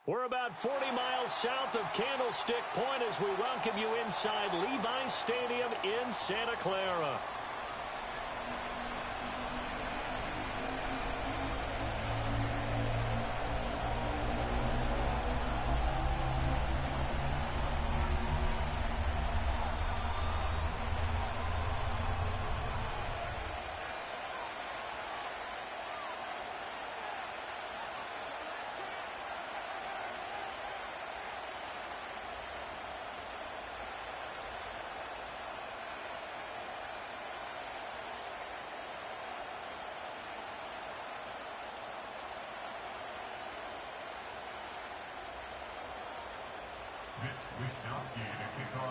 We're about 40 miles south of Candlestick Point as we welcome you inside Levi's Stadium in Santa Clara.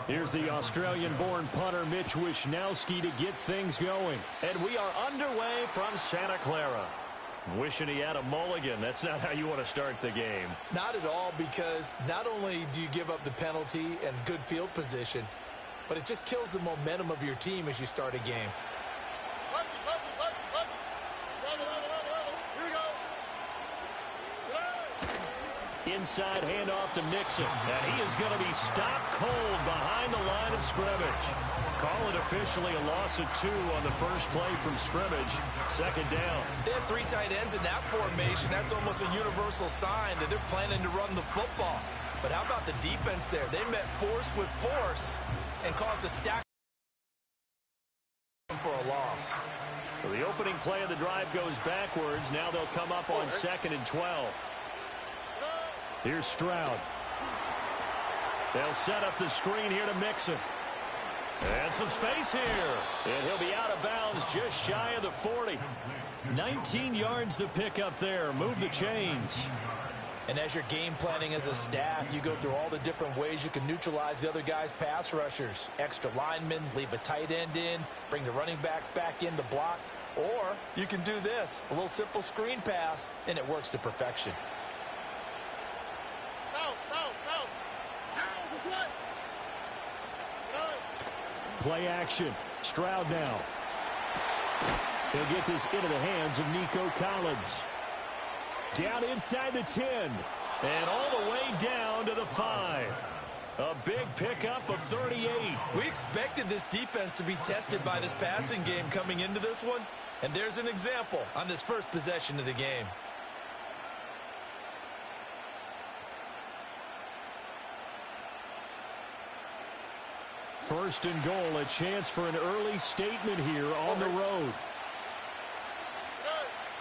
Here's the Australian-born punter Mitch Wishnowsky to get things going. And we are underway from Santa Clara. Wishing he had a mulligan. That's not how you want to start the game. Not at all, because not only do you give up the penalty and good field position, but it just kills the momentum of your team as you start a game. Inside handoff to Nixon. And he is going to be stopped cold behind the line of scrimmage. Call it officially a loss of 2 on the first play from scrimmage. Second down. They have 3 tight ends in that formation. That's almost a universal sign that they're planning to run the football. But how about the defense there? They met force with force and caused a stack for a loss. So the opening play of the drive goes backwards. Now they'll come up on 2nd and 12. Here's Stroud. They'll set up the screen here to Mixon. And some space here. And he'll be out of bounds just shy of the 40. 19 yards to pick up there. Move the chains. And as you're game planning as a staff, you go through all the different ways you can neutralize the other guy's pass rushers. Extra linemen, leave a tight end in, bring the running backs back in to block. Or you can do this, a little simple screen pass, and it works to perfection. Play action. Stroud now. He'll get this into the hands of Nico Collins. Down inside the 10. And all the way down to the 5. A big pickup of 38. We expected this defense to be tested by this passing game coming into this one. And there's an example on this first possession of the game. First and goal, a chance for an early statement here on the road.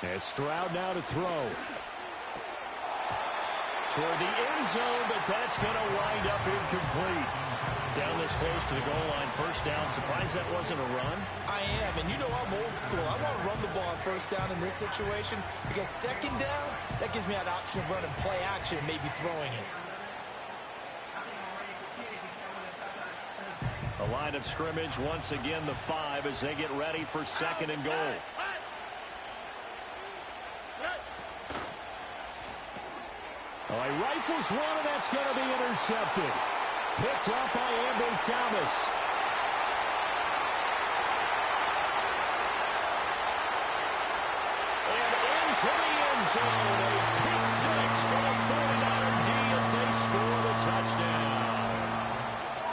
As Stroud now to throw. Toward the end zone, but that's going to wind up incomplete. Down this close to the goal line, first down. Surprised that wasn't a run? I am, and you know I'm old school. I want to run the ball on first down in this situation because second down, that gives me an option of running play action and maybe throwing it. The line of scrimmage, once again, the 5 as they get ready for second and goal. Oh, he rifles one, and that's going to be intercepted. Picked up by Ambry Thomas. And into the end zone. A pick 6 for the 49er D as they score the touchdown.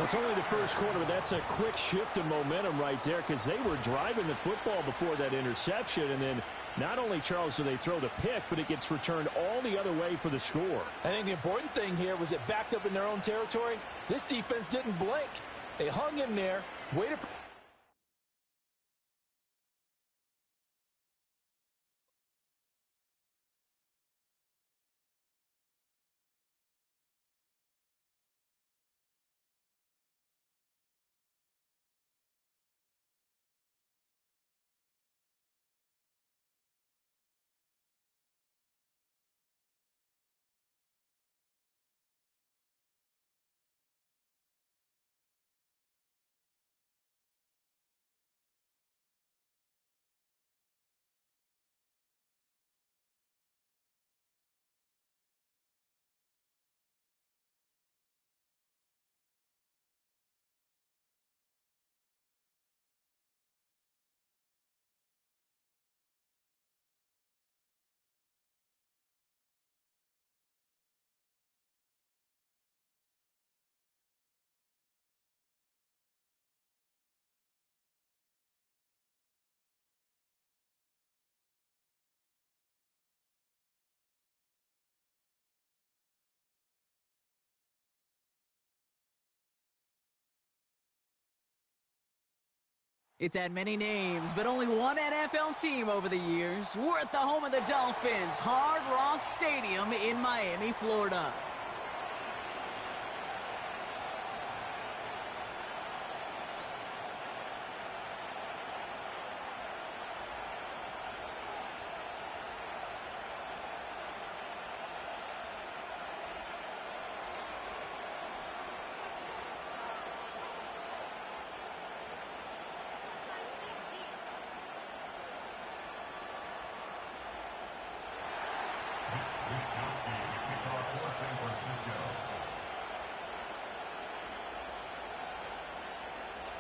It's only the first quarter, but that's a quick shift in momentum right there because they were driving the football before that interception. And then not only, Charles, do they throw the pick, but it gets returned all the other way for the score. I think the important thing here was it backed up in their own territory. This defense didn't blink. They hung in there, waited for It's had many names, but only one NFL team over the years. We're at the home of the Dolphins, Hard Rock Stadium in Miami, Florida.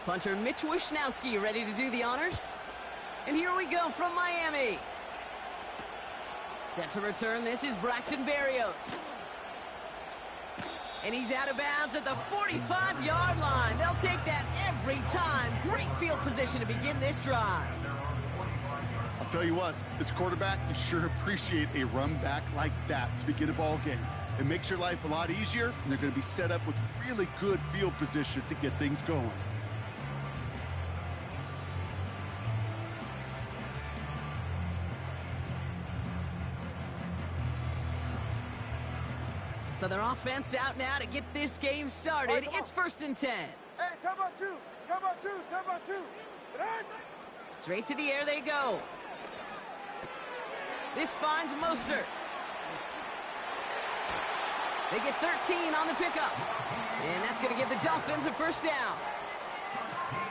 Punter Mitch Wishnowsky ready to do the honors. And here we go from Miami. Set to return, this is Braxton Berrios. And he's out of bounds at the 45-yard line. They'll take that every time. Great field position to begin this drive. I'll tell you what, as a quarterback, you sure appreciate a run back like that to begin a ball game. It makes your life a lot easier, and they're going to be set up with really good field position to get things going. So their offense out now to get this game started. It's 1st and 10. Hey, time about two. Time about two. Time about two. Straight to the air they go. This finds Mostert. They get 13 on the pickup. And that's going to give the Dolphins a 1st down.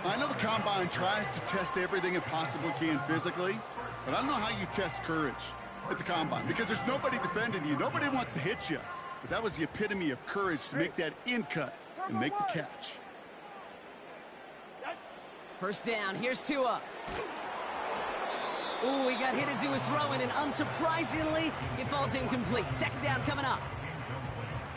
I know the Combine tries to test everything it possibly can physically, but I don't know how you test courage at the Combine because there's nobody defending you. Nobody wants to hit you. But that was the epitome of courage to make that in cut and make the catch. 1st down, here's Tua. Ooh, he got hit as he was throwing, and unsurprisingly, it falls incomplete. 2nd down coming up.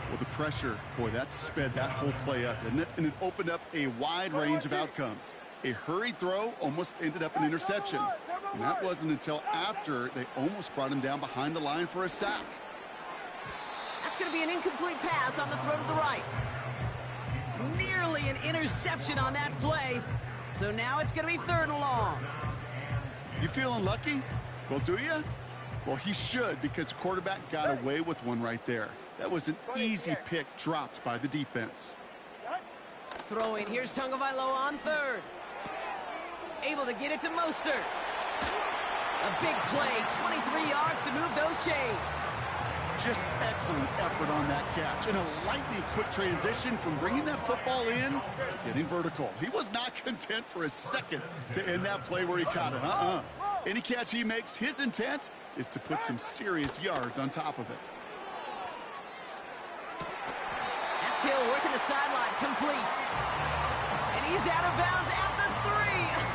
Well, the pressure, boy, that sped that whole play up, didn't it? And it opened up a wide range of outcomes. A hurried throw almost ended up an interception. And that wasn't until after they almost brought him down behind the line for a sack. That's going to be an incomplete pass on the throw to the right. Nearly an interception on that play. So now it's going to be 3rd and long. You feeling lucky? Well, do you? Well, he should, because the quarterback got away with one right there. That was an easy pick dropped by the defense. Throwing, here's Tagovailoa on 3rd. Able to get it to Mostert. A big play, 23 yards to move those chains. Just excellent effort on that catch. And a lightning quick transition from bringing that football in to getting vertical. He was not content for a second to end that play where he caught it. Any catch he makes, his intent is to put some serious yards on top of it. That's Hill working the sideline, complete. And he's out of bounds at the 3.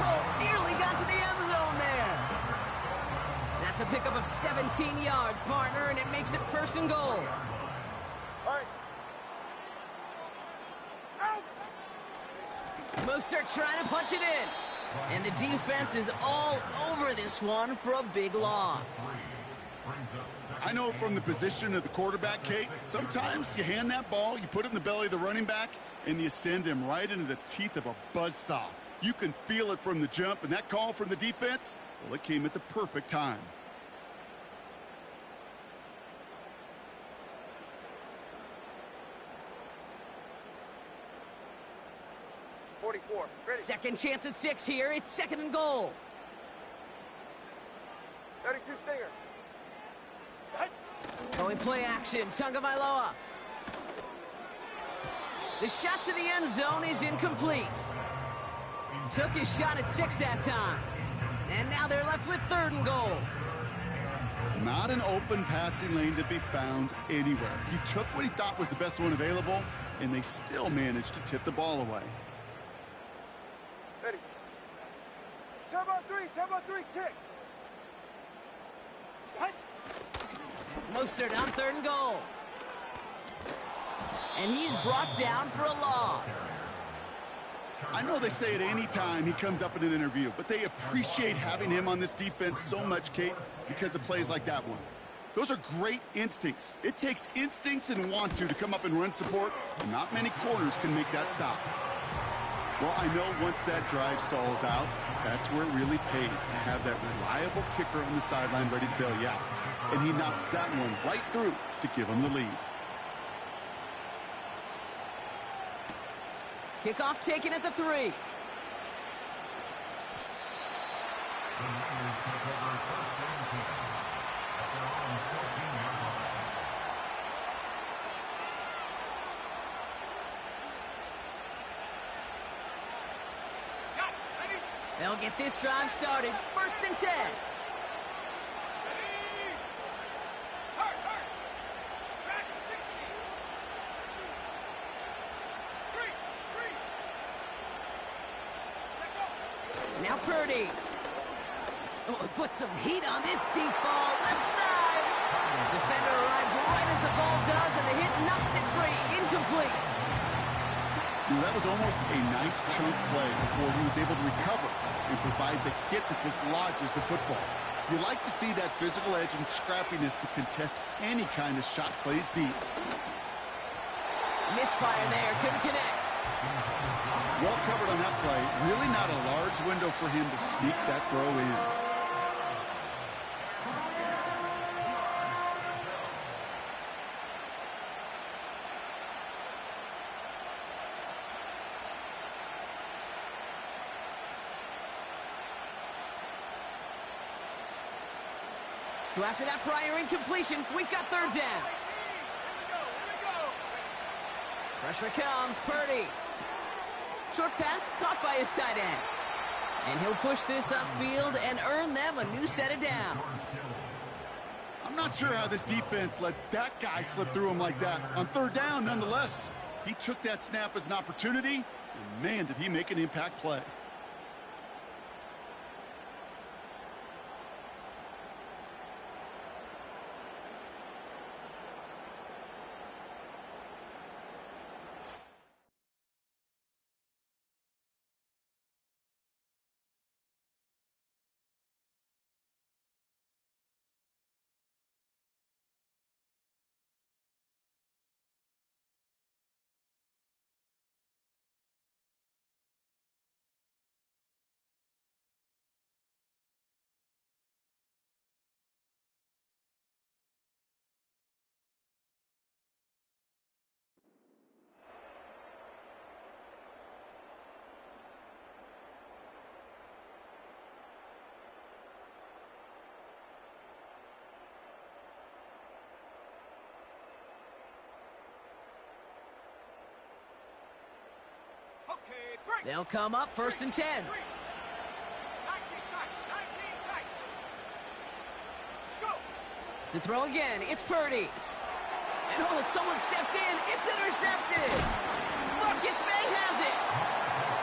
Oh, nearly got to the end zone there. That's a pickup of 17 yards, partner, and it makes it 1st and goal. All right. Out. Mostert trying to punch it in. And the defense is all over this one for a big loss. I know from the position of the quarterback, Kate, sometimes you hand that ball, you put it in the belly of the running back, and you send him right into the teeth of a buzzsaw. You can feel it from the jump, and that call from the defense, well, it came at the perfect time. Ready. 2nd chance at 6 here. It's 2nd and goal. 32 Stinger. Going play action. Tagovailoa. The shot to the end zone is incomplete. Took his shot at 6 that time. And now they're left with 3rd and goal. Not an open passing lane to be found anywhere. He took what he thought was the best one available, and they still managed to tip the ball away. Ready. Time about 3. Time about 3. Kick. Mostert on 3rd and goal. And he's brought down for a loss. I know they say it any time he comes up in an interview, but they appreciate having him on this defense so much, Kate, because of plays like that one. Those are great instincts. It takes instincts and want to come up and run support, and not many corners can make that stop. Well, I know once that drive stalls out, that's where it really pays to have that reliable kicker on the sideline ready to bail you out. And he knocks that one right through to give him the lead. Kickoff taken at the 3. They'll get this drive started. 1st and 10. Now Purdy. Oh, put some heat on this deep ball. Left side. The defender arrives right as the ball does, and the hit knocks it free. Incomplete. That was almost a nice chunk play before he was able to recover and provide the hit that dislodges the football. You like to see that physical edge and scrappiness to contest any kind of shot plays deep. Misfire there, couldn't connect. Well covered on that play. Really not a large window for him to sneak that throw in. So after that prior incompletion, we've got 3rd down. Pressure comes, Purdy. Short pass caught by his tight end. And he'll push this upfield and earn them a new set of downs. I'm not sure how this defense let that guy slip through him like that. On 3rd down, nonetheless, he took that snap as an opportunity, and man, did he make an impact play. They'll come up 1st and 10. To throw again, it's Purdy. And oh, someone stepped in. It's intercepted. Marcus May has it.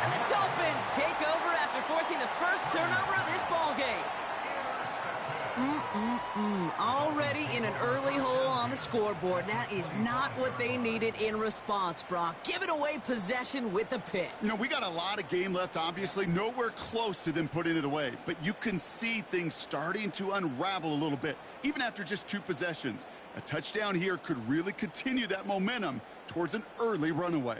And the Dolphins take over after forcing the first turnover of this ballgame. Already in an early hole on the scoreboard. That is not what they needed in response, Brock. Giving away possession with a pick. You know, we got a lot of game left, obviously. Nowhere close to them putting it away. But you can see things starting to unravel a little bit, even after just 2 possessions. A touchdown here could really continue that momentum towards an early runaway.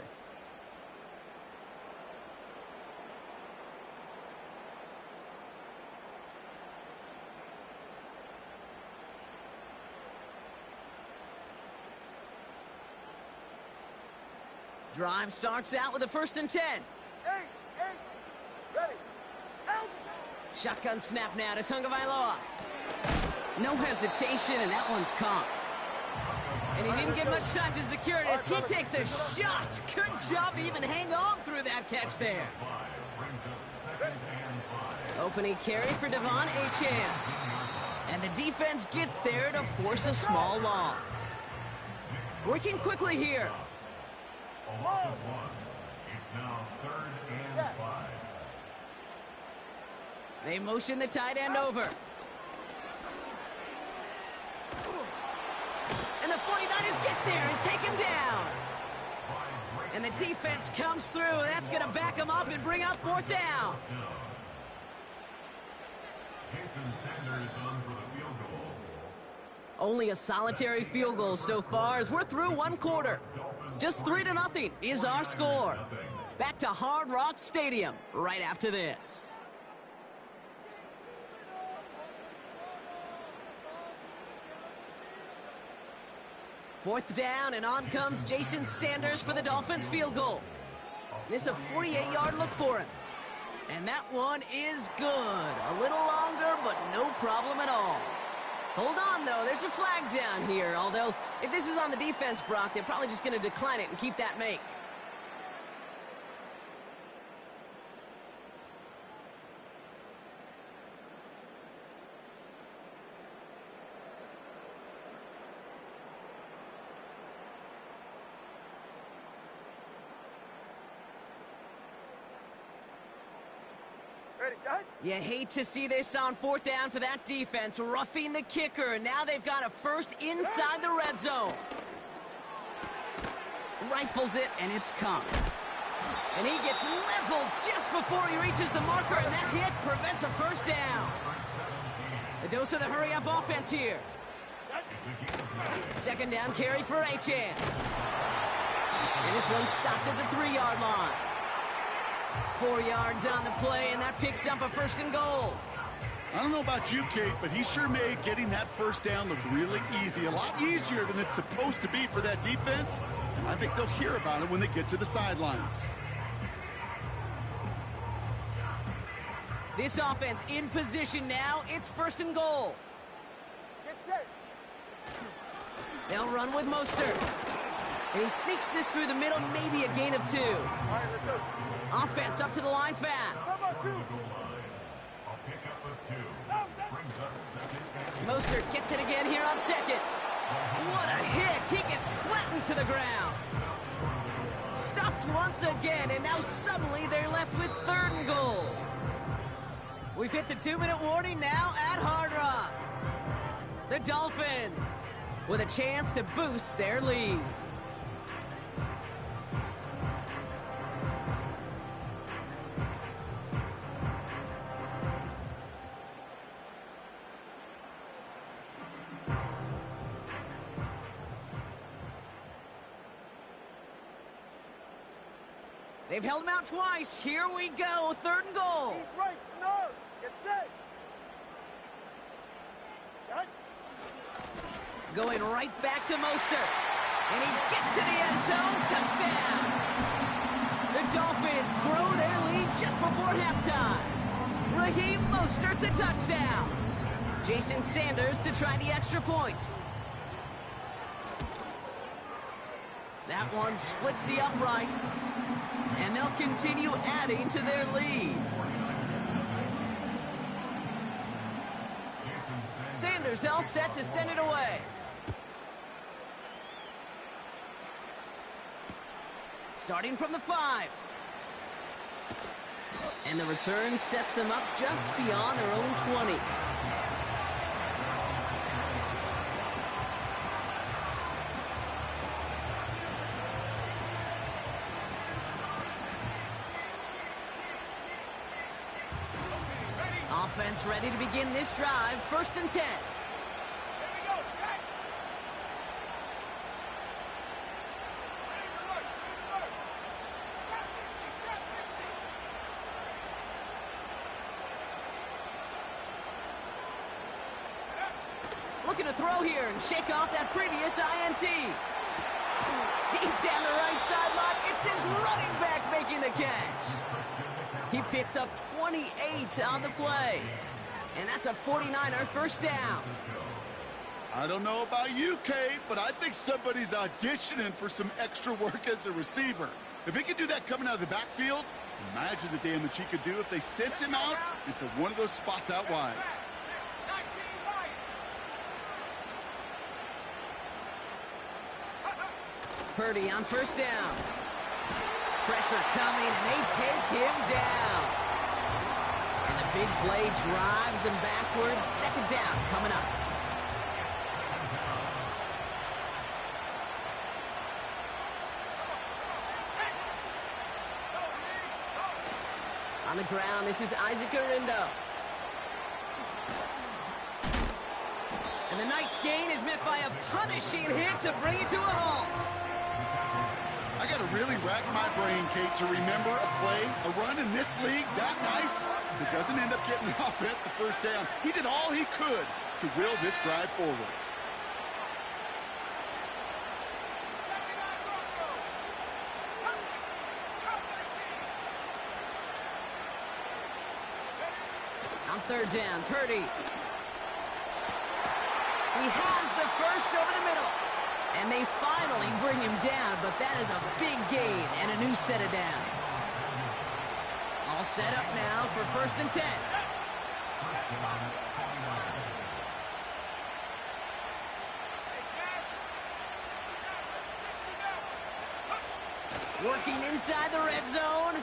Drive starts out with a 1st and 10. Ready. Out. Shotgun snap now to Tagovailoa. No hesitation, and that one's caught. And he didn't get much time to secure it as he takes a shot. Good job to even hang on through that catch there. Opening carry for Devon Achane. And the defense gets there to force a small loss. Working quickly here. It's now 3rd and 5. They motion the tight end over. And the 49ers get there and take him down. And the defense comes through. That's going to back him up and bring up 4th down. Jason Sanders on for the field goal. Only a solitary field goal so far as we're through 1 quarter. Just 3-0 is our score. Back to Hard Rock Stadium right after this. Fourth down, and on comes Jason Sanders for the Dolphins field goal. This is a 48-yard look for him. And that one is good. A little longer, but no problem at all. Hold on, though. There's a flag down here. Although, if this is on the defense, Brock, they're probably just going to decline it and keep that make. Ready, shot. You hate to see this on fourth down for that defense, roughing the kicker, and now they've got a first inside the red zone. Rifles it, and it's caught. And he gets leveled just before he reaches the marker, and that hit prevents a first down. A dose of the hurry-up offense here. Second down carry for Achane. And this one's stopped at the 3-yard line. 4 yards on the play, and that picks up a first and goal. I don't know about you, Kate, but he sure made getting that first down look really easy. A lot easier than it's supposed to be for that defense. And I think they'll hear about it when they get to the sidelines. This offense in position now. It's first and goal. Get set. They'll run with Mostert. And he sneaks this through the middle, maybe a gain of 2. All right, let's go. Offense up to the line fast. Come on, 2. A pickup of 2. Brings up second. Mostert gets it again here on second. What a hit! He gets flattened to the ground. Stuffed once again, and now suddenly they're left with third and goal. We've hit the 2-minute warning now at Hard Rock. The Dolphins with a chance to boost their lead. They've held him out twice. Here we go. Third and goal. He's right, snug. Get set. Shot. Going right back to Mostert. And he gets to the end zone. Touchdown. The Dolphins grow their lead just before halftime. Raheem Mostert the touchdown. Jason Sanders to try the extra point. That one splits the uprights. And they'll continue adding to their lead. Sanders all set to send it away. Starting from the 5. And the return sets them up just beyond their own 20. Offense ready to begin this drive. First and 10. Looking to throw here and shake off that previous INT. Deep down the right sideline, it's his running back making the catch. He picks up 28 on the play. And that's a 49er first down. I don't know about you, Kate, but I think somebody's auditioning for some extra work as a receiver. If he could do that coming out of the backfield, imagine the damage he could do if they sent him out into one of those spots out wide. Purdy on first down. Pressure coming, and they take him down. And the big play drives them backwards. Second down coming up. On the ground, this is Isaac Arindo. And the nice gain is met by a punishing hit to bring it to a halt. I got had to really rack my brain, Kate, to remember a play, a run in this league that nice that doesn't end up getting an offensive first down. He did all he could to will this drive forward. On third down, Purdy. He has the first over the middle. And they finally bring him down, but that is a big gain and a new set of downs. All set up now for 1st and 10. Working inside the red zone.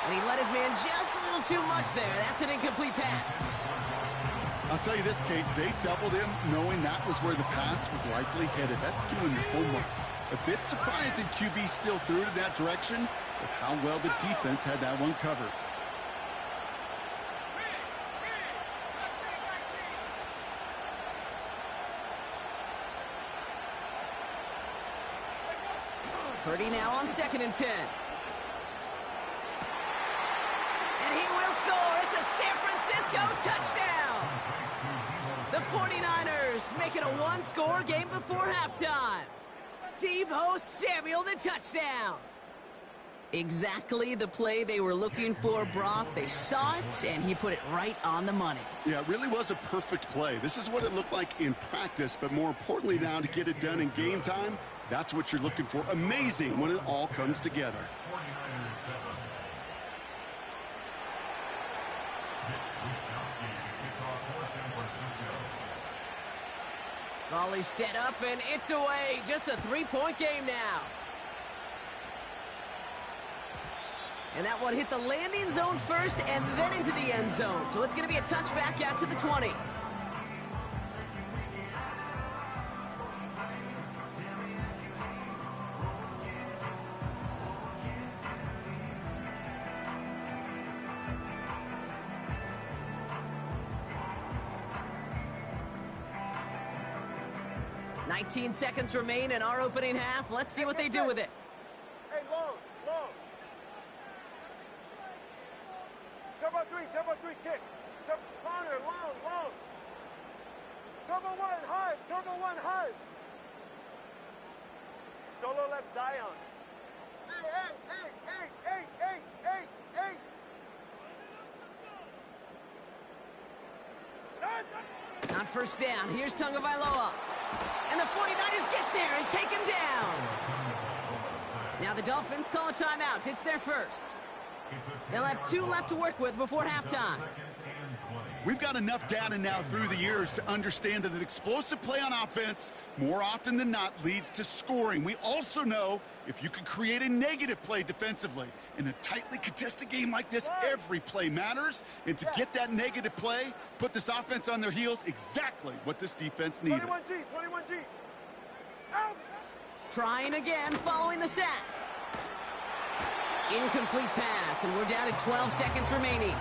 And he let his man just a little too much there. That's an incomplete pass. I'll tell you this, Kate, they doubled him knowing that was where the pass was likely headed. That's doing the homework. A bit surprising QB still threw it in that direction with how well the defense had that one covered. Purdy now on 2nd and 10. And he will score. It's a San Francisco touchdown. The 49ers make it a one-score game before halftime. Deebo Samuel, the touchdown. Exactly the play they were looking for, Brock. They saw it, and he put it right on the money. Yeah, it really was a perfect play. This is what it looked like in practice, but more importantly now to get it done in game time, that's what you're looking for. Amazing when it all comes together. Volley set up, and it's away. Just a 3-point game now. And that one hit the landing zone first and then into the end zone. So it's going to be a touchback out to the 20. Nineteen seconds remain in our opening half. Let's see what they do with it. Hey, long. Turbo three, kick. Corner, long. Turbo one, high. Solo left, Zion. Hey. On first down, here's Tagovailoa. And the 49ers get there and take him down. Now the Dolphins call a timeout. It's their first. They'll have 2 left to work with before halftime. We've got enough data now through the years to understand that an explosive play on offense more often than not leads to scoring. We also know if you can create a negative play defensively in a tightly contested game like this, every play matters. And to get that negative play, put this offense on their heels, exactly what this defense needed. 21G. Out. Trying again following the sack. Incomplete pass, and we're down to 12 seconds remaining.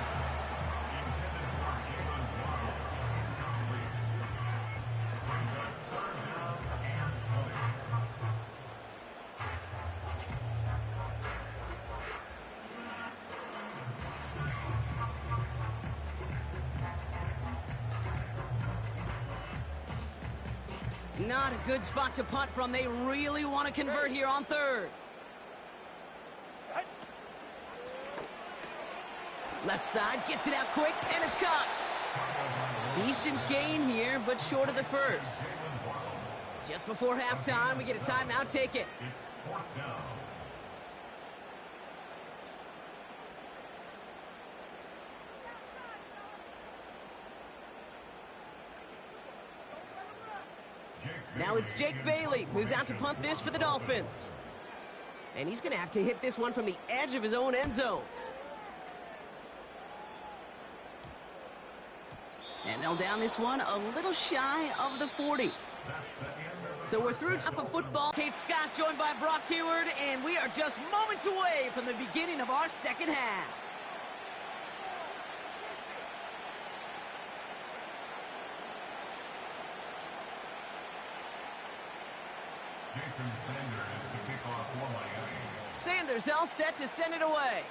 Not a good spot to punt from. They really want to convert here on third. Left side, gets it out quick, and it's caught. Decent gain here, but short of the first. Just before halftime, we get a timeout. Take it. Now it's Jake Bailey, who's out to punt this for the Dolphins. And he's going to have to hit this one from the edge of his own end zone. And they'll down this one a little shy of the 40. So we're through top of football. Kate Scott joined by Brock Huard, and we are just moments away from the beginning of our second half. Jason Sanders to kick off for Miami. Sanders all set to send it away.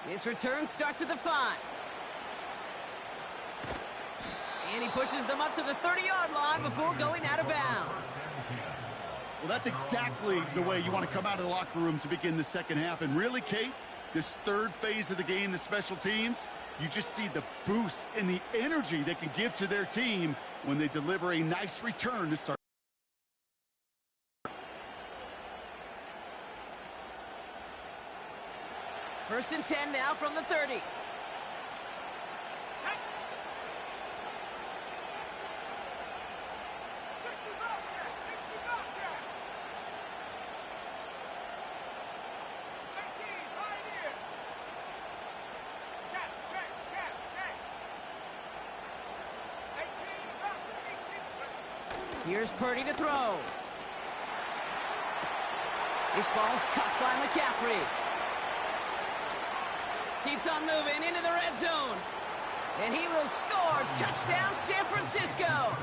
His return starts at the 5. And he pushes them up to the 30-yard line before going out of bounds. Well, that's exactly the way you want to come out of the locker room to begin the second half. And really, Kate, this third phase of the game, the special teams, you just see the boost and the energy they can give to their team when they deliver a nice return to start. First and 10 now from the 30. Here's Purdy to throw. This ball's caught by McCaffrey. Keeps on moving into the red zone. And he will score. Touchdown, San Francisco.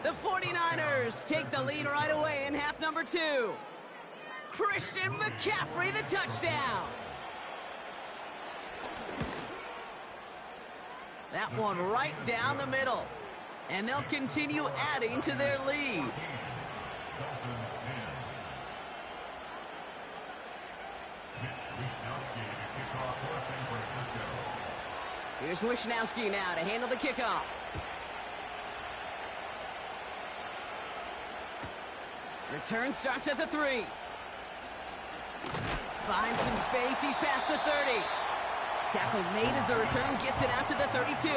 The 49ers take the lead right away in half number 2. Christian McCaffrey, the touchdown. That one right down the middle. And they'll continue adding to their lead. Here's Wishnowski now to handle the kickoff. Return starts at the 3. Finds some space. He's past the 30. Tackle made as the return gets it out to the 32.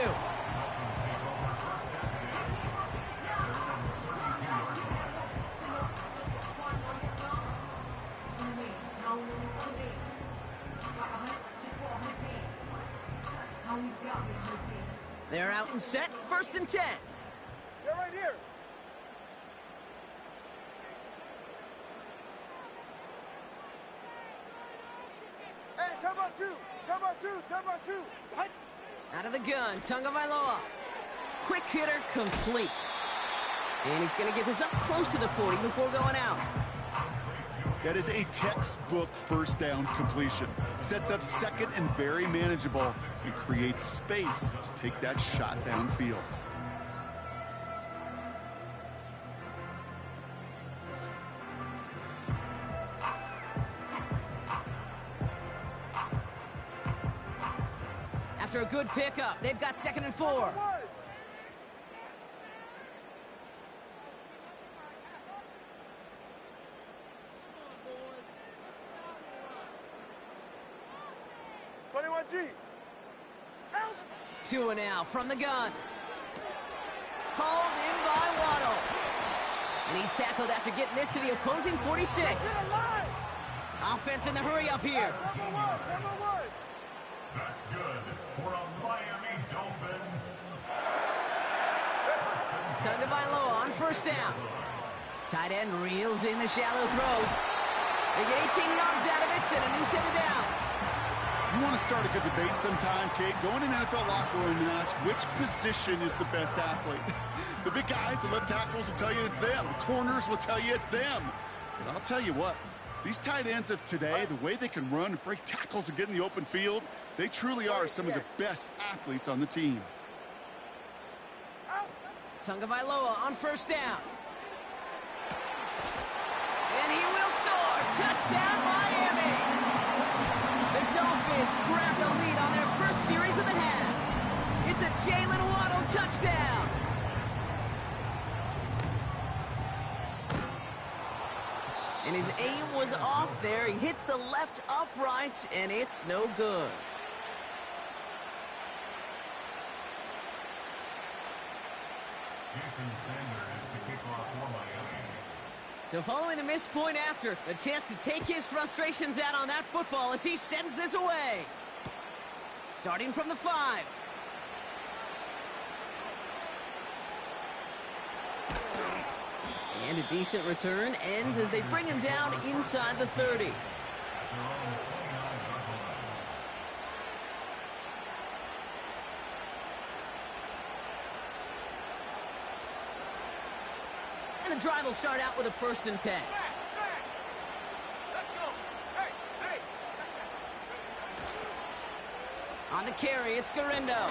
They're out and set. First and 10. They're right here. Hey, turbo 2. Turbo 2. Turbo 2. What? Out of the gun, Tagovailoa. Quick hitter complete. And he's going to get this up close to the 40 before going out. That is a textbook first down completion. Sets up second and very manageable and creates space to take that shot downfield. After a good pickup, they've got second and 4. 21G. 2 now from the gun. Hauled in by Waddle. And he's tackled after getting this to the opposing 46. Offense in the hurry up here. That's good for a Miami Dolphin. Tagovailoa on first down. Tight end reels in the shallow throw. They get 18 yards out of it and a new set of downs. You want to start a good debate sometime, Kate? Go in an NFL locker room and ask which position is the best athlete. The big guys, the left tackles will tell you it's them. The corners will tell you it's them. But I'll tell you what, these tight ends of today, the way they can run and break tackles and get in the open field, they truly are some of the best athletes on the team. Tagovailoa on first down. And he will score. Touchdown, Miami. The Dolphins grab the lead on their first series of the half. It's a Jalen Waddle touchdown. And his aim was off there. He hits the left upright, and it's no good. Jason Sanders to kick off for Miami. So following the missed point after, a chance to take his frustrations out on that football as he sends this away. Starting from the 5. And a decent return ends as they bring him down inside the 30. And the drive will start out with a 1st and 10. Let's go. Hey, hey. On the carry, it's Guerrero.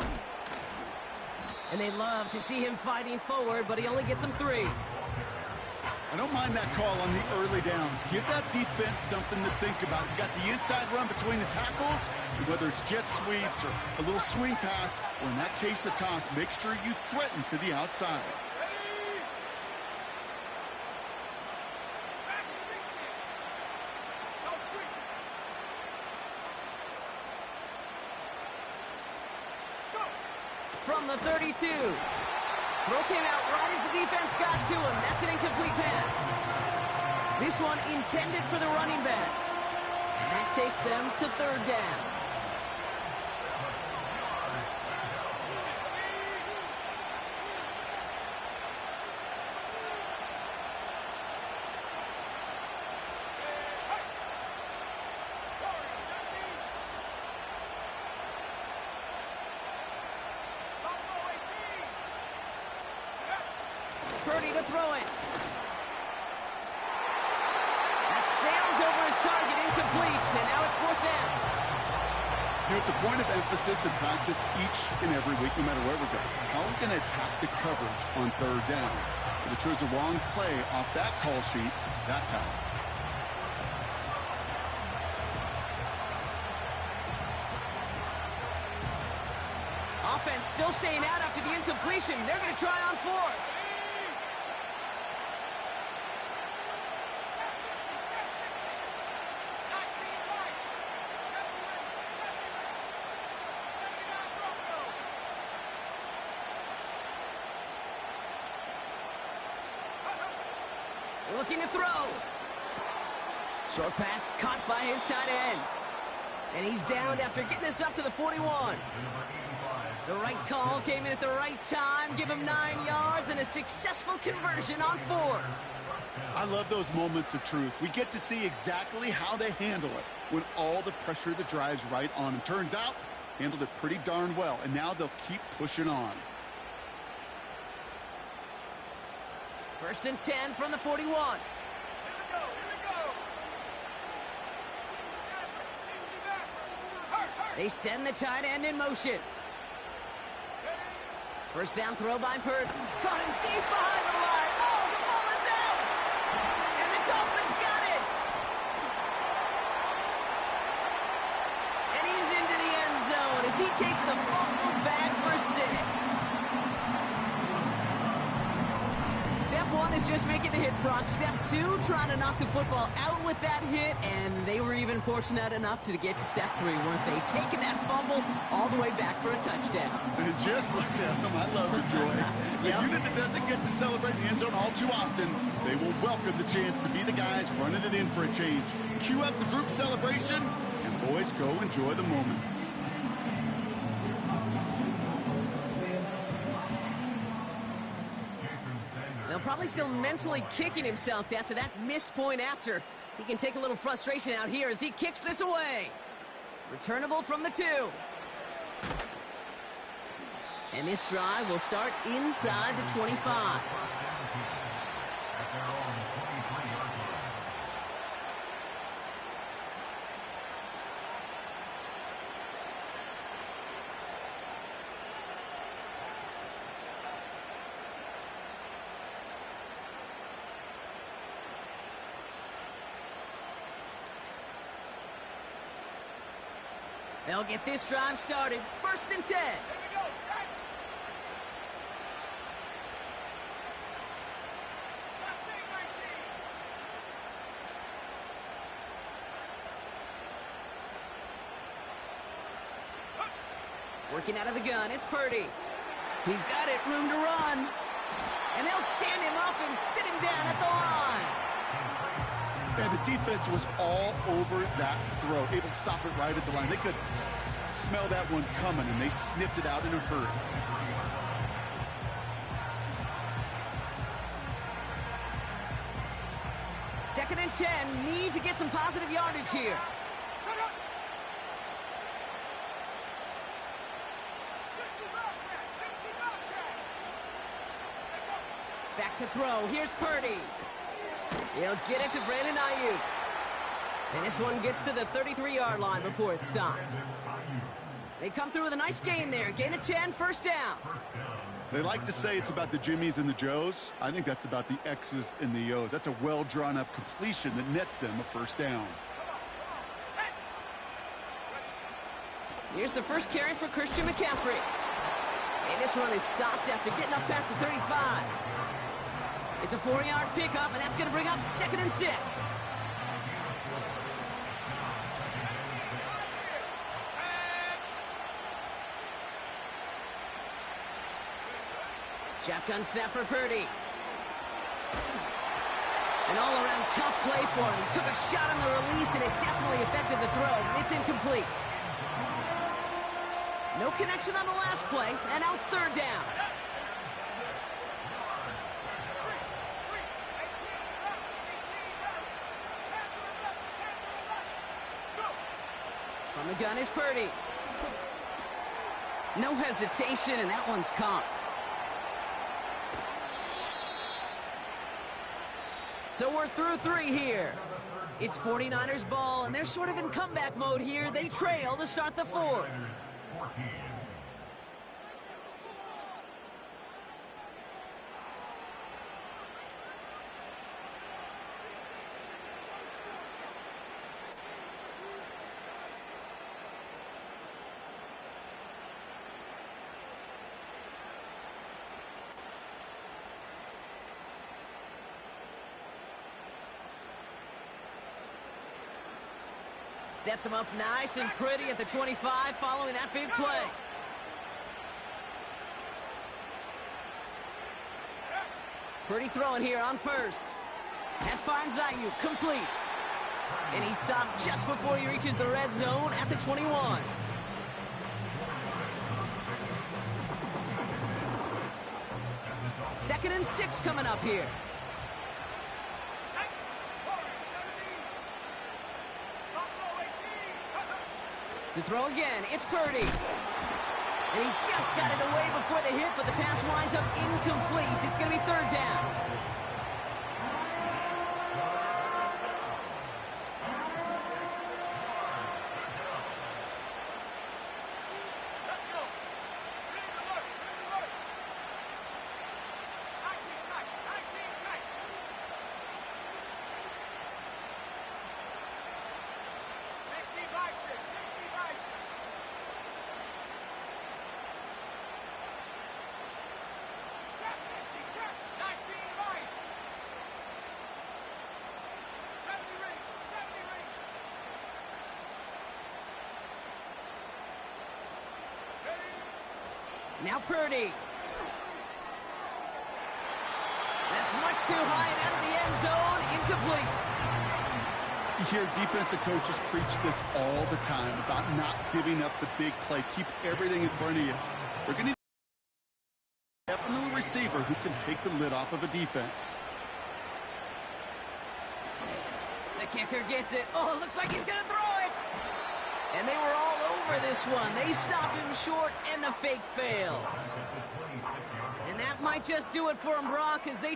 And they love to see him fighting forward, but he only gets them 3. I don't mind that call on the early downs. Give that defense something to think about. You got the inside run between the tackles, and whether it's jet sweeps or a little swing pass, or in that case a toss, make sure you threaten to the outside. Back to 60. No street. Go. From the 32. Throw came out right as the defense got to him. That's an incomplete pass. This one intended for the running back. And that takes them to 3rd down. Purdy to throw it. That sails over his target, incomplete, and now it's 4th down. You know, it's a point of emphasis in practice each and every week, no matter where we go. How are we going to attack the coverage on 3rd down? If it chose the wrong play off that call sheet that time. Offense still staying out after the incompletion. They're going to try on 4th. Looking to throw. Short pass caught by his tight end. And he's downed after getting this up to the 41. The right call came in at the right time. Give him 9 yards and a successful conversion on 4th. I love those moments of truth. We get to see exactly how they handle it when all the pressure that drives right on them. Turns out, handled it pretty darn well, and now they'll keep pushing on. 1st and 10 from the 41. Here we go. They send the tight end in motion. 1st down throw by Purdy. Caught him deep behind the line. Oh, the ball is out! And the Dolphins got it! And he's into the end zone as he takes the fumble back for 6. Step 1 is just making the hit, Brock. Step 2, trying to knock the football out with that hit, and they were even fortunate enough to get to step 3, weren't they? Taking that fumble all the way back for a touchdown. And just look at them. I love the joy. The unit that doesn't get to celebrate in the end zone all too often, they will welcome the chance to be the guys running it in for a change. Cue up the group celebration, and boys, go enjoy the moment. Now probably still mentally kicking himself after that missed point after. He can take a little frustration out here as he kicks this away. Returnable from the 2. And this drive will start inside the 25. They'll get this drive started. 1st and 10. Here we go. Strike. Last thing, 19. Working out of the gun, it's Purdy. He's got it, room to run. And they'll stand him up and sit him down at the line. And the defense was all over that throw, able to stop it right at the line. They could smell that one coming, and they sniffed it out in a hurry. Second and 10, need to get some positive yardage here. Shut up. 60 Bobcat. 60 Bobcat. Back to throw. Here's Purdy. He'll get it to Brandon Ayuk. And this one gets to the 33-yard line before it's stopped. They come through with a nice gain there. Gain of 10, first down. They like to say it's about the Jimmies and the Joes. I think that's about the X's and the O's. That's a well-drawn-up completion that nets them a first down. Here's the first carry for Christian McCaffrey. And this one is stopped after getting up past the 35. It's a 4-yard pickup, and that's going to bring up 2nd and 6. Shotgun snap for Purdy. An all-around tough play for him. He took a shot on the release, and it definitely affected the throw. It's incomplete. No connection on the last play, and now it's 3rd down. From the gun is Purdy. No hesitation, and that one's caught. So we're through 3 here. It's 49ers ball, and they're sort of in comeback mode here. They trail to start the 4th. Sets him up nice and pretty at the 25 following that big play. Purdy throwing here on first. That finds Ayuk complete. And he stopped just before he reaches the red zone at the 21. Second and 6 coming up here. To throw again, it's Purdy. And he just got it away before the hit, but the pass winds up incomplete. It's going to be 3rd down. Now Purdy. That's much too high and out of the end zone. Incomplete. You hear defensive coaches preach this all the time about not giving up the big play. Keep everything in front of you. They're going to need a definite receiver who can take the lid off of a defense. The kicker gets it. Oh, it looks like he's going to throw it. And they were all over this one. They stop him short, and the fake fails. And that might just do it for him, Brock, as they...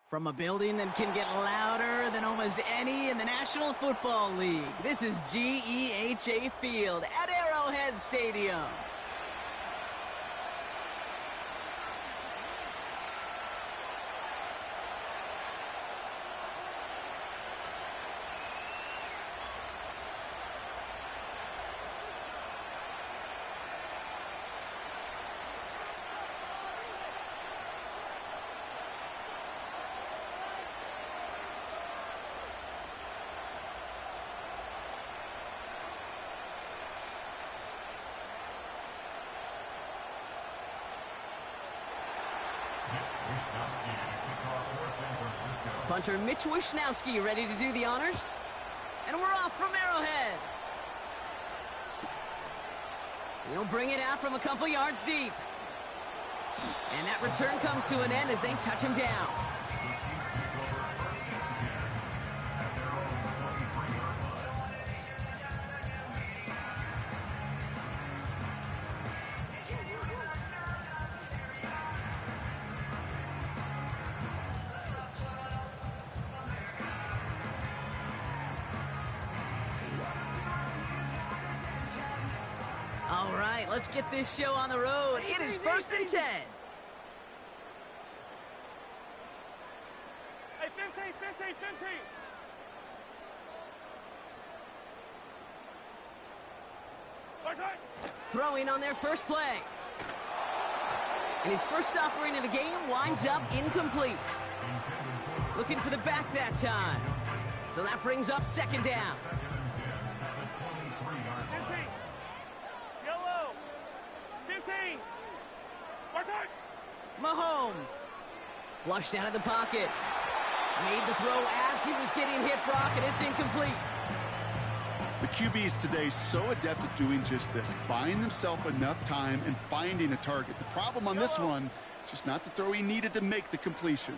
From a building that can get louder than almost any in the National Football League, this is GEHA Field at Arrowhead Stadium. Punter Mitch Wishnowsky ready to do the honors. And we're off from Arrowhead. He'll bring it out from a couple yards deep. And that return comes to an end as they touch him down. All right, let's get this show on the road. It is 1st and 10. Hey, 15. Throwing on their first play. And his first offering of the game winds up incomplete. Looking for the back that time. So that brings up 2nd down. 15. Yellow. 15. Mahomes. Flushed out of the pocket. Made the throw as he was getting hit, Brock, and it's incomplete. The QBs today so adept at doing just this, buying themselves enough time and finding a target. The problem on this one, just not the throw he needed to make the completion.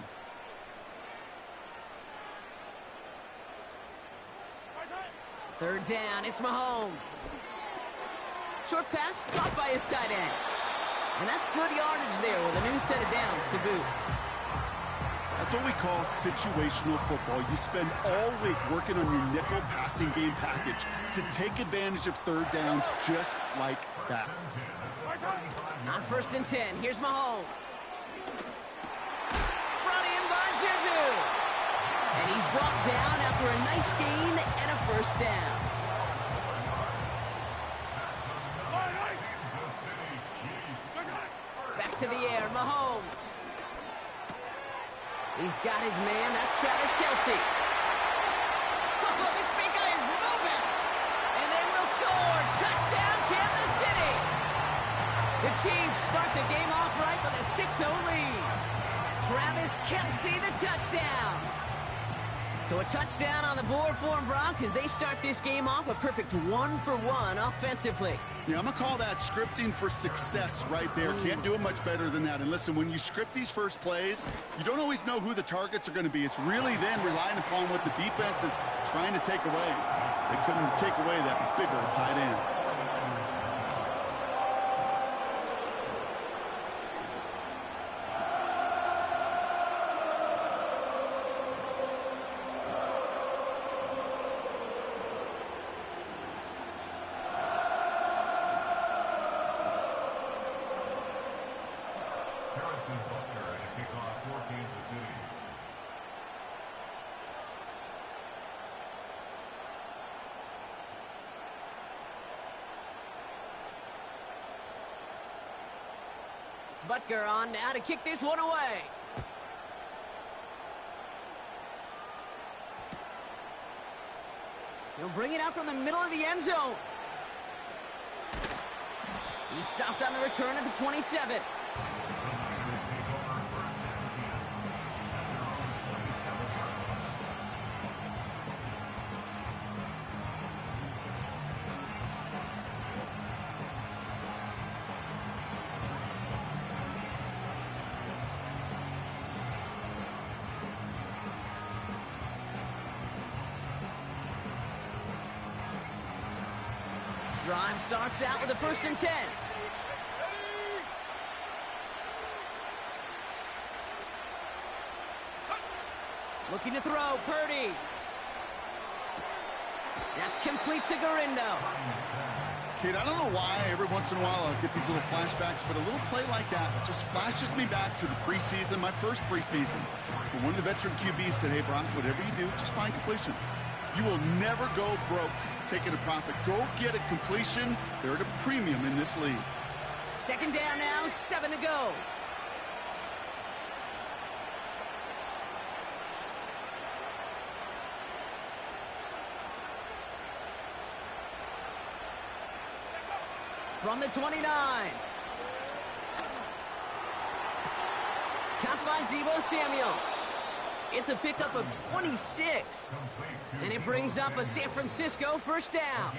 Third down, it's Mahomes. Short pass caught by his tight end. And that's good yardage there with a new set of downs to boot. That's what we call situational football. You spend all week working on your nickel passing game package to take advantage of third downs just like that. On 1st and 10, here's Mahomes. Brought in by Juju. And he's brought down after a nice gain and a 1st down. Back to the air, Mahomes. He's got his man. That's Travis Kelce. Oh, this big guy is moving. And they will score. Touchdown, Kansas City. The Chiefs start the game off right with a 6-0 lead. Travis Kelce, the touchdown. So a touchdown on the board for them, Brock, as they start this game off a perfect 1-for-1 offensively. Yeah, I'm going to call that scripting for success right there. Can't do it much better than that. And listen, when you script these first plays, you don't always know who the targets are going to be. It's really then relying upon what the defense is trying to take away. They couldn't take away that bigger tight end. Butker on now to kick this one away. He'll bring it out from the middle of the end zone. He stopped on the return at the 27. Drive starts out with a 1st and 10. Looking to throw, Purdy. That's complete to Garindo. Kid, I don't know why every once in a while I'll get these little flashbacks, but a little play like that just flashes me back to the preseason, my first preseason. When one of the veteran QBs said, hey, Brock, whatever you do, just find completions. You will never go broke taking a profit. Go get a completion. They're at a premium in this league. 2nd down now, 7 to go. From the 29. Caught by Deebo Samuel. It's a pickup of 26. And it brings up a San Francisco first down.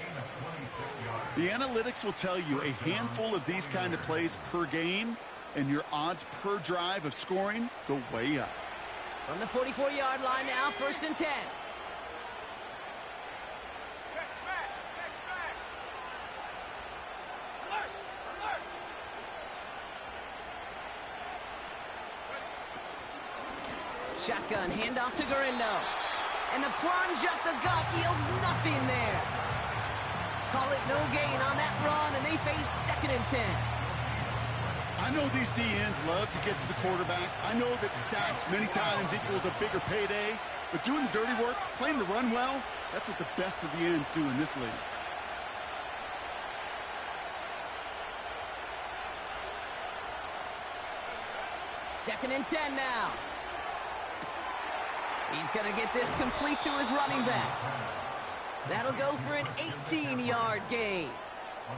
The analytics will tell you a handful of these kind of plays per game, and your odds per drive of scoring go way up. From the 44-yard line now, 1st and 10. Shotgun, handoff to Garindo. And the plunge up the gut yields nothing there. Call it no gain on that run, and they face 2nd and 10. I know these DNs love to get to the quarterback. I know that sacks many times equals a bigger payday. But doing the dirty work, playing the run well, that's what the best of the ends do in this league. Second and 10 now. He's going to get this complete to his running back. That'll go for an 18-yard gain.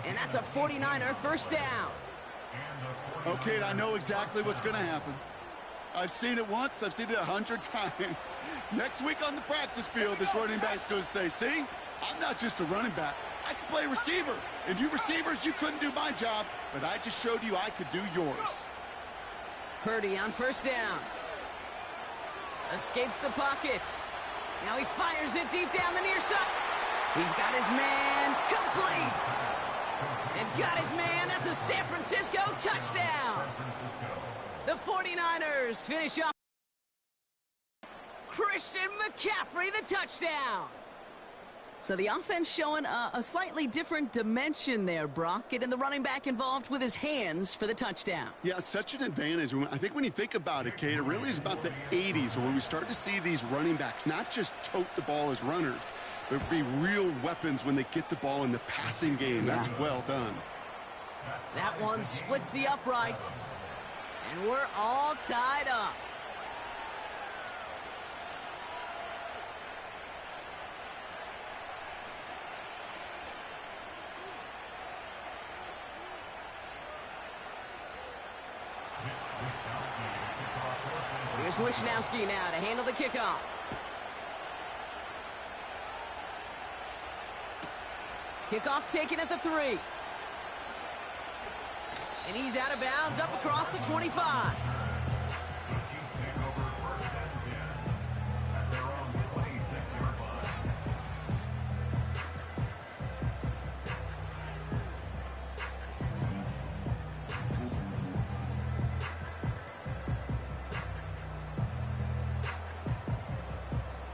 And that's a 49er first down. Okay, I know exactly what's going to happen. I've seen it once. I've seen it 100 times. Next week on the practice field, this running back's going to say, see, I'm not just a running back. I can play receiver. And you receivers, you couldn't do my job, but I just showed you I could do yours. Purdy on first down. Escapes the pocket. Now he fires it deep down the near side. He's got his man complete. And got his man. That's a San Francisco touchdown. The 49ers finish off. Christian McCaffrey, the touchdown. So the offense showing a slightly different dimension there, Brock. Getting the running back involved with his hands for the touchdown. Yeah, such an advantage. I think when you think about it, Kate, it really is about the 80s where we start to see these running backs not just tote the ball as runners, but be real weapons when they get the ball in the passing game. Yeah. That's well done. That one splits the uprights. And we're all tied up. Here's Wishnowski now to handle the kickoff. Kickoff taken at the 3. And he's out of bounds up across the 25.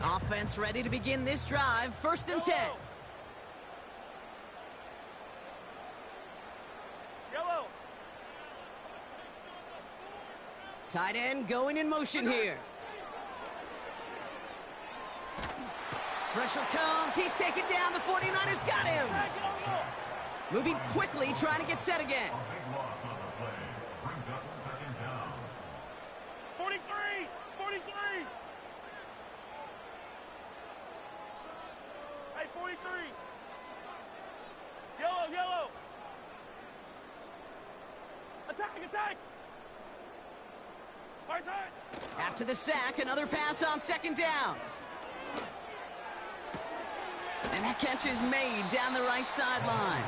Offense ready to begin this drive. 1st and 10. Yellow. Tight end going in motion here. Pressure comes. He's taken down. The 49ers got him. Moving quickly, trying to get set again. 43! 43! Hey, 43! Yellow, yellow! Attack, attack! Right side! After the sack, another pass on 2nd down. And that catch is made down the right sideline.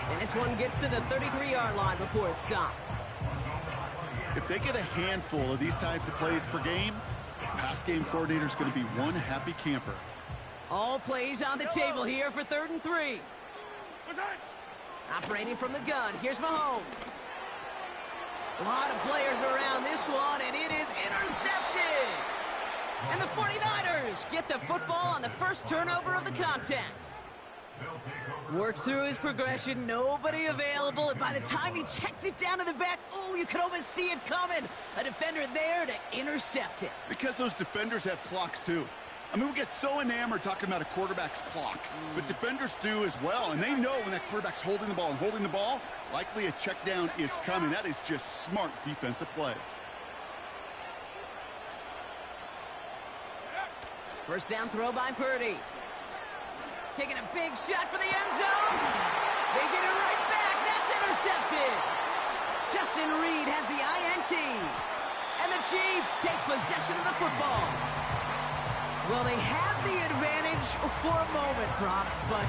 And this one gets to the 33-yard line before it stopped. If they get a handful of these types of plays per game, the pass game coordinator is going to be one happy camper. All plays on the table here for 3rd and 3. Operating from the gun, here's Mahomes. A lot of players around this one, and it is intercepted. And the 49ers get the football on the first turnover of the contest. Worked through his progression, nobody available, and by the time he checked it down to the back, oh, you could almost see it coming. A defender there to intercept it. Because those defenders have clocks too. I mean, we get so enamored talking about a quarterback's clock, but defenders do as well, and they know when that quarterback's holding the ball, likely a check down is coming. That is just smart defensive play. First down throw by Purdy. Taking a big shot for the end zone. They get it right back. That's intercepted. Justin Reed has the INT. And the Chiefs take possession of the football. Well, they had the advantage for a moment, Brock, but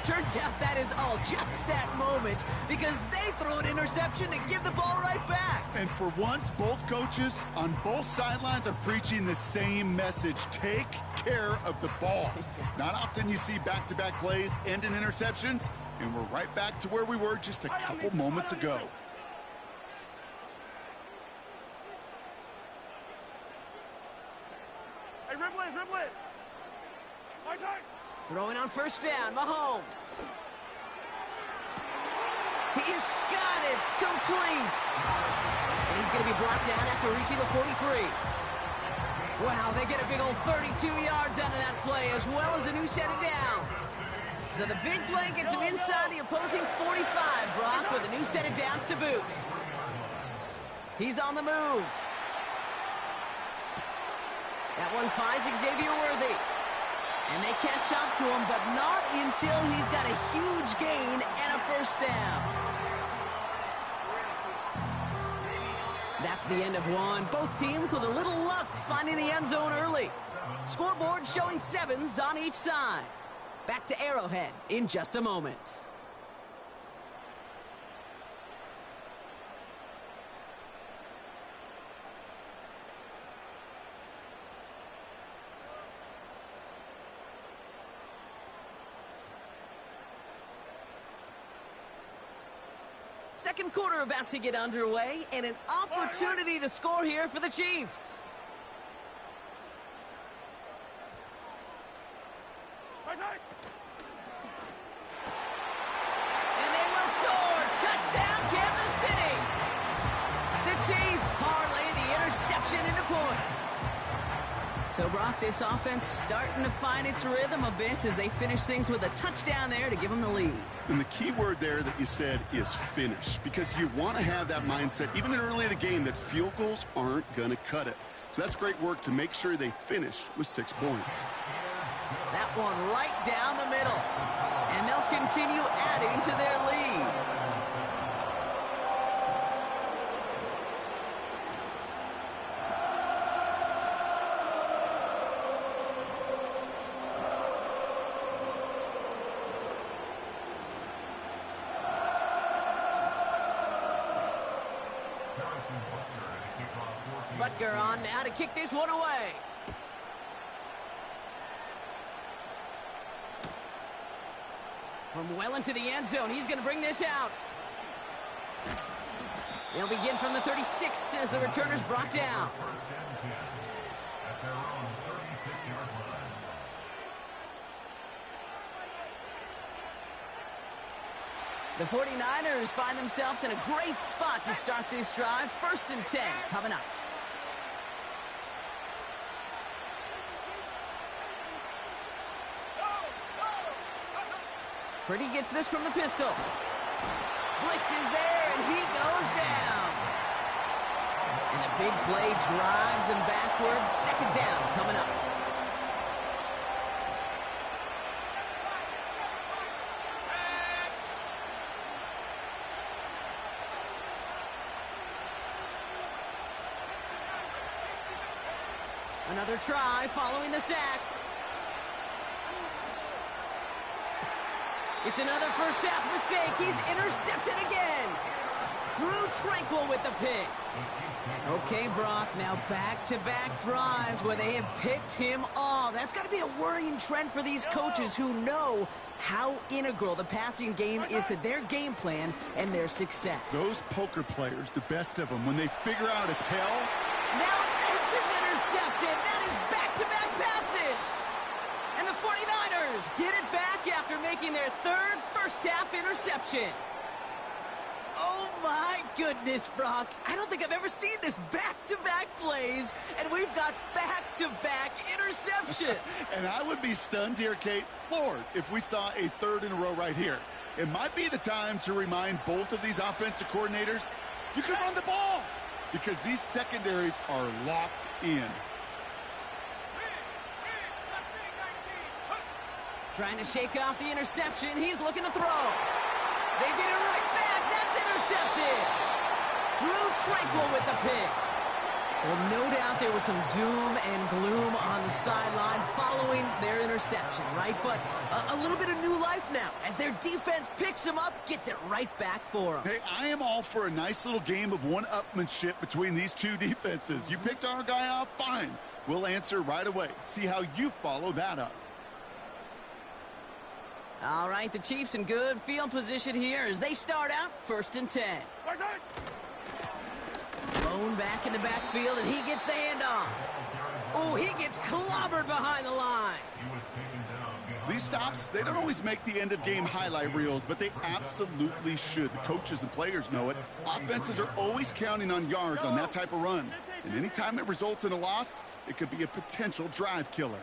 turns out that is all just that moment because they throw an interception and give the ball right back. And for once, both coaches on both sidelines are preaching the same message. Take care of the ball. Not often you see back-to-back plays end in interceptions, and we're right back to where we were just a couple moments ago. Hey, riblet. My side. Throwing on first down, Mahomes. He's got it, complete. And he's going to be brought down after reaching the 43. Wow, they get a big old 32 yards out of that play, as well as a new set of downs. So the big play gets him inside the opposing 45, Brock, with a new set of downs to boot. He's on the move. That one finds Xavier Worthy. And they catch up to him, but not until he's got a huge gain and a first down. That's the end of one. Both teams with a little luck finding the end zone early. Scoreboard showing 7s on each side. Back to Arrowhead in just a moment. Second quarter about to get underway, and an opportunity to score here for the Chiefs. And they will score. Touchdown, Kansas City. The Chiefs parlay the interception into points. So, Brock, this offense starting to find its rhythm a bit as they finish things with a touchdown there to give them the lead. And the key word there that you said is finish, because you want to have that mindset, even early in the game, that field goals aren't going to cut it. So that's great work to make sure they finish with 6 points. That one right down the middle. And they'll continue adding to their lead. Butker on now to kick this one away. From well into the end zone, he's going to bring this out. They'll begin from the 36 as the returner's brought down. At their own 36-yard line. The 49ers find themselves in a great spot to start this drive. 1st and 10 coming up. Purdy gets this from the pistol. Blitz is there, and he goes down. And the big play drives them backwards. 2nd down coming up. Another try following the sack. It's another first half mistake. He's intercepted again. Drew Tranquil with the pick. Okay, Brock, now back-to-back drives where they have picked him off. That's got to be a worrying trend for these coaches who know how integral the passing game is to their game plan and their success. Those poker players, the best of them, when they figure out a tell. Now this is intercepted. That is back-to-back passes. And the 49ers get it back after making their 3rd first-half interception. Oh, my goodness, Brock. I don't think I've ever seen this back-to-back plays, and we've got back-to-back interceptions. And I would be stunned here, Kate, floored, if we saw a 3rd in a row right here. It might be the time to remind both of these offensive coordinators, you can run the ball, because these secondaries are locked in. Trying to shake off the interception. He's looking to throw. They get it right back. That's intercepted. Drew Tranquil with the pick. Well, no doubt there was some doom and gloom on the sideline following their interception, right? But a little bit of new life now as their defense picks them up, gets it right back for them. Hey, I am all for a nice little game of one-upmanship between these two defenses. You picked our guy off, fine. We'll answer right away. See how you follow that up. All right, the Chiefs in good field position here as they start out 1st and 10. Blown back in the backfield, and he gets the handoff. Oh, he gets clobbered behind the line. These stops, they don't always make the end-of-game highlight reels, but they absolutely should. The coaches and players know it. Offenses are always counting on yards on that type of run. And anytime it results in a loss, it could be a potential drive killer.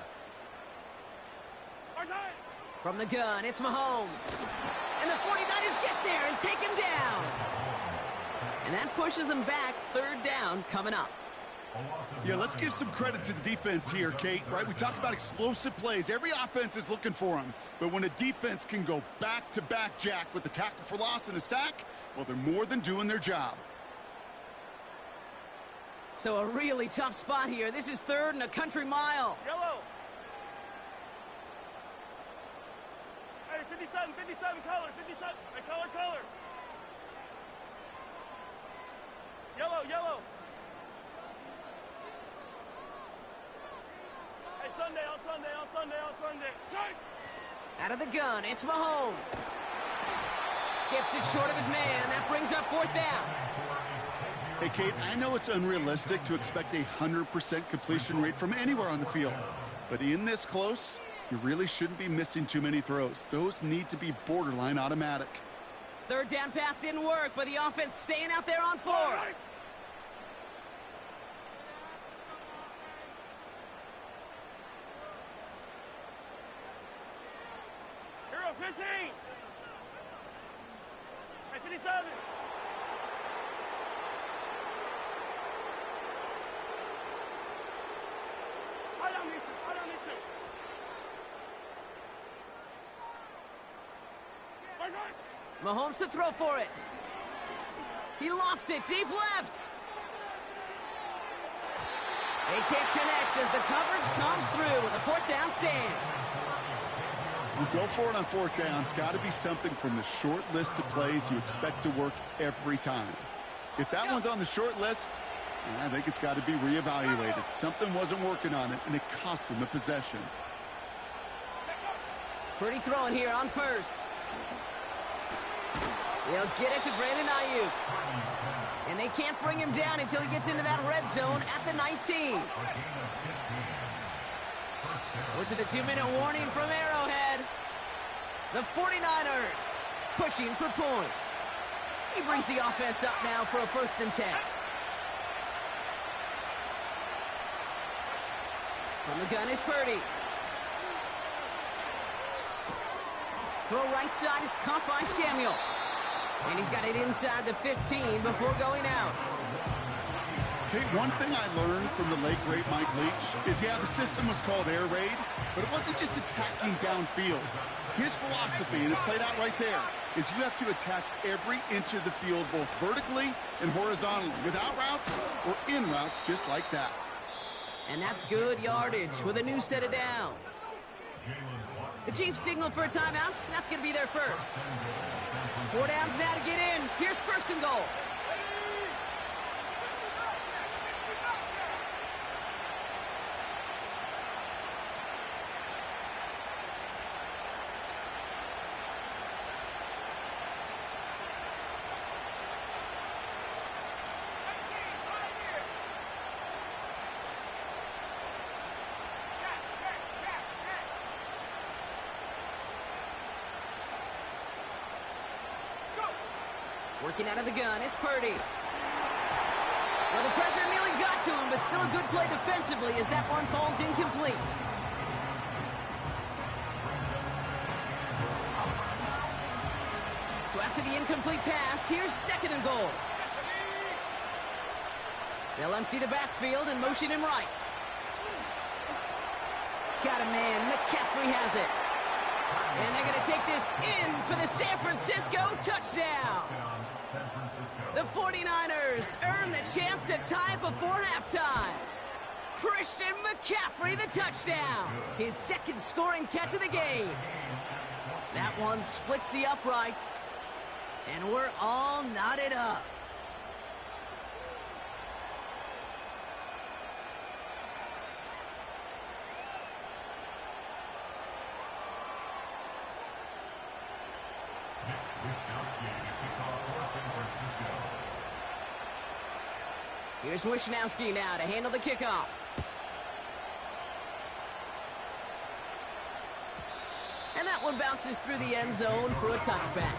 From the gun, it's Mahomes. And the 49ers get there and take him down. And that pushes them back. 3rd down coming up. Yeah, let's give some credit to the defense here, Kate, right? We talk about explosive plays. Every offense is looking for them. But when a defense can go back-to-back, Jack, with a tackle for loss and a sack, well, they're more than doing their job. So a really tough spot here. This is 3rd and a country mile. Yellow. Hey, 57, color, 57. Hey, color. Yellow. Hey, on Sunday. Out of the gun, it's Mahomes. Skips it short of his man. That brings up 4th down. Hey, Kate, I know it's unrealistic to expect a 100% completion rate from anywhere on the field. But in this close, you really shouldn't be missing too many throws. Those need to be borderline automatic. 3rd down pass didn't work, but the offense staying out there on 4th. Hero 15. Hey, 57. I don't need to. Mahomes to throw for it. He lofts it deep left. They can't connect as the coverage comes through with a 4th down stand. You go for it on 4th down. It's got to be something from the short list of plays you expect to work every time. If that one's on the short list, I think it's got to be reevaluated. Something wasn't working on it, and it cost them the possession. Pretty throwing here on 1st. They'll get it to Brandon Ayuk. And they can't bring him down until he gets into that red zone at the 19. We're to the 2-minute warning from Arrowhead. The 49ers pushing for points. He brings the offense up now for a 1st and 10. From the gun is Purdy. Throw right side is caught by Samuel. And he's got it inside the 15 before going out. Kate, one thing I learned from the late, great Mike Leach is, yeah, the system was called air raid, but it wasn't just attacking downfield. His philosophy, and it played out right there, is you have to attack every inch of the field, both vertically and horizontally, without routes or in routes just like that. And that's good yardage with a new set of downs. The Chiefs signal for a timeout. That's going to be their first. 4 downs now to get in. Here's 1st and goal. Working out of the gun, it's Purdy. Well, the pressure nearly got to him, but still a good play defensively as that one falls incomplete. So after the incomplete pass, here's 2nd and goal. They'll empty the backfield and motion him right. Got a man, McCaffrey has it. And they're going to take this in for the San Francisco touchdown. San Francisco. The 49ers earn the chance to tie it before halftime. Christian McCaffrey, the touchdown. His second scoring catch of the game. That one splits the uprights. And we're all knotted up. Here's Wishnowski now to handle the kickoff. And that one bounces through the end zone for a touchback.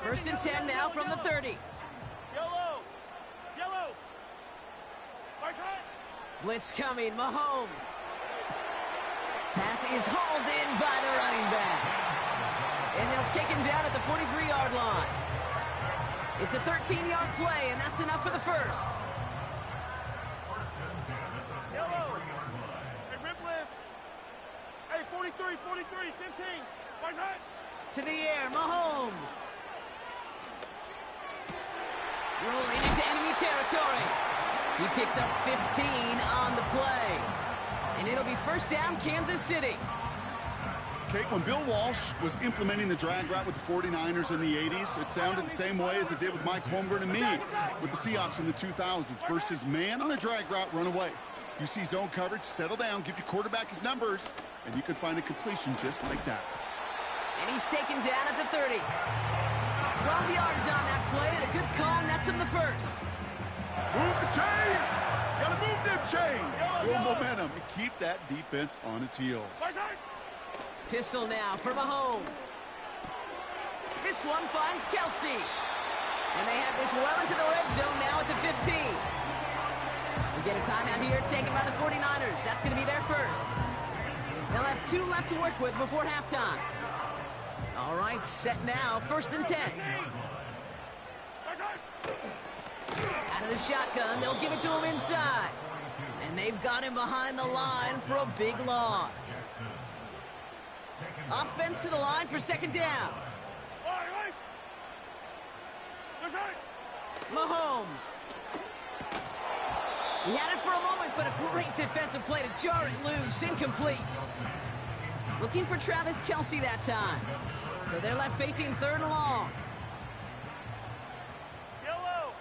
First and 10 now from the 30. Yellow! Yellow! Right side! Blitz coming, Mahomes. Pass is hauled in by the running back. And they'll take him down at the 43-yard line. It's a 13-yard play, and that's enough for the first. Yellow! Hey, rip lift! Hey, 43, 43, 15! Right side! To the air, Mahomes. Rolling into enemy territory. He picks up 15 on the play. And it'll be first down, Kansas City. Kate, when Bill Walsh was implementing the drag route with the 49ers in the 80s, it sounded the same way as it did with Mike Holmgren and me with the Seahawks in the 2000s versus man on a drag route, run away. You see zone coverage, settle down, give your quarterback his numbers, and you can find a completion just like that. And he's taken down at the 30. 12 yards on that play, and a good call nets him the first. Move the chains! Gotta move them chains! Build momentum and keep that defense on its heels. Pistol now for Mahomes. This one finds Kelsey. And they have this well into the red zone now at the 15. We get a timeout here taken by the 49ers. That's going to be their first. They'll have 2 left to work with before halftime. All right, set now, first and 10. Out of the shotgun, they'll give it to him inside. And they've got him behind the line for a big loss. Offense to the line for second down. Mahomes. He had it for a moment, but a great defensive play to jar it loose. Incomplete. Looking for Travis Kelce that time. So they're left facing third and long. Yellow!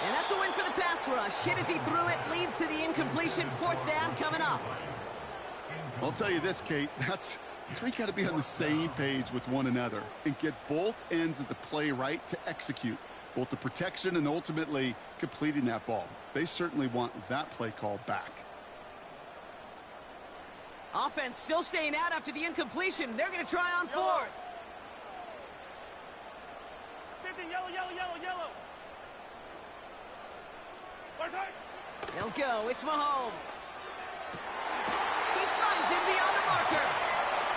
And that's a win for the pass rush. Hit as he threw it, leads to the incompletion. Fourth down coming up. I'll tell you this, Kate, that's where you got to be on the same page with one another and get both ends of the play right to execute, both the protection and ultimately completing that ball. They certainly want that play call back. Offense still staying out after the incompletion. They're going to try on fourth. 50, yellow, yellow, yellow, yellow. Right side. They'll go. It's Mahomes. He finds him beyond the marker.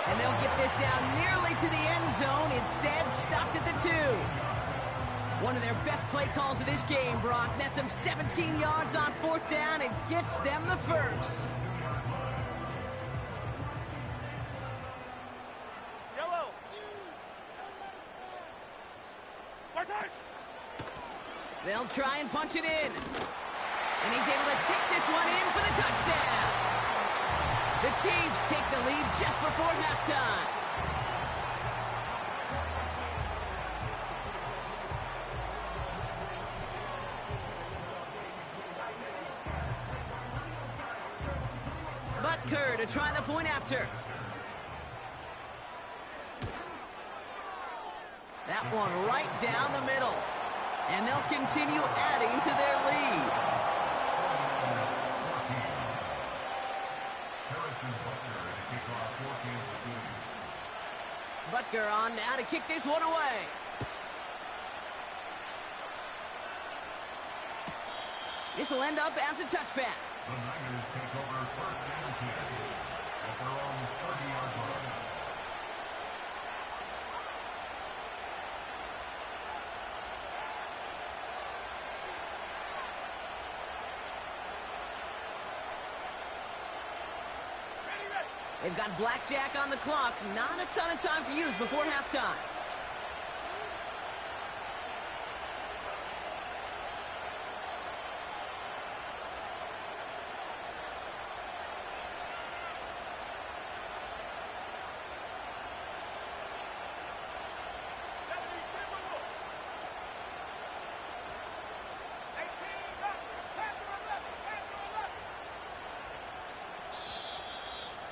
And they'll get this down nearly to the end zone. Instead, stopped at the 2. One of their best play calls of this game, Brock. Nets them 17 yards on fourth down and gets them the first. Yellow. Right side. They'll try and punch it in. And he's able to take this one in for the touchdown. The Chiefs take the lead just before halftime. Butker to try the point after. That one right down the middle. And they'll continue adding to their lead. Butker on now to kick this one away. This will end up as a touchback. The Niners take over first and 10. They've got blackjack on the clock. Not a ton of time to use before halftime.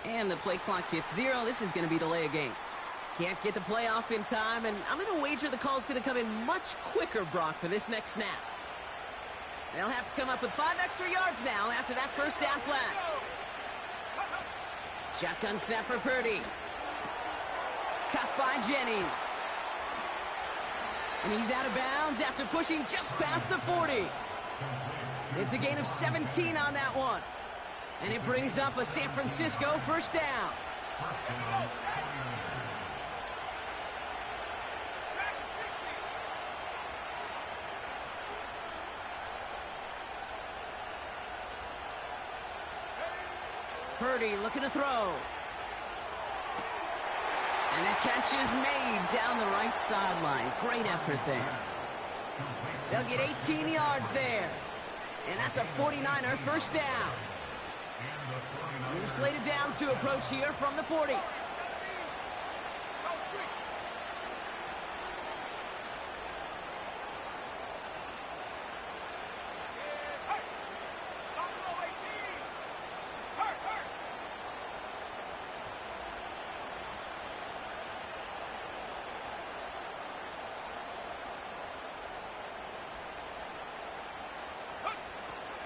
And the play clock hits 0. This is going to be delay a game. Can't get the play off in time, and I'm going to wager the call's going to come in much quicker, Brock, for this next snap. They'll have to come up with 5 extra yards now after that first down flag. Shotgun snap for Purdy. Cut by Jennings. And he's out of bounds after pushing just past the 40. It's a gain of 17 on that one. And it brings up a San Francisco first down. Purdy looking to throw. And that catch is made down the right sideline. Great effort there. They'll get 18 yards there. And that's a 49er first down. New slated downs to approach here from the 40.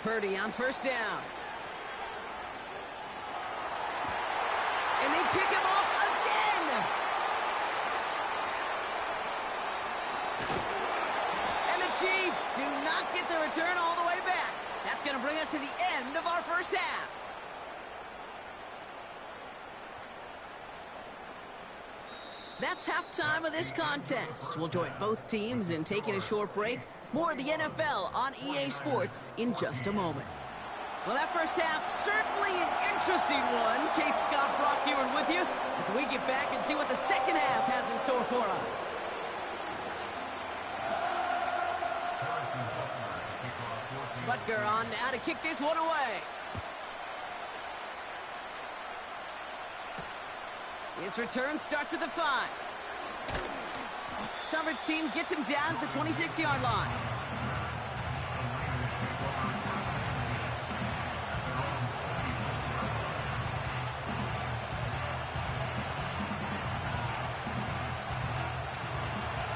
Purdy on first down. And they pick him off again. And the Chiefs do not get the return all the way back. That's going to bring us to the end of our first half. That's halftime of this contest. We'll join both teams in taking a short break. More of the NFL on EA Sports in just a moment. Well, that first half, certainly an interesting one. Kate Scott, Brock Huard with you as we get back and see what the second half has in store for us. Butker on now to kick this one away. His return starts at the 5. Coverage team gets him down at the 26-yard line.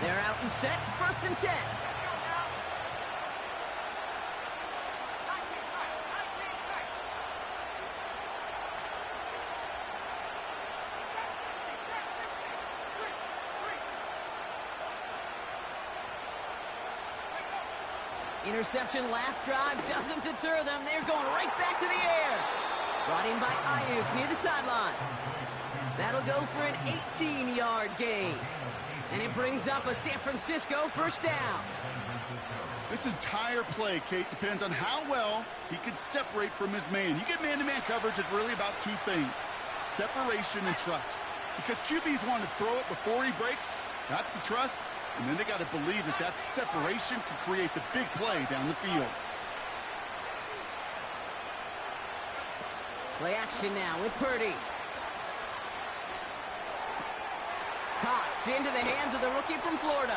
They're out and set, 1st and 10. Interception last drive doesn't deter them. They're going right back to the air. Brought in by Ayuk near the sideline. That'll go for an 18-yard gain. And it brings up a San Francisco first down. This entire play, Kate, depends on how well he can separate from his man. You get man-to-man coverage, it's really about 2 things: separation and trust. Because QBs want to throw it before he breaks. That's the trust. And then they got to believe that that separation can create the big play down the field. Play action now with Purdy. Caught into the hands of the rookie from Florida.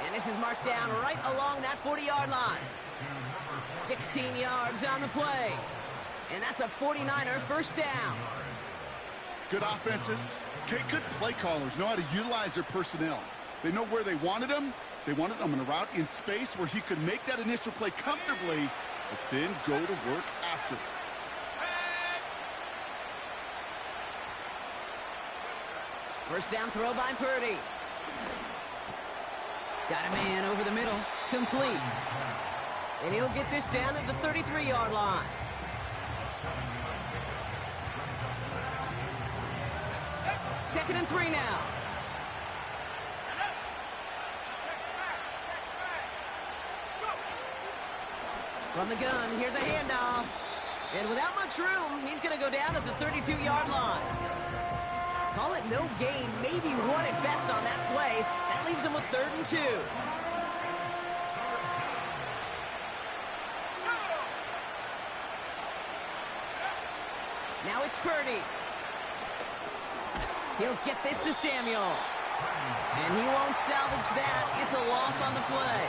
And this is marked down right along that 40-yard line. 16 yards on the play. And that's a 49er first down. Good offenses. Okay, good play callers know how to utilize their personnel. They know where they wanted him. They wanted him in a route in space where he could make that initial play comfortably, but then go to work after it. First down throw by Purdy. Got a man over the middle. Complete. And he'll get this down at the 33-yard line. Second and 3 now. From the gun, here's a handoff. And without much room, he's going to go down at the 32-yard line. Call it no gain, maybe one at best on that play. That leaves him with 3rd and 2. Now it's Purdy. He'll get this to Samuel. And he won't salvage that. It's a loss on the play.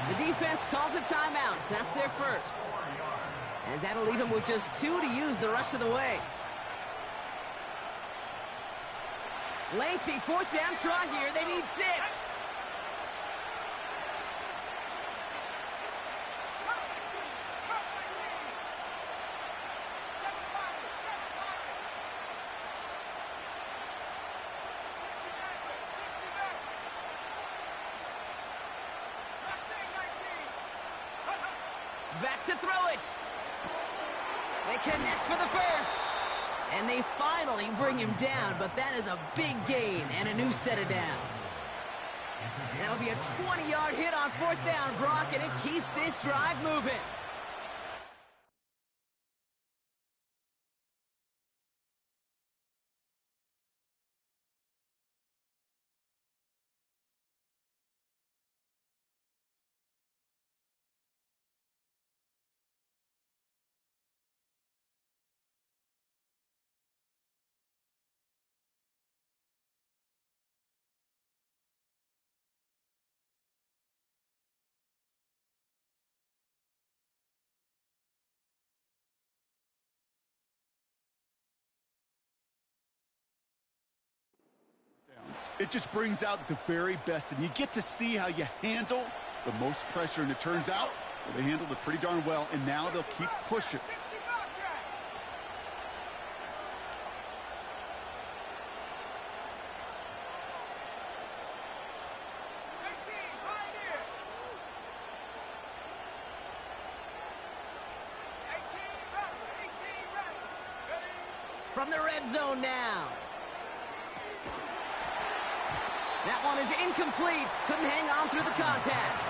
The defense calls a timeout, so that's their first. As that'll leave him with just 2 to use the rest of the way. Lengthy 4th down try here. They need 6. Back to throw it. They connect for the first. And they finally bring him down, but that is a big gain and a new set of downs. That'll be a 20-yard hit on 4th down, Brock, and it keeps this drive moving. It just brings out the very best, and you get to see how you handle the most pressure, and it turns out well, they handled it pretty darn well, and now they'll keep pushing. From the red zone now. That one is incomplete. Couldn't hang on through the contact.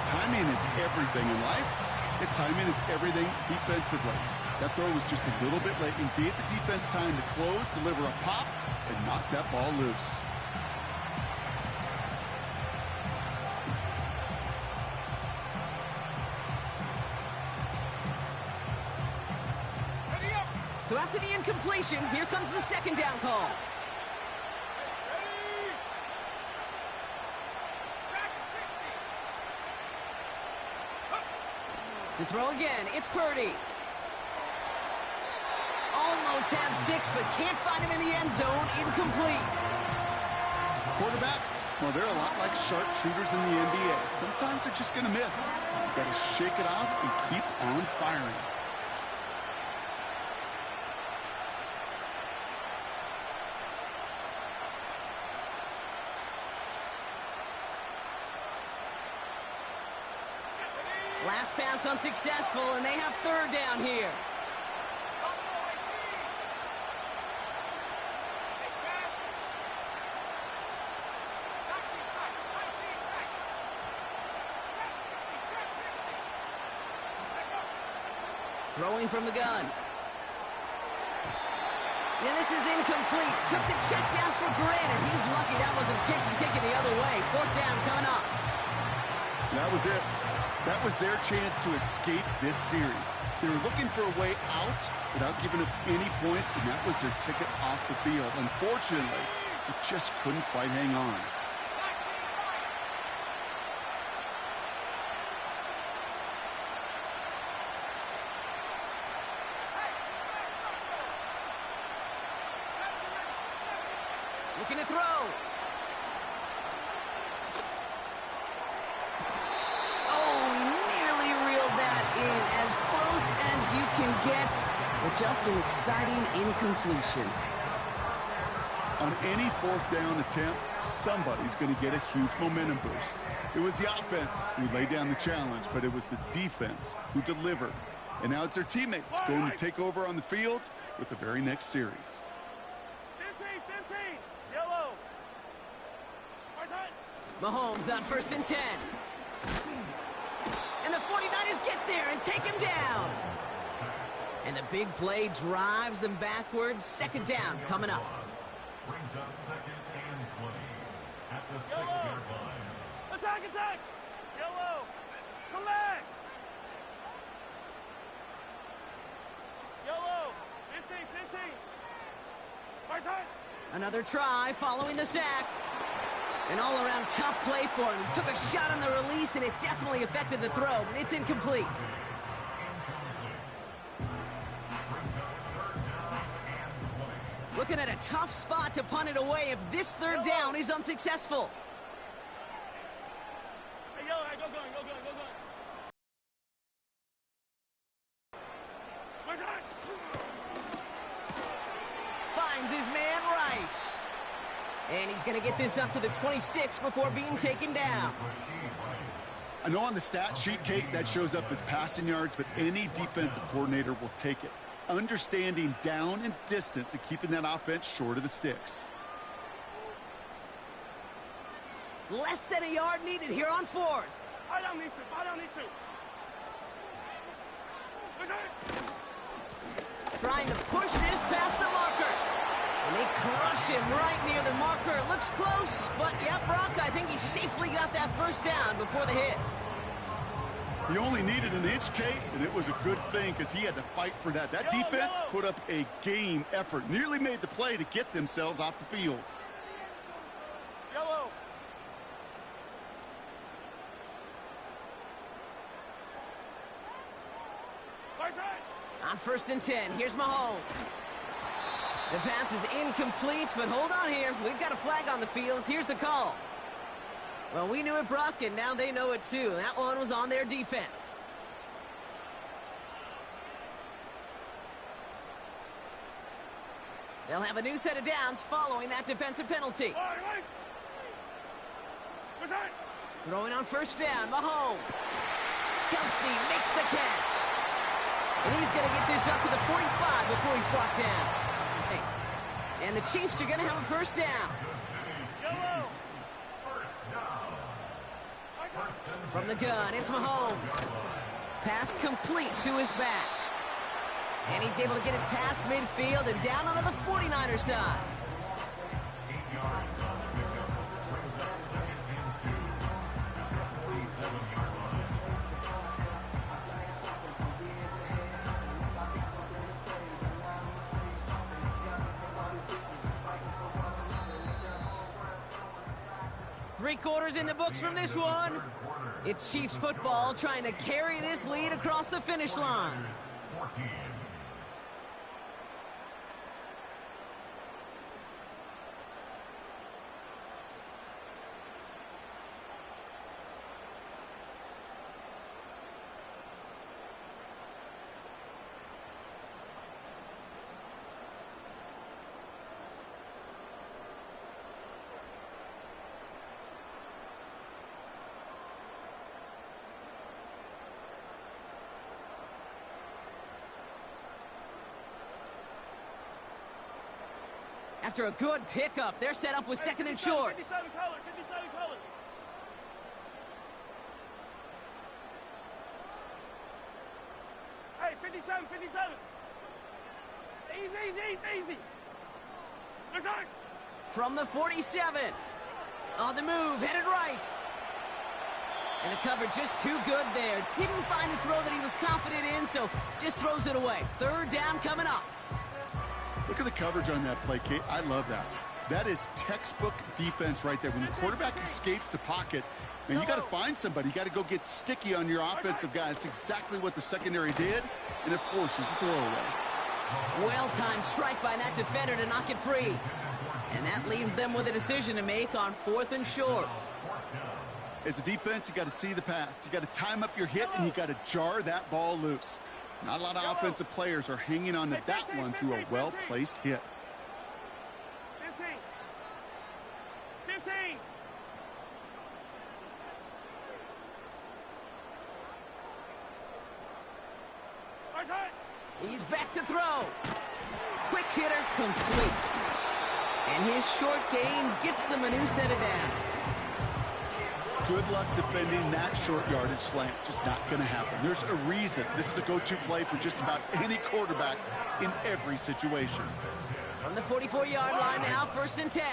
Timing is everything in life, and timing is everything defensively. That throw was just a little bit late and gave the defense time to close, deliver a pop, and knock that ball loose. So after the incompletion, here comes the 2nd down call. To throw again, it's Purdy. Almost had 6, but can't find him in the end zone. Incomplete. Quarterbacks, well, they're a lot like sharpshooters in the NBA. Sometimes they're just going to miss. You've got to shake it off and keep on firing. Last pass unsuccessful, and they have 3rd down here. Throwing from the gun. And this is incomplete. Took the check down for granted. He's lucky that wasn't kicked and taken the other way. 4th down coming up. That was it. That was their chance to escape this series. They were looking for a way out without giving up any points, and that was their ticket off the field. Unfortunately, it just couldn't quite hang on. Looking to throw. As close as you can get, but just an exciting incompletion. On any 4th down attempt, somebody's going to get a huge momentum boost. It was the offense who laid down the challenge, but it was the defense who delivered. And now it's their teammates going to take over on the field with the very next series. 15, yellow. Mahomes on 1st and 10. And the 49ers get there and take him down? And the big play drives them backwards. Second down coming up. Brings up second and 20 at the 6-yard line. Attack, attack! Yellow! Come back! Yellow! 15, 15! Right side! Another try following the sack. An all-around tough play for him. He took a shot on the release, and it definitely affected the throw. It's incomplete. Looking at a tough spot to punt it away if this third down is unsuccessful. Hey, yellow, hey, go going, go going, go going. Right side! Finds his man Rice. And he's going to get this up to the 26 before being taken down. I know on the stat sheet, Kate, that shows up as passing yards, but any defensive coordinator will take it. Understanding down and distance and keeping that offense short of the sticks. Less than a yard needed here on fourth. Buy down these two, buy down these two. Right side! Trying to push this past the marker. And they crush him right near the marker. It looks close, but yeah, Brock, I think he safely got that first down before the hit. He only needed an inch, Kate, and it was a good thing because he had to fight for that. That defense put up a game effort, nearly made the play to get themselves off the field. Yellow! Right side! On 1st and 10, here's Mahomes. The pass is incomplete, but hold on here. We've got a flag on the field. Here's the call. Well, we knew it, Brock, and now they know it too. That one was on their defense. They'll have a new set of downs following that defensive penalty. Right! Right side! Throwing on 1st down, Mahomes. Kelsey makes the catch. And he's going to get this up to the 45 before he's brought down. And the Chiefs are going to have a 1st down. Yellow! From the gun, it's Mahomes. Pass complete to his back. And he's able to get it past midfield and down onto the 49er side. 8 yards on the pickup. Brings up second and 2 at the 47-yard line. Three quarters in the books from this one. It's Chiefs football trying to carry this lead across the finish line. 14. After a good pickup, they're set up with 2nd and short. 57 colors, 57 colors. Hey, 57, 57. Easy. Right side! From the 47. On the move, headed right. And the cover just too good there. Didn't find a throw that he was confident in, so just throws it away. 3rd down coming up. Look at the coverage on that play, Kate. I love that. That is textbook defense right there. When the quarterback escapes the pocket, man, you got to find somebody. You got to go get sticky on your offensive guy. That's exactly what the secondary did, and it forces the throwaway. Well-timed strike by that defender to knock it free. And that leaves them with a decision to make on 4th and short. As a defense, you got to see the pass. You got to time up your hit, and you got to jar that ball loose. Not a lot of offensive players are hanging on to that one through a well-placed hit. 15. Right side! He's back to throw. Quick hitter complete. And his short game gets them a new set of downs. good luck defending that short yardage slant. Just not going to happen. There's a reason this is a go-to play for just about any quarterback in every situation. From the 44-yard line now, 1st and 10.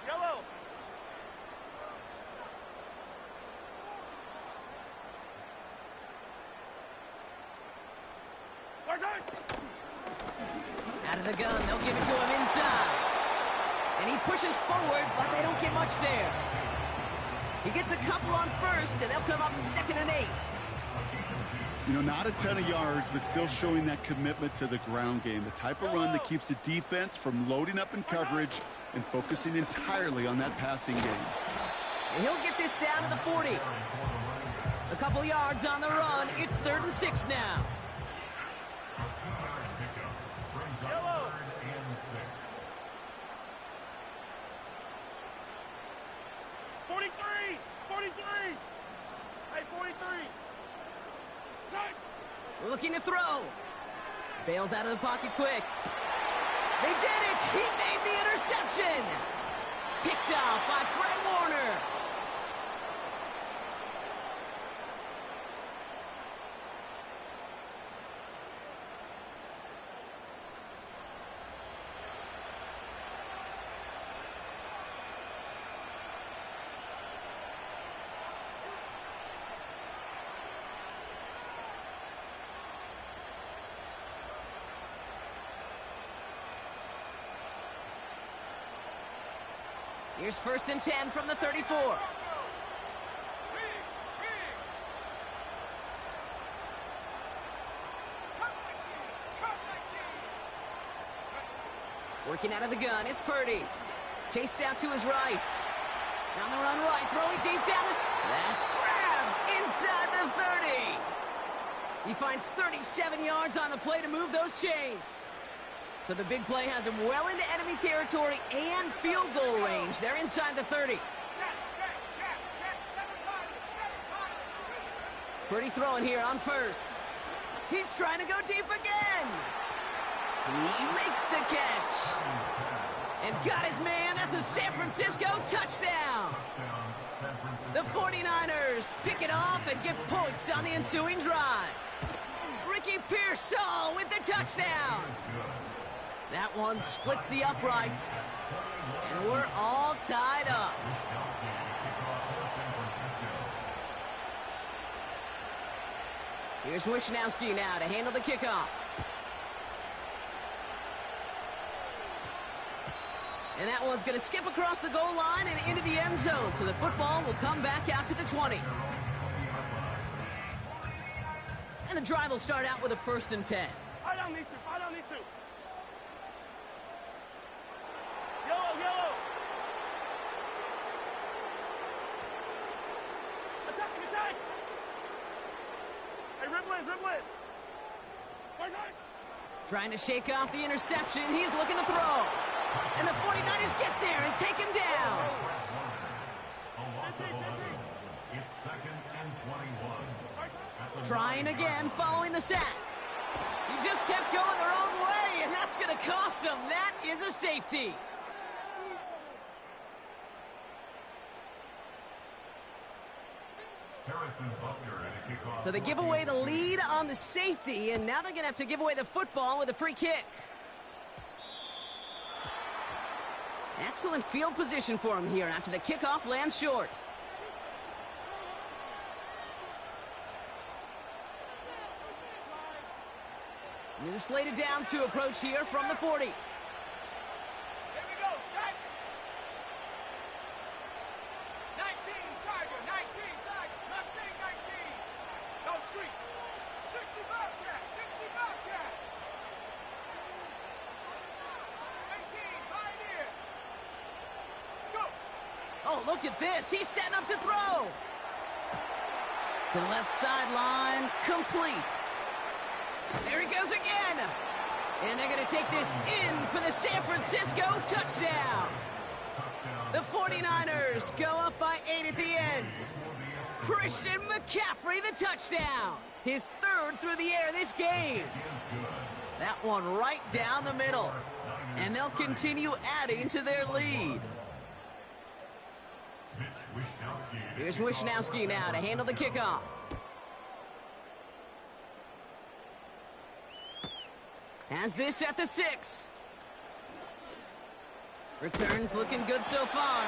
Yellow. Out of the gun, they'll give it to him inside. And he pushes forward, but they don't get much there. He gets a couple on 1st, and they'll come up 2nd and 8. You know, not a ton of yards, but still showing that commitment to the ground game. The type of run that keeps the defense from loading up in coverage and focusing entirely on that passing game. And he'll get this down to the 40. A couple yards on the run. It's 3rd and 6 now. Yellow. 43. 43. Hey, 43. Time. Looking to throw. Bails out of the pocket quick. They did it! He made the interception! Picked off by Fred Warner. Here's 1st and 10 from the 34. Working out of the gun, it's Purdy. Chased out to his right. Down the run right, throwing deep down the... That's grabbed inside the 30. He finds 37 yards on the play to move those chains. So the big play has him well into enemy territory and field goal range. They're inside the 30. Purdy throwing here on 1st. He's trying to go deep again. He makes the catch. And got his man. That's a San Francisco touchdown. The 49ers pick it off and get points on the ensuing drive. Ricky Pearsall with the touchdown. That one splits the uprights. And we're all tied up. Here's Wishnowski now to handle the kickoff. And that one's going to skip across the goal line and into the end zone. So the football will come back out to the 20. And the drive will start out with a 1st and 10. Fight on these two. Fight on these two. Yellow, yellow. Attack, attack. Hey, Ripley, Ripley. Trying to shake off the interception. He's looking to throw. And the 49ers get there and take him down. It's 2nd and 21. Trying again following the sack. He just kept going their own way, and that's going to cost them. That is a safety. Harrison Butler at a kickoff. So they give away the lead on the safety, and now they're going to have to give away the football with a free kick. Excellent field position for him here after the kickoff lands short. New slated downs to approach here from the 40. Here we go, set. 19, Tiger, 19, Tiger. Mustang 19. Go street. 60 Bobcat, 60 Bobcat. 18, Pioneer. Go. Oh, look at this. He's setting up to throw. To the left sideline, complete. There he goes again. And they're going to take this in for the San Francisco touchdown. The 49ers go up by 8 at the end. Christian McCaffrey, the touchdown. His 3rd through the air this game. That one right down the middle. And they'll continue adding to their lead. Here's Wishnowski now to handle the kickoff. Has this at the 6. Returns looking good so far.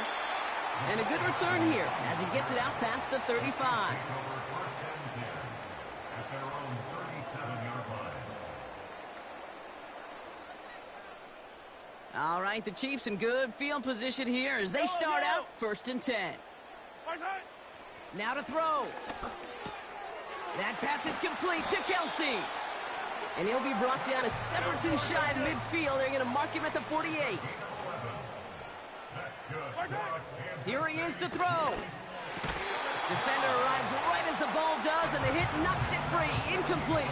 And a good return here as he gets it out past the 35. All right, the Chiefs in good field position here as they start out 1st and 10. Now to throw. That pass is complete to Kelsey. And he'll be brought down a step or two shy of midfield. They're going to mark him at the 48. Here he is to throw. Defender arrives right as the ball does, and the hit knocks it free. Incomplete.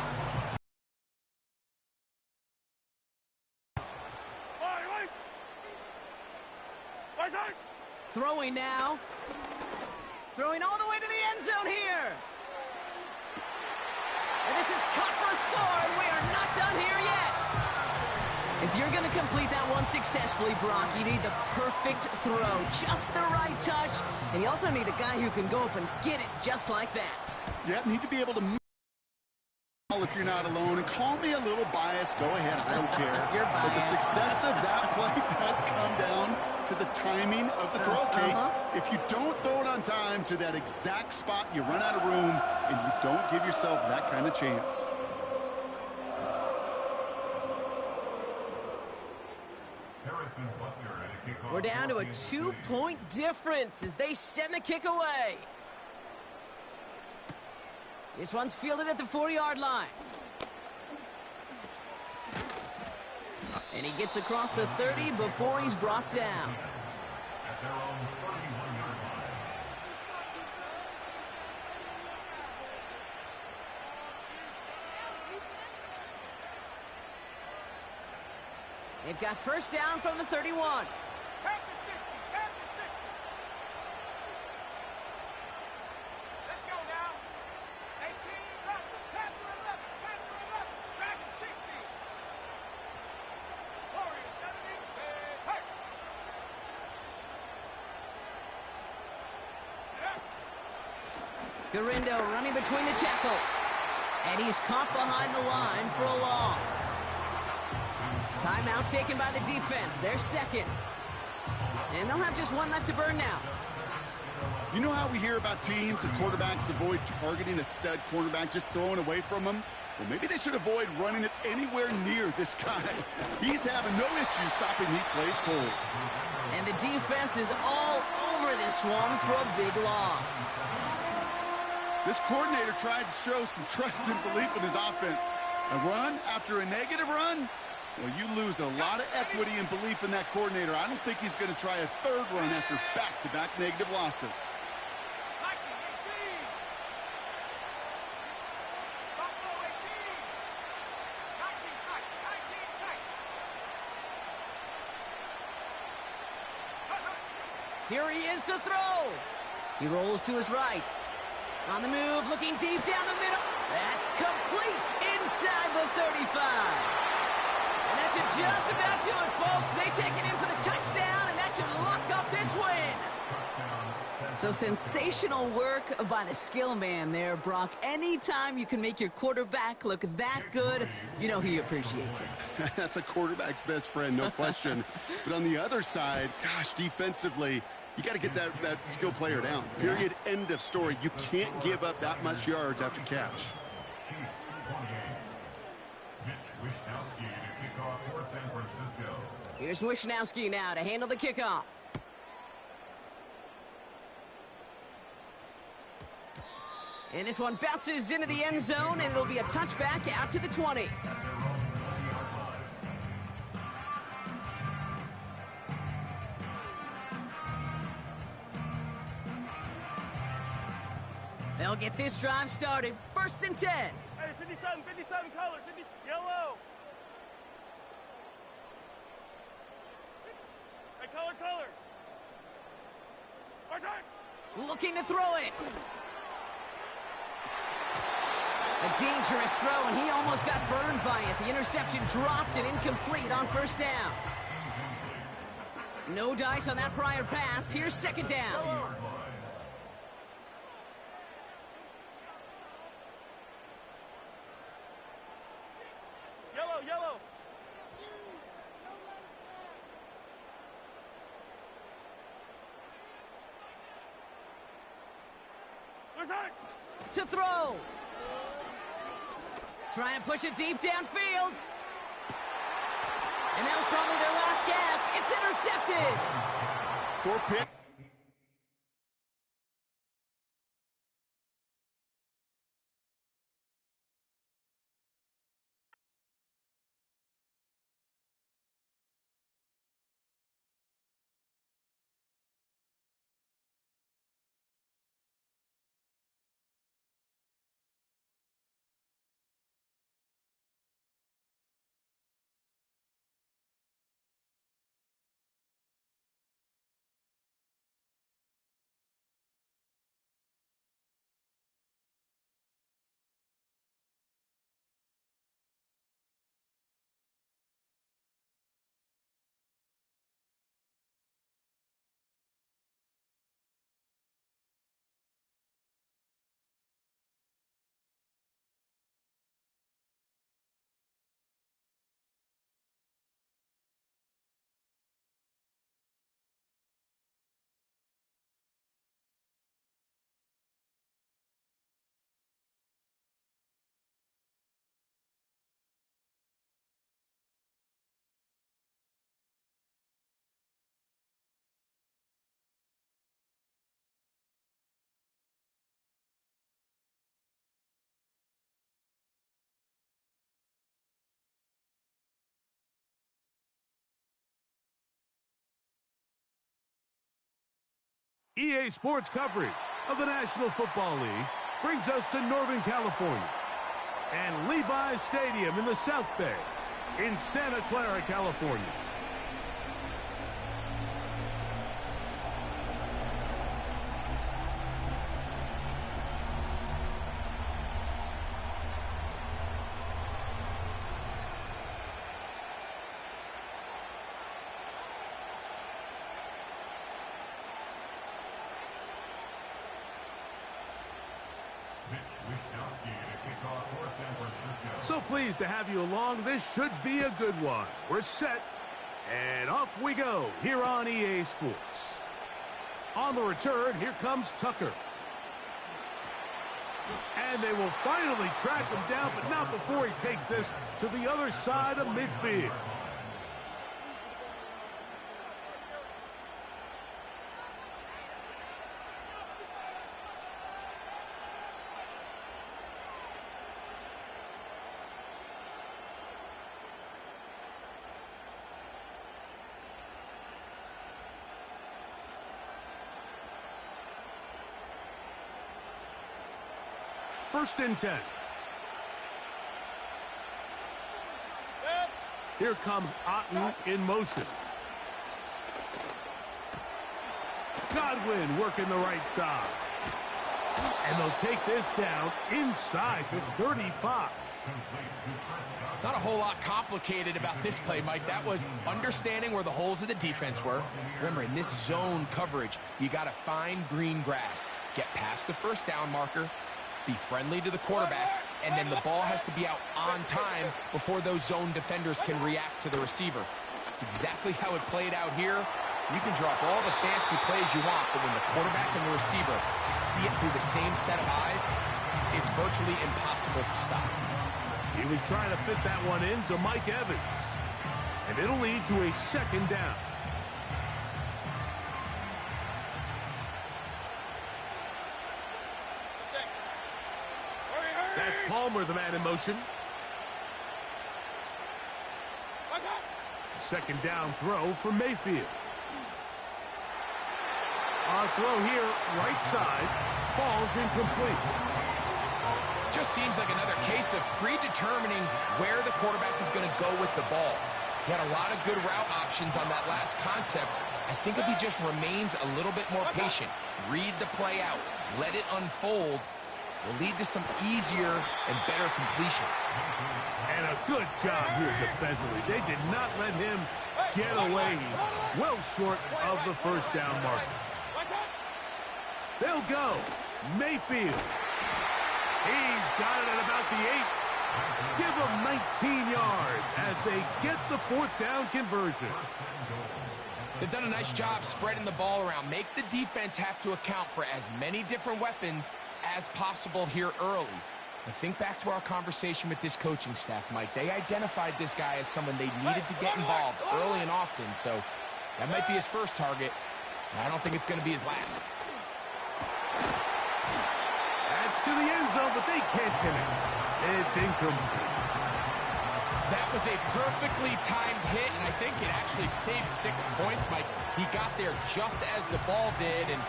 Throwing now. Throwing all the way to the end zone here. And this is caught for a score, and we are not done here yet. If you're going to complete that one successfully, Brock, you need the perfect throw, just the right touch, and you also need a guy who can go up and get it just like that. Yeah, need to be able to move if you're not alone. And call me a little biased, go ahead, I don't care. You're biased. But the success of that play does come down to the timing of the throw, Kate. If you don't throw it on time to that exact spot, you run out of room, and you don't give yourself that kind of chance. We're down to a 2-point difference as they send the kick away. This one's fielded at the 40-yard line. And he gets across the 30 before he's brought down. They've got first down from the 31. Garindo running between the tackles. And he's caught behind the line for a loss. Timeout taken by the defense. They're second. And they'll have just one left to burn now. You know how we hear about teams and quarterbacks avoid targeting a stud quarterback, just throwing away from him? Well, maybe they should avoid running it anywhere near this guy. He's having no issue stopping these plays cold. And the defense is all over this one for a big loss. This coordinator tried to show some trust and belief in his offense. A run after a negative run? Well, you lose a lot of equity and belief in that coordinator. I don't think he's going to try a third run after back-to-back negative losses. Here he is to throw. He rolls to his right. On the move, looking deep down the middle. That's complete inside the 35. And that should just about do it, folks. They take it in for the touchdown, and that should lock up this win. So sensational work by the skill man there, Brock. Anytime you can make your quarterback look that good, you know he appreciates it. That's a quarterback's best friend, no question. But on the other side, gosh, defensively, you got to get that skill player down. Period. End of story. You can't give up that much yards after catch. Here's Wishnowski now to handle the kickoff. And this one bounces into the end zone, and it'll be a touchback out to the 20. They'll get this drive started. 1st and 10. Hey, 57 colors. Yellow. Hey, color. Our time. Looking to throw it. A dangerous throw, and he almost got burned by it. The interception dropped it incomplete on first down. No dice on that prior pass. Here's second down. Yellow. To throw. Trying to push it deep downfield. And that was probably their last gasp. It's intercepted. 4 pick. EA Sports coverage of the National Football League brings us to Northern California and Levi's Stadium in the South Bay in Santa Clara, California. So pleased to have you along. This should be a good one. We're set, and off we go here on EA Sports. On the return, here comes Tucker. And they will finally track him down, but not before he takes this to the other side of midfield. First and 10. Here comes Otten in motion. Godwin working the right side. And they'll take this down inside the 35. Not a whole lot complicated about this play, Mike. That was understanding where the holes of the defense were. Remember, in this zone coverage, you got to find green grass. Get past the first down marker, be friendly to the quarterback, and then the ball has to be out on time before those zone defenders can react to the receiver. It's exactly how it played out here. You can drop all the fancy plays you want, but when the quarterback and the receiver see it through the same set of eyes, it's virtually impossible to stop. He was trying to fit that one in to Mike Evans. And it'll lead to a second down. That's Palmer, the man in motion. Second down throw for Mayfield. Our throw here, right side, falls incomplete. Just seems like another case of predetermining where the quarterback is going to go with the ball. He had a lot of good route options on that last concept. I think if he just remains a little bit more patient, read the play out, let it unfold, will lead to some easier and better completions. And a good job here defensively. They did not let him get away. He's well short of the first down marker. They'll go. Mayfield. He's got it at about the 8. Give them 19 yards as they get the fourth down conversion. They've done a nice job spreading the ball around. Make the defense have to account for as many different weapons as possible here early. But think back to our conversation with this coaching staff, Mike. They identified this guy as someone they needed to get involved early and often, so that might be his first target. I don't think it's going to be his last. That's to the end zone, but they can't connect. It's incomplete. That was a perfectly timed hit, and I think it actually saved 6 points, Mike. He got there just as the ball did, and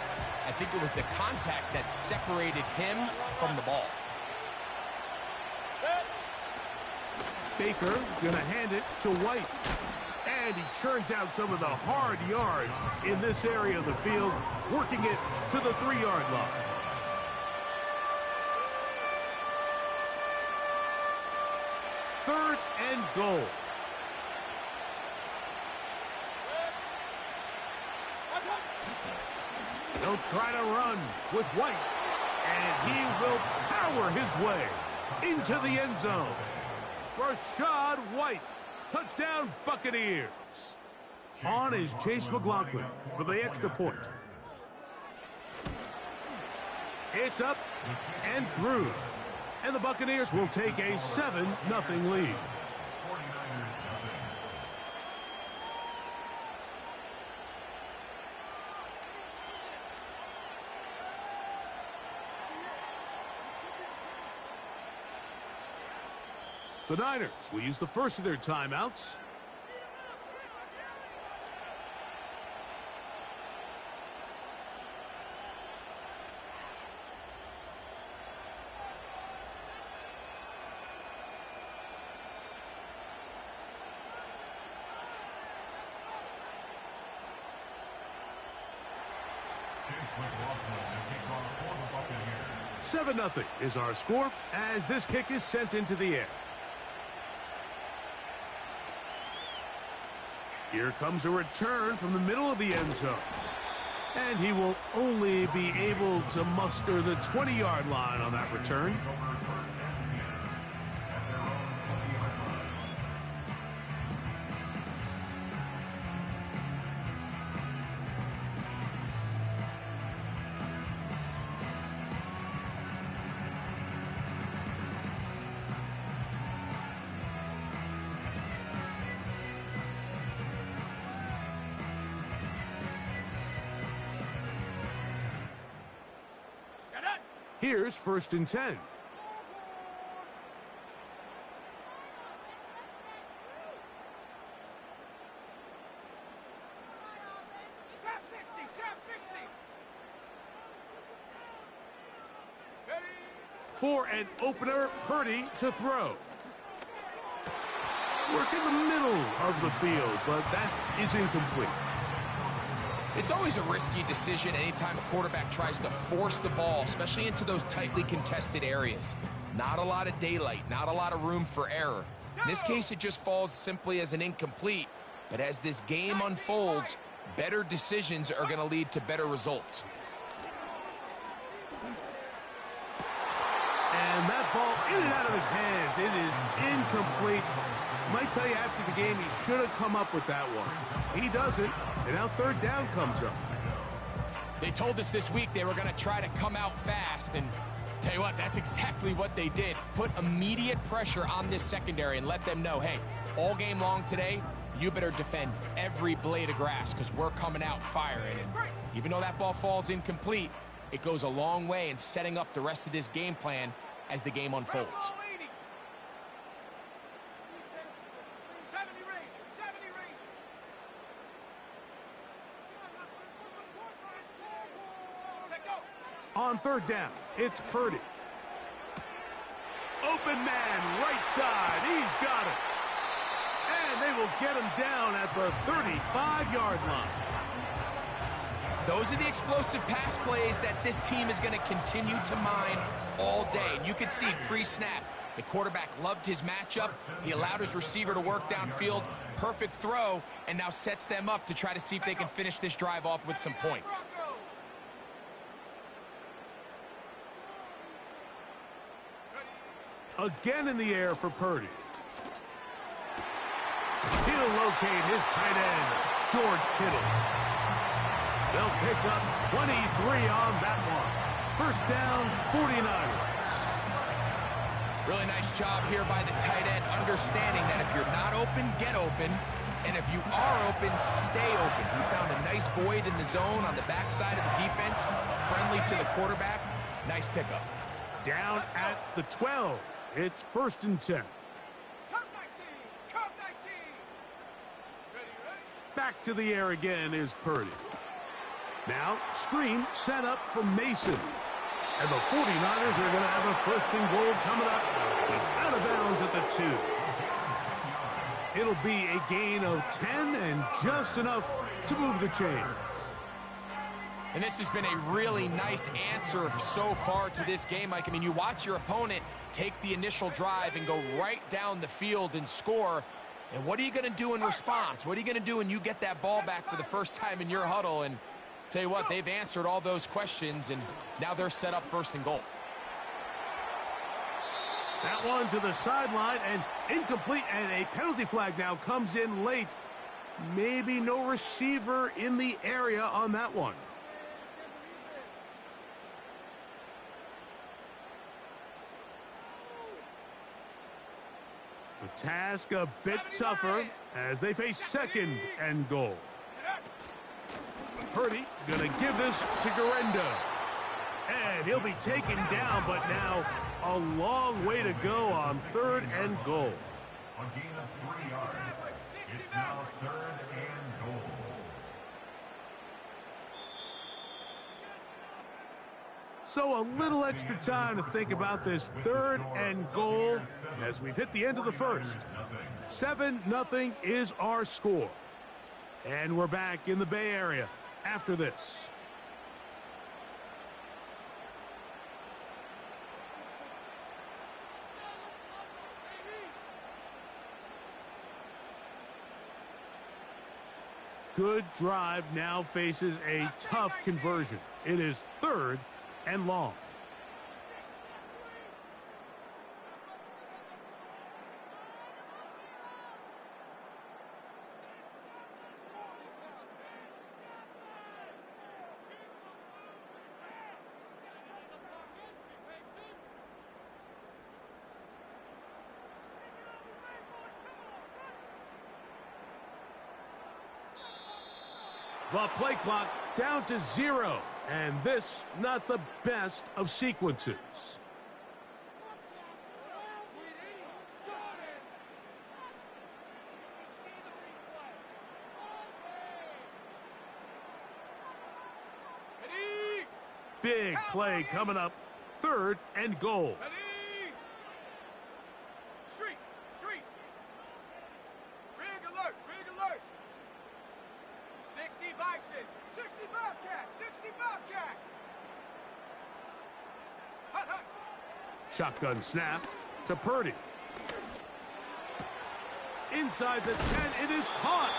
I think it was the contact that separated him from the ball. Baker gonna hand it to White. And he churns out some of the hard yards in this area of the field, working it to the 3-yard line. Third and goal. He'll try to run with White. And he will power his way into the end zone. Rachaad White. Touchdown, Buccaneers. On is Chase McLaughlin for the extra point. It's up and through. And the Buccaneers will take a 7-0 lead. The Niners will use the first of their timeouts. Chase McLaughlin, the kickoff for the Buccaneers. 7-0 is our score as this kick is sent into the air. Here comes a return from the middle of the end zone. And he will only be able to muster the 20-yard line on that return. Here's 1st and 10. Trap 60, trap 60. For an opener, Purdy to throw. Work in the middle of the field, but that is incomplete. It's always a risky decision anytime a quarterback tries to force the ball, especially into those tightly contested areas. Not a lot of daylight, not a lot of room for error. In this case, it just falls simply as an incomplete. But as this game unfolds, better decisions are going to lead to better results. And that ball in and out of his hands. It is incomplete. Might tell you after the game he should have come up with that one. He doesn't, and now 3rd down comes up. They told us this week they were going to try to come out fast, and tell you what, that's exactly what they did. Put immediate pressure on this secondary and let them know, hey, all game long today, you better defend every blade of grass because we're coming out firing. And even though that ball falls incomplete, it goes a long way in setting up the rest of this game plan as the game unfolds. 70 range. On 3rd down, it's Purdy. Open man, right side. He's got it. And they will get him down at the 35-yard line. Those are the explosive pass plays that this team is going to continue to mine all day. And you can see pre-snap, the quarterback loved his matchup. He allowed his receiver to work downfield. Perfect throw, and now sets them up to try to see if they can finish this drive off with some points. Again in the air for Purdy. He'll locate his tight end, George Kittle. They'll pick up 23 on that one. First down, 49ers. Really nice job here by the tight end, understanding that if you're not open, get open. And if you are open, stay open. He found a nice void in the zone on the backside of the defense, friendly to the quarterback. Nice pickup. Down at the 12. It's 1st and 10. Back to the air again is Purdy. Now, screen set up from Mason. And the 49ers are going to have a 1st and goal coming up. He's out of bounds at the 2. It'll be a gain of 10 and just enough to move the chains. And this has been a really nice answer so far to this game, Mike. I mean, you watch your opponent take the initial drive and go right down the field and score. And what are you going to do in response? What are you going to do when you get that ball back for the first time in your huddle? And tell you what, they've answered all those questions, and now they're set up 1st and goal. That one to the sideline and incomplete, and a penalty flag now comes in late. Maybe no receiver in the area on that one. The task a bit tougher as they face 2nd and goal. Purdy gonna give this to Guerendo. And he'll be taken down, but now a long way to go on 3rd and goal. A gain of 3 yards. It's now 3rd and goal. So a little extra time to think about this 3rd and goal as we've hit the end of the 1st. 7-0 is our score. And we're back in the Bay Area after this. Good drive now faces a tough conversion. It is 3rd and long. The play clock down to 0. And this, not the best of sequences. Big play coming up. 3rd and goal. Street. Rig alert. 60 Bisons. 60 Bobcat. 60 Bobcat. Hut. Shotgun snap to Purdy. Inside the 10, it is caught.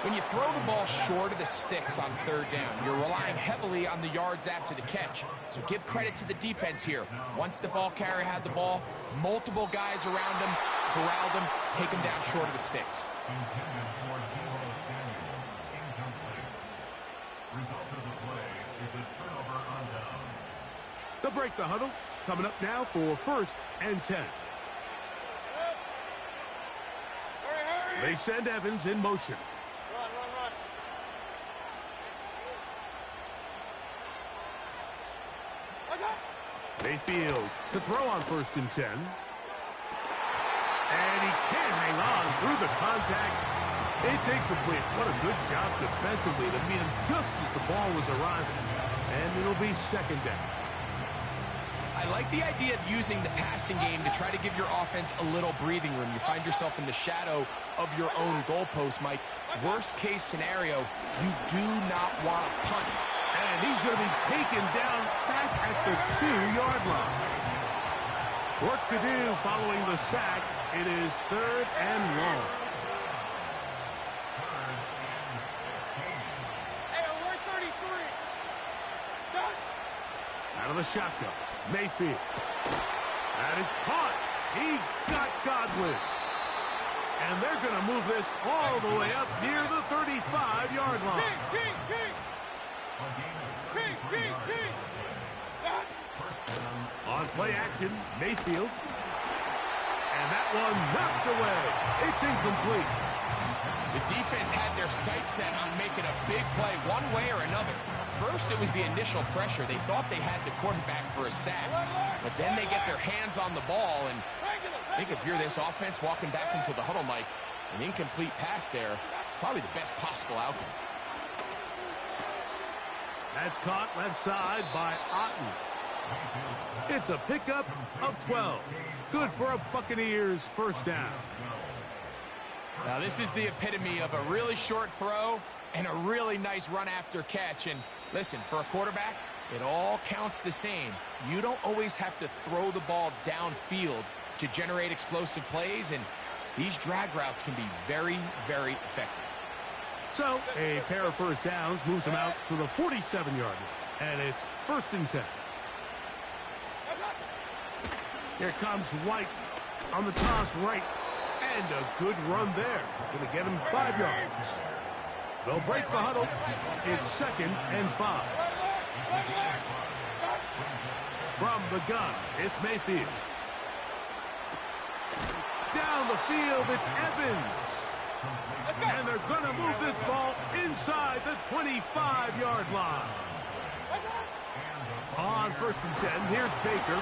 When you throw the ball short of the sticks on 3rd down, you're relying heavily on the yards after the catch. So give credit to the defense here. Once the ball carrier had the ball, multiple guys around him, corralled him, take him down short of the sticks. Intended for Deebo Samuel. Incomplete. Result of the play is a turnover on down. They'll break the huddle. Coming up now for 1st and 10. They send Evans in motion. Run. Mayfield to throw on 1st and 10. And he can't hang on through the contact. It's incomplete. What a good job defensively to meet him just as the ball was arriving. And it'll be 2nd down. I like the idea of using the passing game to try to give your offense a little breathing room. You find yourself in the shadow of your own goalpost, Mike. Worst case scenario, you do not want to punt. And he's going to be taken down back at the 2-yard line. Work to do following the sack. It is 3rd and long. Out of the shotgun, Mayfield. That is caught. He got Godwin. And they're going to move this all the way up near the 35-yard line. On play action, Mayfield. And that one knocked away. It's incomplete. The defense had their sights set on making a big play one way or another. First, it was the initial pressure. They thought they had the quarterback for a sack. But then they get their hands on the ball. And I think if you're this offense walking back into the huddle, Mike, an incomplete pass there is probably the best possible outcome. That's caught left side by Otten. It's a pickup of 12. Good for a Buccaneers first down. Now, this is the epitome of a really short throw and a really nice run after catch. And listen, for a quarterback, it all counts the same. You don't always have to throw the ball downfield to generate explosive plays, and these drag routes can be very, very effective. So, a pair of first downs moves him out to the 47-yard line. And it's 1st and 10. Here comes White on the toss right. And a good run there. Going to get him 5 yards. They'll break the huddle. It's 2nd and 5. From the gun, it's Mayfield. Down the field, it's Evans. And they're going to move this ball inside the 25-yard line. On 1st and 10, here's Baker.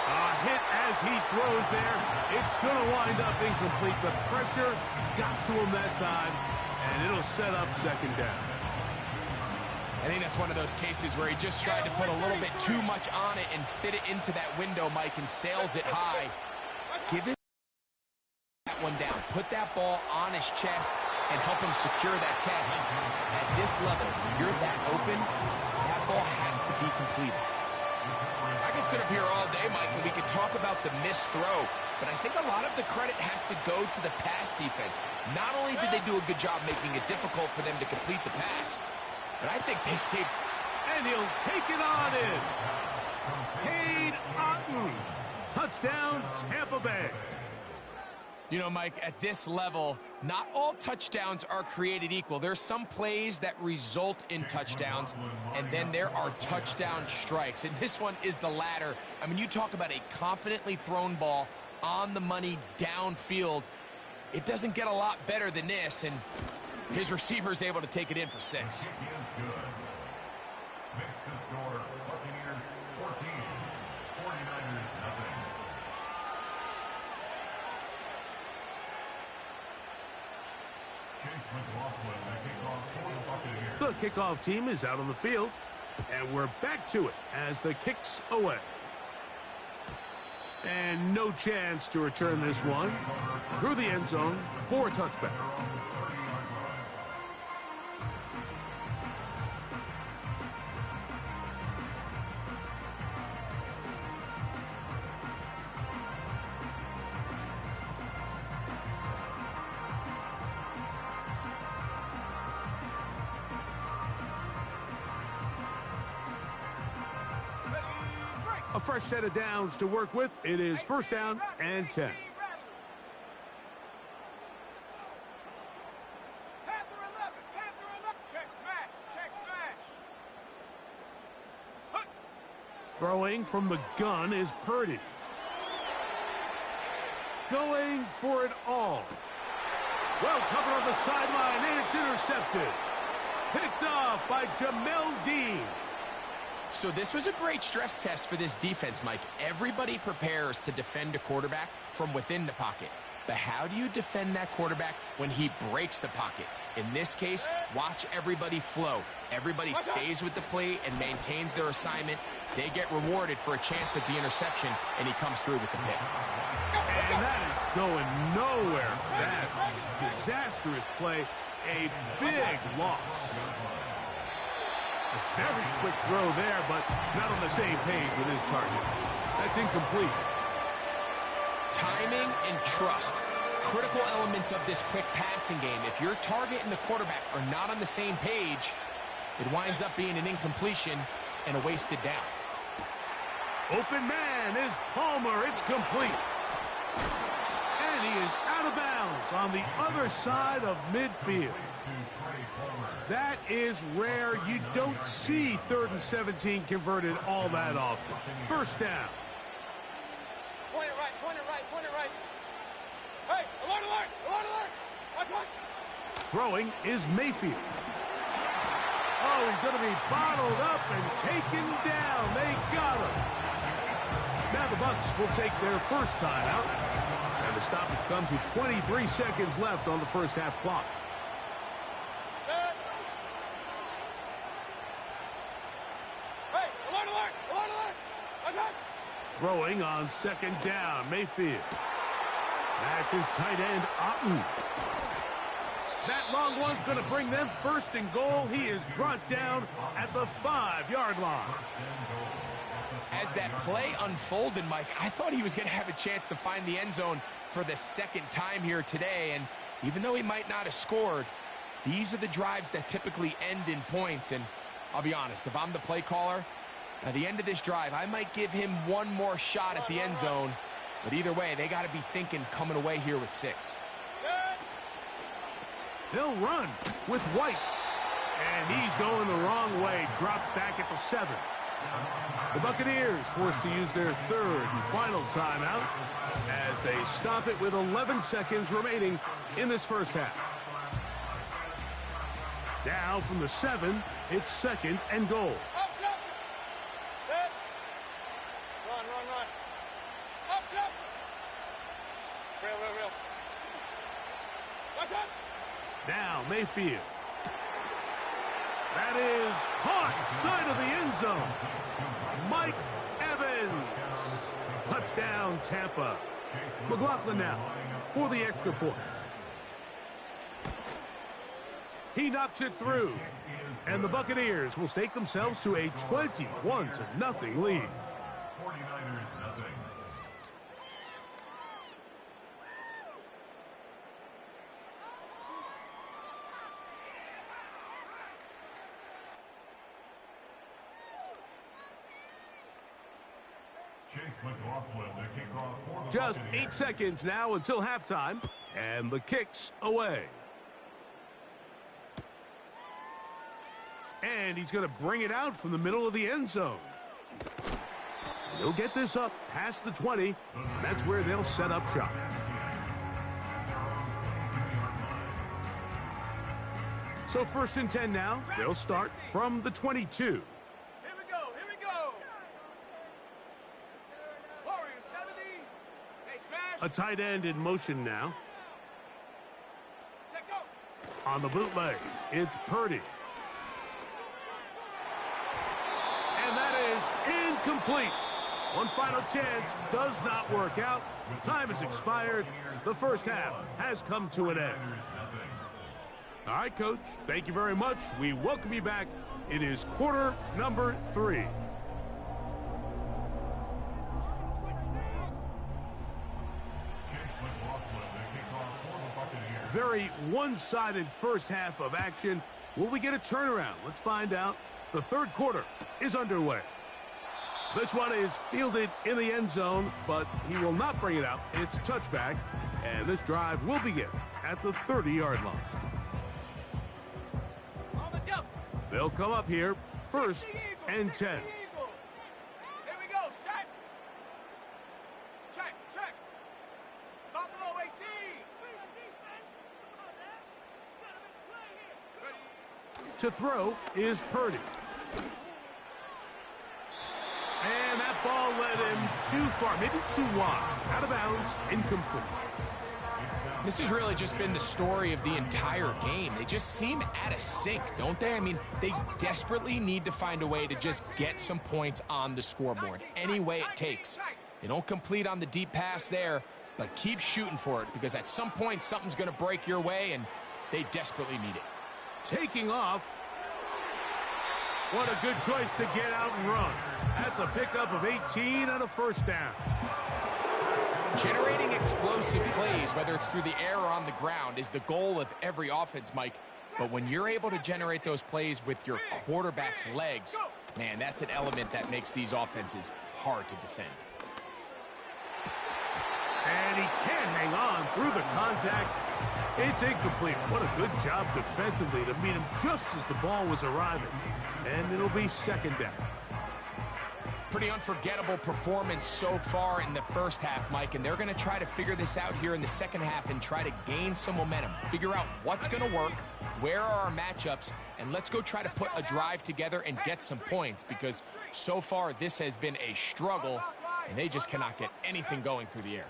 A hit as he throws there. It's going to wind up incomplete. The pressure got to him that time, and it'll set up 2nd down. I think that's one of those cases where he just tried to put a little bit too much on it and fit it into that window, Mike, and sails it high. Give it that one down. Put that ball on his chest and help him secure that catch. At this level, when you're that open, that ball has to be completed. I can sit up here all day, Mike, and we could talk about the missed throw, but I think a lot of the credit has to go to the pass defense. Not only did they do a good job making it difficult for them to complete the pass, but I think they saved. And he'll take it on in. Cade Otton. Touchdown, Tampa Bay. You know, Mike, at this level, not all touchdowns are created equal. There's some plays that result in touchdowns, and then there are touchdown strikes. And this one is the latter. I mean, you talk about a confidently thrown ball on the money downfield. It doesn't get a lot better than this, and his receiver is able to take it in for 6. The kickoff team is out on the field, and we're back to it as the kick's away. And no chance to return this one through the end zone for a touchback. A fresh set of downs to work with. It is 1st down and 10. Throwing from the gun is Purdy. Going for it all. Well covered on the sideline, and it's intercepted. Picked off by Jamel Dean. So this was a great stress test for this defense, Mike. Everybody prepares to defend a quarterback from within the pocket. But how do you defend that quarterback when he breaks the pocket? In this case, watch everybody flow. Everybody stays with the play and maintains their assignment. They get rewarded for a chance at the interception, and he comes through with the pick. And that is going nowhere fast. Disastrous play. A big loss. A very quick throw there, but not on the same page with his target. That's incomplete. Timing and trust. Critical elements of this quick passing game. If your target and the quarterback are not on the same page, it winds up being an incompletion and a wasted down. Open man is Palmer. It's complete. And he is out of bounds on the other side of midfield. That is rare. You don't see 3rd and 17 converted all that often. First down. Point it right, point it right, point it right. Hey, alert, alert, alert, alert. Watch, watch. Throwing is Mayfield. Oh, he's going to be bottled up and taken down. They got him. Now the Bucs will take their first timeout. And the stoppage comes with 23 seconds left on the first half clock. Hey, alert, alert, alert, alert. Watch out. Throwing on second down, Mayfield. That's his tight end, Otten. That long one's going to bring them first and goal. He is brought down at the 5-yard line. As that play unfolded, Mike, I thought he was going to have a chance to find the end zone for the second time here today. And even though he might not have scored, these are the drives that typically end in points. And I'll be honest, if I'm the play caller, at the end of this drive, I might give him one more shot at the end zone. But either way, they got to be thinking coming away here with 6. They'll run with White. And he's going the wrong way. Dropped back at the 7. The Buccaneers forced to use their 3rd and final timeout as they stop it with 11 seconds remaining in this first half. Now from the 7, it's 2nd and goal. Up, jump. Set. Run, run, run. Up, jump. Real, real, real. Watch out. Now Mayfield. That is caught side of the end zone. Mike Evans. Touchdown, Tampa. McLaughlin now for the extra point. He knocks it through. And the Buccaneers will stake themselves to a 21-0 lead. 49ers nothing. Chase McLaughlin, the kickoff for the Just Buccaneers. 8 seconds now until halftime. And the kick's away. And he's going to bring it out from the middle of the end zone. He'll get this up past the 20. And that's where they'll set up shop. So 1st and 10 now. They'll start from the 22. Here we go, here we go. Warriors 70. Hey, smash. A tight end in motion now. Check go. On the bootleg, it's Purdy. And that is incomplete. One final chance does not work out. Time has expired. The first half has come to an end. All right, Coach, thank you very much. We welcome you back. It is quarter number 3. Very one-sided first half of action. Will we get a turnaround? Let's find out. The 3rd quarter is underway. This one is fielded in the end zone, but he will not bring it out. It's touchback, and this drive will begin at the 30-yard line. On the jump. They'll come up here, 1st and 10. Here we go, check. Check, check. Buffalo 18. To throw is Purdy. And that ball led him too far, maybe too wide. Out of bounds, incomplete. This has really just been the story of the entire game. They just seem out of sync, don't they? I mean, they desperately need to find a way to just get some points on the scoreboard, any way it takes. They don't complete on the deep pass there, but keep shooting for it, because at some point something's going to break your way, and they desperately need it. Taking off. What a good choice to get out and run. That's a pickup of 18 and a first down. Generating explosive plays, whether it's through the air or on the ground, is the goal of every offense, Mike. But when you're able to generate those plays with your quarterback's legs, man, that's an element that makes these offenses hard to defend. And he can't hang on through the contact. It's incomplete. What a good job defensively to meet him just as the ball was arriving. And it'll be second down. Pretty unforgettable performance so far in the first half, Mike, and they're going to try to figure this out here in the second half and try to gain some momentum, figure out what's going to work, where are our matchups, and let's go try to put a drive together and get some points, because so far this has been a struggle, and they just cannot get anything going through the air.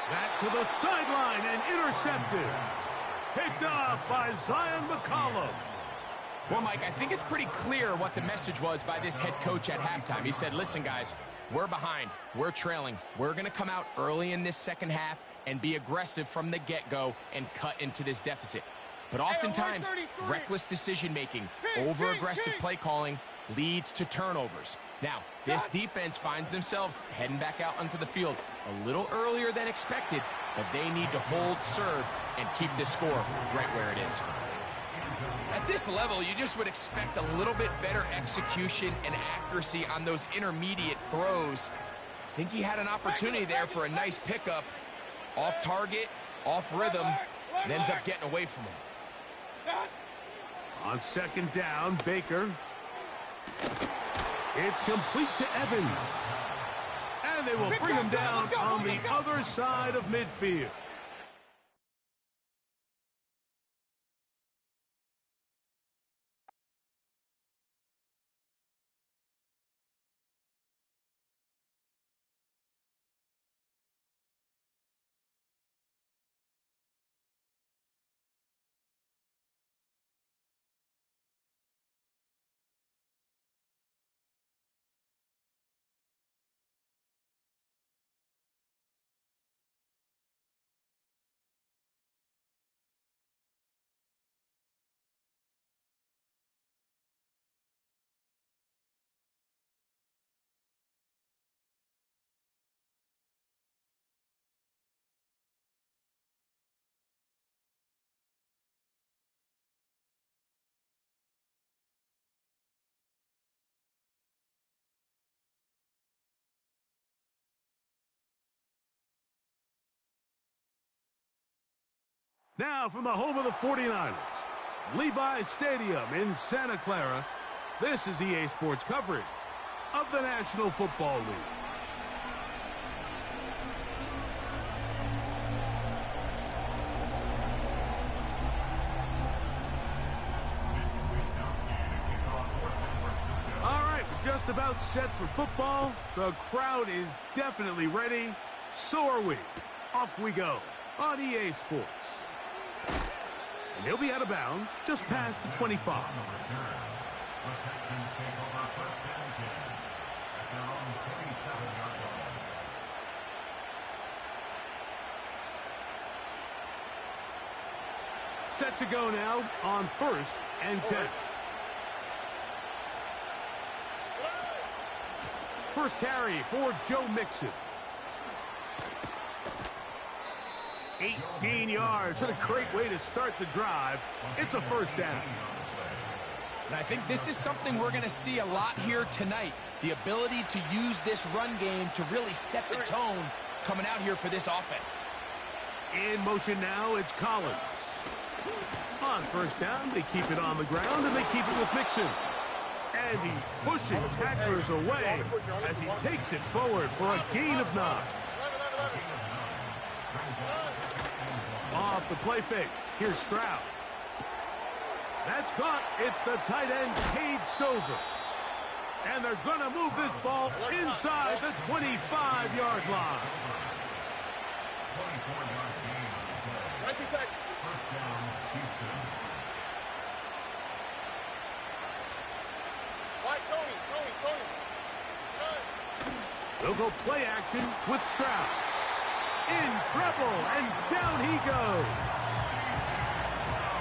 Back to the sideline and intercepted. Picked off by Zion McCollum. Well, Mike, I think it's pretty clear what the message was by this head coach at halftime. He said, listen, guys, we're behind. We're trailing. We're going to come out early in this second half and be aggressive from the get-go and cut into this deficit. But oftentimes, reckless decision-making, over-aggressive play calling leads to turnovers. Now, this defense finds themselves heading back out onto the field a little earlier than expected, but they need to hold serve and keep this score right where it is. At this level, you just would expect a little bit better execution and accuracy on those intermediate throws. I think he had an opportunity there for a nice pickup. Off target, off rhythm, and ends up getting away from him. On second down, Baker. It's complete to Evans. And they will bring him down on the other side of midfield. Now from the home of the 49ers, Levi's Stadium in Santa Clara, this is EA Sports coverage of the National Football League. All right, we're just about set for football. The crowd is definitely ready. So are we. Off we go on EA Sports. And he'll be out of bounds just past the 25. Set to go now on 1st and 10. First carry for Joe Mixon. 18 yards. What a great way to start the drive. It's a first down. And I think this is something we're going to see a lot here tonight. The ability to use this run game to really set the tone coming out here for this offense. In motion now, it's Collins. On first down, they keep it on the ground, and they keep it with Mixon. And he's pushing tacklers away as he takes it forward for a gain of 9. Off the play fake. Here's Stroud. That's caught. It's the tight end, Cade Stover. And they're going to move this ball inside the 25-yard line. 24-yard gain on the play. First down, Houston. Tony. They'll go play action with Stroud. In trouble, and down he goes.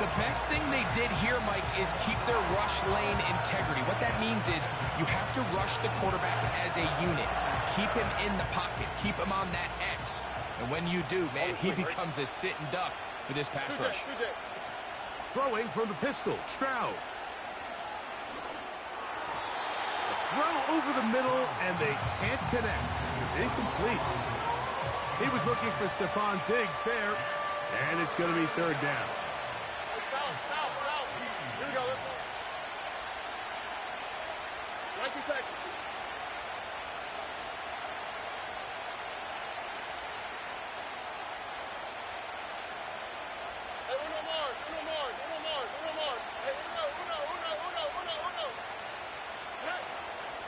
The best thing they did here, Mike, is keep their rush lane integrity. What that means is you have to rush the quarterback as a unit. Keep him in the pocket. Keep him on that X. And when you do, man, he becomes a sitting duck for this pass rush. Throwing from the pistol, Stroud. A throw over the middle, and they can't connect. It's incomplete. He was looking for Stephon Diggs there, and it's going to be third down. Here we go. Let's go. Yankee Texas. Hey, Uno Mars. Hey, Uno. Hey.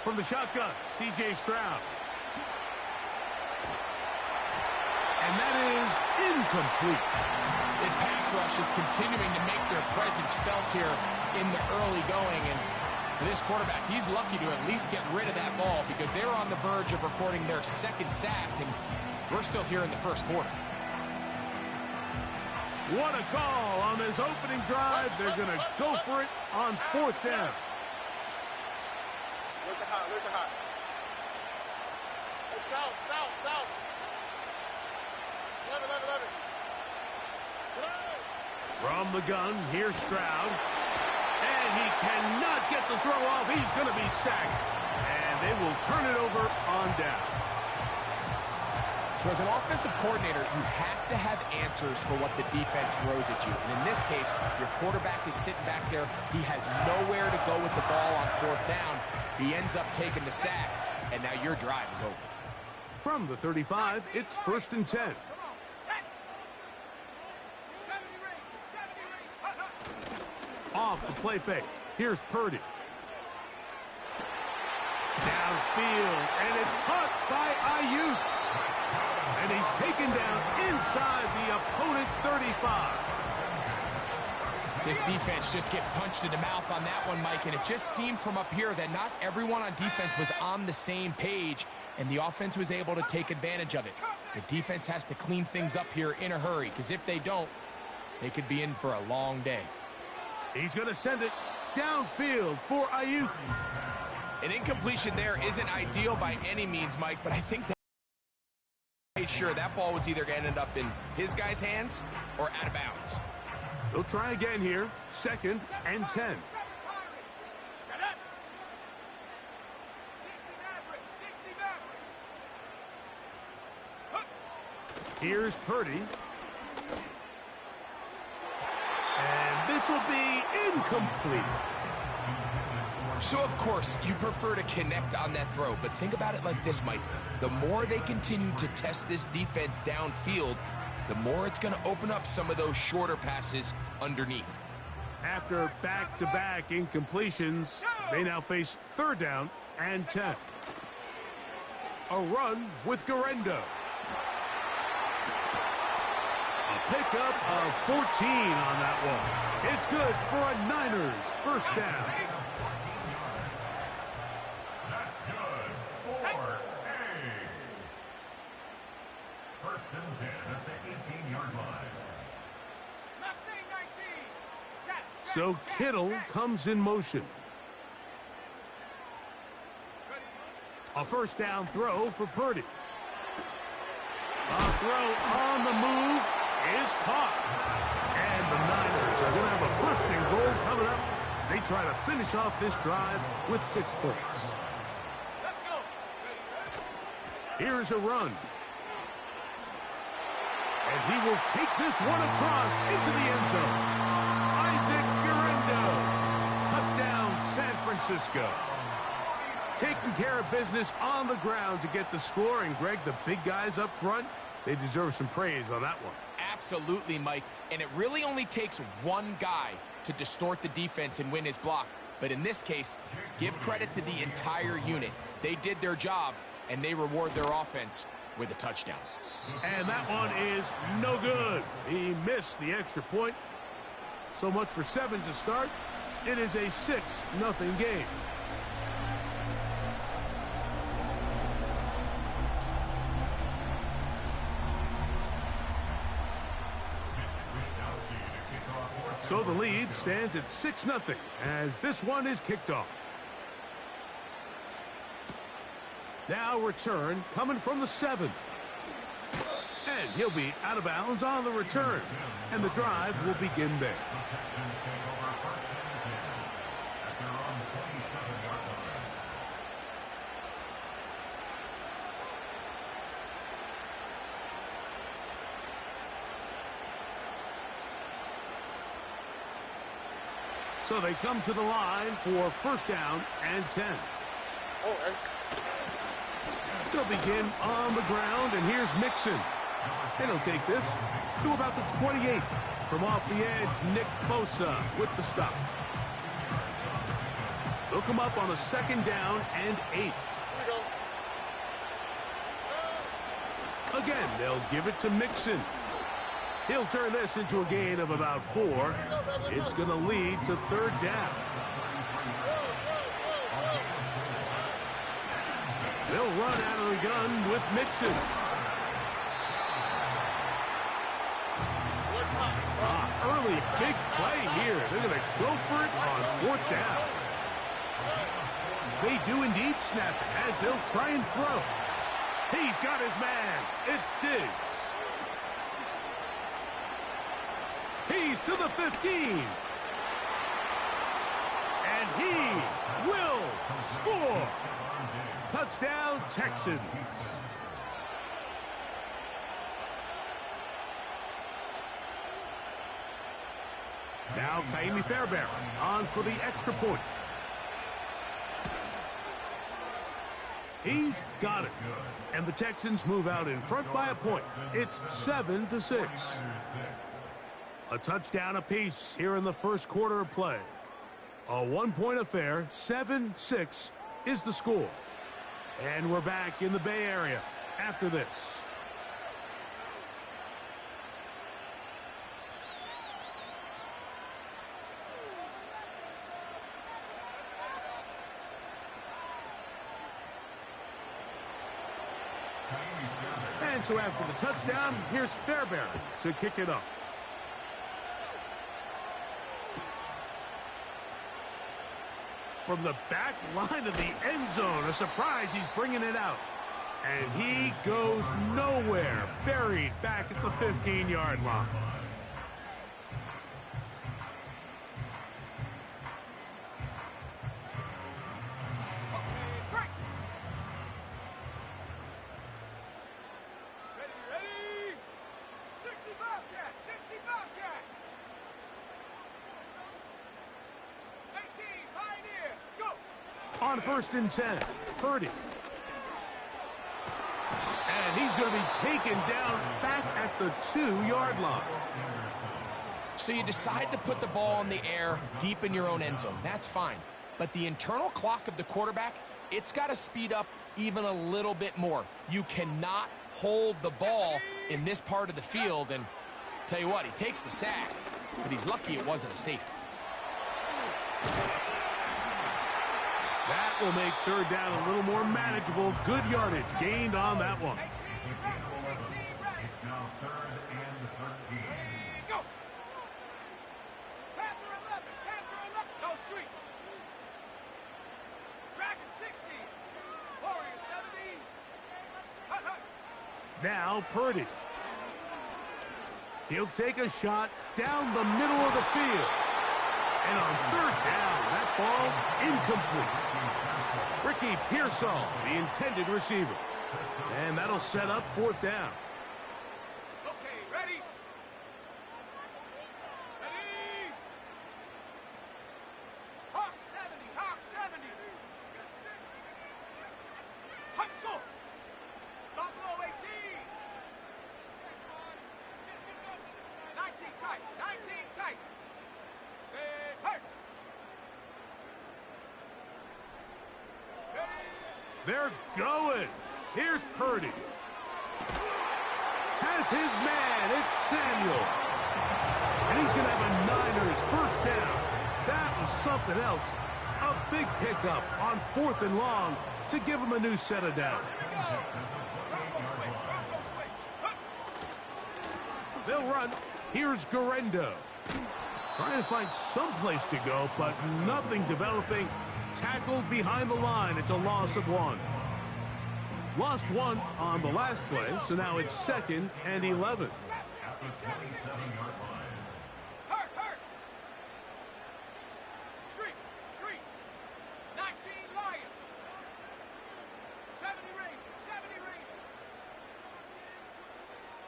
From the shotgun, C.J. Stroud. And that is incomplete. This pass rush is continuing to make their presence felt here in the early going. And for this quarterback, he's lucky to at least get rid of that ball because they're on the verge of recording their second sack, and we're still here in the first quarter. What a call on this opening drive. They're going to go for it on fourth down. Look at high. Hey, south. 11. From the gun, here's Stroud. And he cannot get the throw off. He's going to be sacked. And they will turn it over on down. So as an offensive coordinator, you have to have answers for what the defense throws at you. And in this case, your quarterback is sitting back there. He has nowhere to go with the ball on fourth down. He ends up taking the sack, and now your drive is over. From the 35, it's 1st and 10. Off the play fake. Here's Purdy. Downfield, and it's caught by Ayuk. And he's taken down inside the opponent's 35. This defense just gets punched in the mouth on that one, Mike, and it just seemed from up here that not everyone on defense was on the same page, and the offense was able to take advantage of it. The defense has to clean things up here in a hurry, because if they don't, they could be in for a long day. He's going to send it downfield for Ayuk. An incompletion there isn't ideal by any means, Mike, but I think that made sure that ball was either going to end up in his guy's hands or out of bounds. They'll try again here. 2nd and 10. Here's Purdy. And this will be incomplete. So, of course, you prefer to connect on that throw, but think about it like this, Mike. The more they continue to test this defense downfield, the more it's going to open up some of those shorter passes underneath. After back-to-back incompletions, they now face 3rd down and 10. A run with Guerendo. A pickup of 14 on that one. It's good for a Niners first down. That's good for a. 1st and 10 at the 18-yard line. So Kittle comes in motion. A first down throw for Purdy. A throw on the move is caught. And the Niners are going to have a 1st and goal coming up. They try to finish off this drive with 6 points. Here's a run. And he will take this one across into the end zone. Isaac Guerendo. Touchdown, San Francisco. Taking care of business on the ground to get the score. And, Greg, the big guys up front, they deserve some praise on that one. Absolutely, Mike. And it really only takes one guy to distort the defense and win his block. But in this case, give credit to the entire unit. They did their job, and they reward their offense with a touchdown. And that one is no good. He missed the extra point. So much for 7 to start. It is a 6-0 game. So the lead stands at 6-0 as this one is kicked off. Now return coming from the 7. And he'll be out of bounds on the return. And the drive will begin there. So they come to the line for first down and 10. They'll begin on the ground, and here's Mixon. And he'll take this to about the 28. From off the edge, Nick Bosa with the stop. They'll come up on a second down and 8. Again, they'll give it to Mixon. He'll turn this into a gain of about 4. It's going to lead to third down. They'll run out of the gun with Mixon. Early big play here. They're going to go for it on fourth down. They do indeed snap it as they'll try and throw. He's got his man. It's Diggs. He's to the 15. And he will score. Touchdown, Texans. Now Kaimi Fairbairn on for the extra point. He's got it. And the Texans move out in front by a point. It's 7-6. A touchdown apiece here in the first quarter of play. A one-point affair, 7-6 is the score. And we're back in the Bay Area after this. And so after the touchdown, here's Fairbairn to kick it up. From the back line of the end zone, a surprise, he's bringing it out. And he goes nowhere, buried back at the 15-yard line. On 1st and 10, Purdy. And he's going to be taken down back at the 2-yard line. So you decide to put the ball in the air deep in your own end zone. That's fine. But the internal clock of the quarterback, it's got to speed up even a little bit more. You cannot hold the ball in this part of the field. And tell you what, he takes the sack, but he's lucky it wasn't a safety. That will make third down a little more manageable. Good yardage gained on that one. It's now 3rd and 13. Go! Panther 11, Panther 11, no street. Dragon 60, Warrior 70. Hut, hut. Now Purdy. He'll take a shot down the middle of the field. And on third down, that ball incomplete. Ricky Pearsall, the intended receiver. And that'll set up fourth down. Okay, ready? Ready? Hawk 70, Hawk 70. Hut, go! Buffalo 18. 19 tight, 19 tight. Say, hey! They're going. Here's Purdy. Has his man. It's Samuel. And he's going to have a Niners first down. That was something else. A big pickup on 4th and long to give him a new set of downs. They'll run. Here's Guerrero. Trying to find some place to go, but nothing developing. Tackled behind the line. It's a loss of 1. Lost 1 on the last play, so now it's 2nd and 11. At the 27-yard line. Hurt! Street! 19 Lions! 70 Rangers!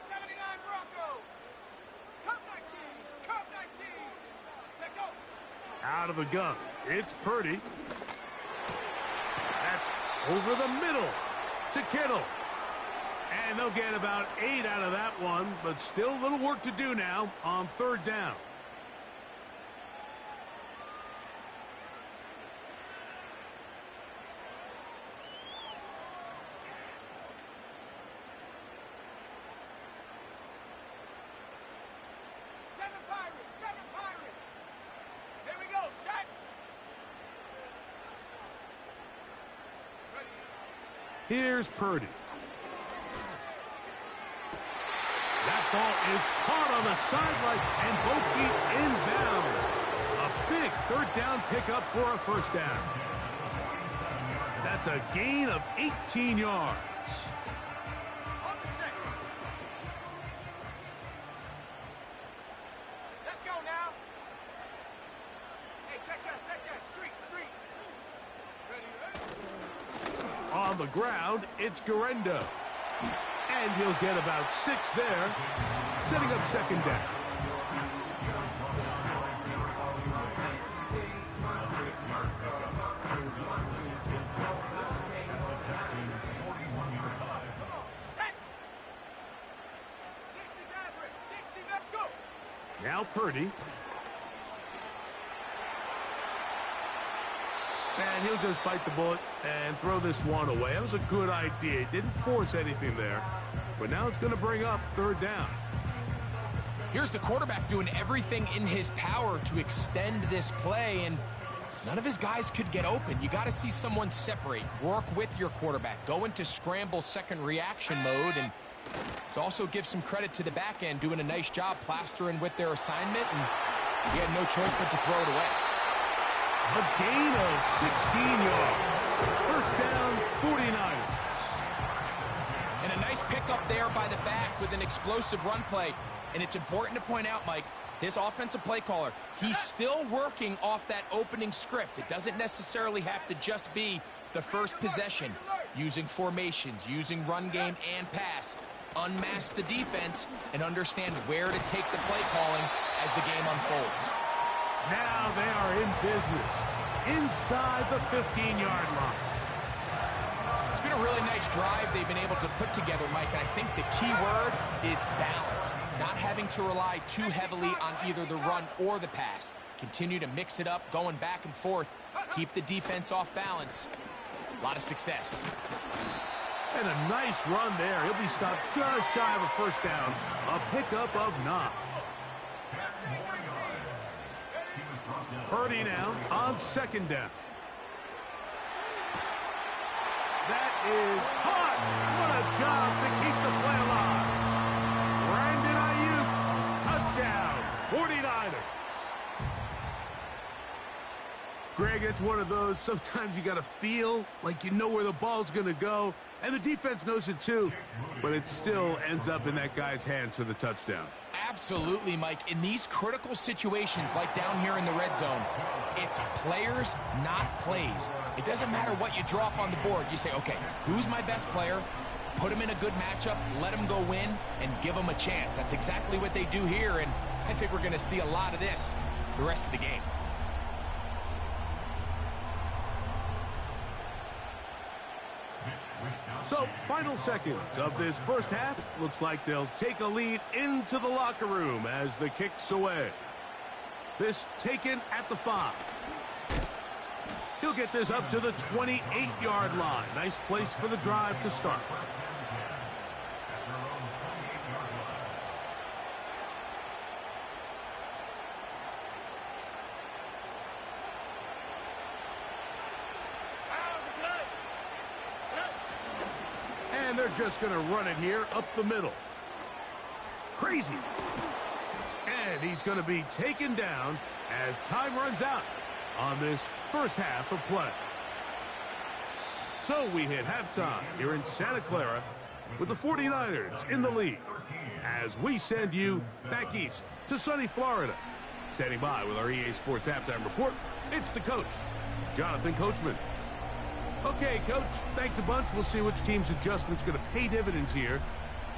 79 Broncos! Cup 19! Take over! Out of the gun. It's Purdy. That's over the middle to Kittle. And they'll get about 8 out of that one, but still a little work to do now on 3rd down. Seven Pirates! Here we go, set! Here's Purdy. That ball is caught on the sideline and both feet inbounds. A big 3rd down pickup for a first down. That's a gain of 18 yards. On the second. Let's go now. Hey, check that. Street. Ready? On the ground, it's Guerrero. And he'll get about 6 there, setting up 2nd down. Now Purdy. And he'll just bite the bullet and throw this one away. That was a good idea. He didn't force anything there. But now it's going to bring up 3rd down. Here's the quarterback doing everything in his power to extend this play, and none of his guys could get open. You got to see someone separate, work with your quarterback, go into scramble second reaction mode, and it's also give some credit to the back end doing a nice job plastering with their assignment, and he had no choice but to throw it away. A gain of 16 yards. First down, 49ers. And a nice pickup there by the back with an explosive run play. And it's important to point out, Mike, this offensive play caller, he's still working off that opening script. It doesn't necessarily have to just be the first possession. Using formations, using run game and pass. Unmask the defense and understand where to take the play calling as the game unfolds. Now they are in business inside the 15-yard line. It's been a really nice drive they've been able to put together, Mike, and I think the key word is balance. Not having to rely too heavily on either the run or the pass. Continue to mix it up, going back and forth. Keep the defense off balance. A lot of success. And a nice run there. He'll be stopped just shy of a first down. A pickup of 9. Purdy now on 2nd down. That is caught. What a job to keep the play alive. Brandon Ayuk, touchdown, 49ers. Greg, it's one of those, sometimes you got to feel like you know where the ball's going to go, and the defense knows it too, but it still ends up in that guy's hands for the touchdown. Absolutely, Mike. In these critical situations, like down here in the red zone, it's players, not plays. It doesn't matter what you draw up on the board. You say, okay, who's my best player? Put him in a good matchup, let him go win, and give him a chance. That's exactly what they do here, and I think we're going to see a lot of this the rest of the game. So, final seconds of this first half. Looks like they'll take a lead into the locker room as the kick's away. This taken at the 5. He'll get this up to the 28-yard line. Nice place for the drive to start. And they're just going to run it here up the middle. Crazy. And he's going to be taken down as time runs out on this first half of play. So we hit halftime here in Santa Clara with the 49ers in the lead as we send you back east to sunny Florida. Standing by with our EA Sports Halftime Report, it's the coach, Jonathan Coachman. Okay, Coach, thanks a bunch. We'll see which team's adjustment's going to pay dividends here.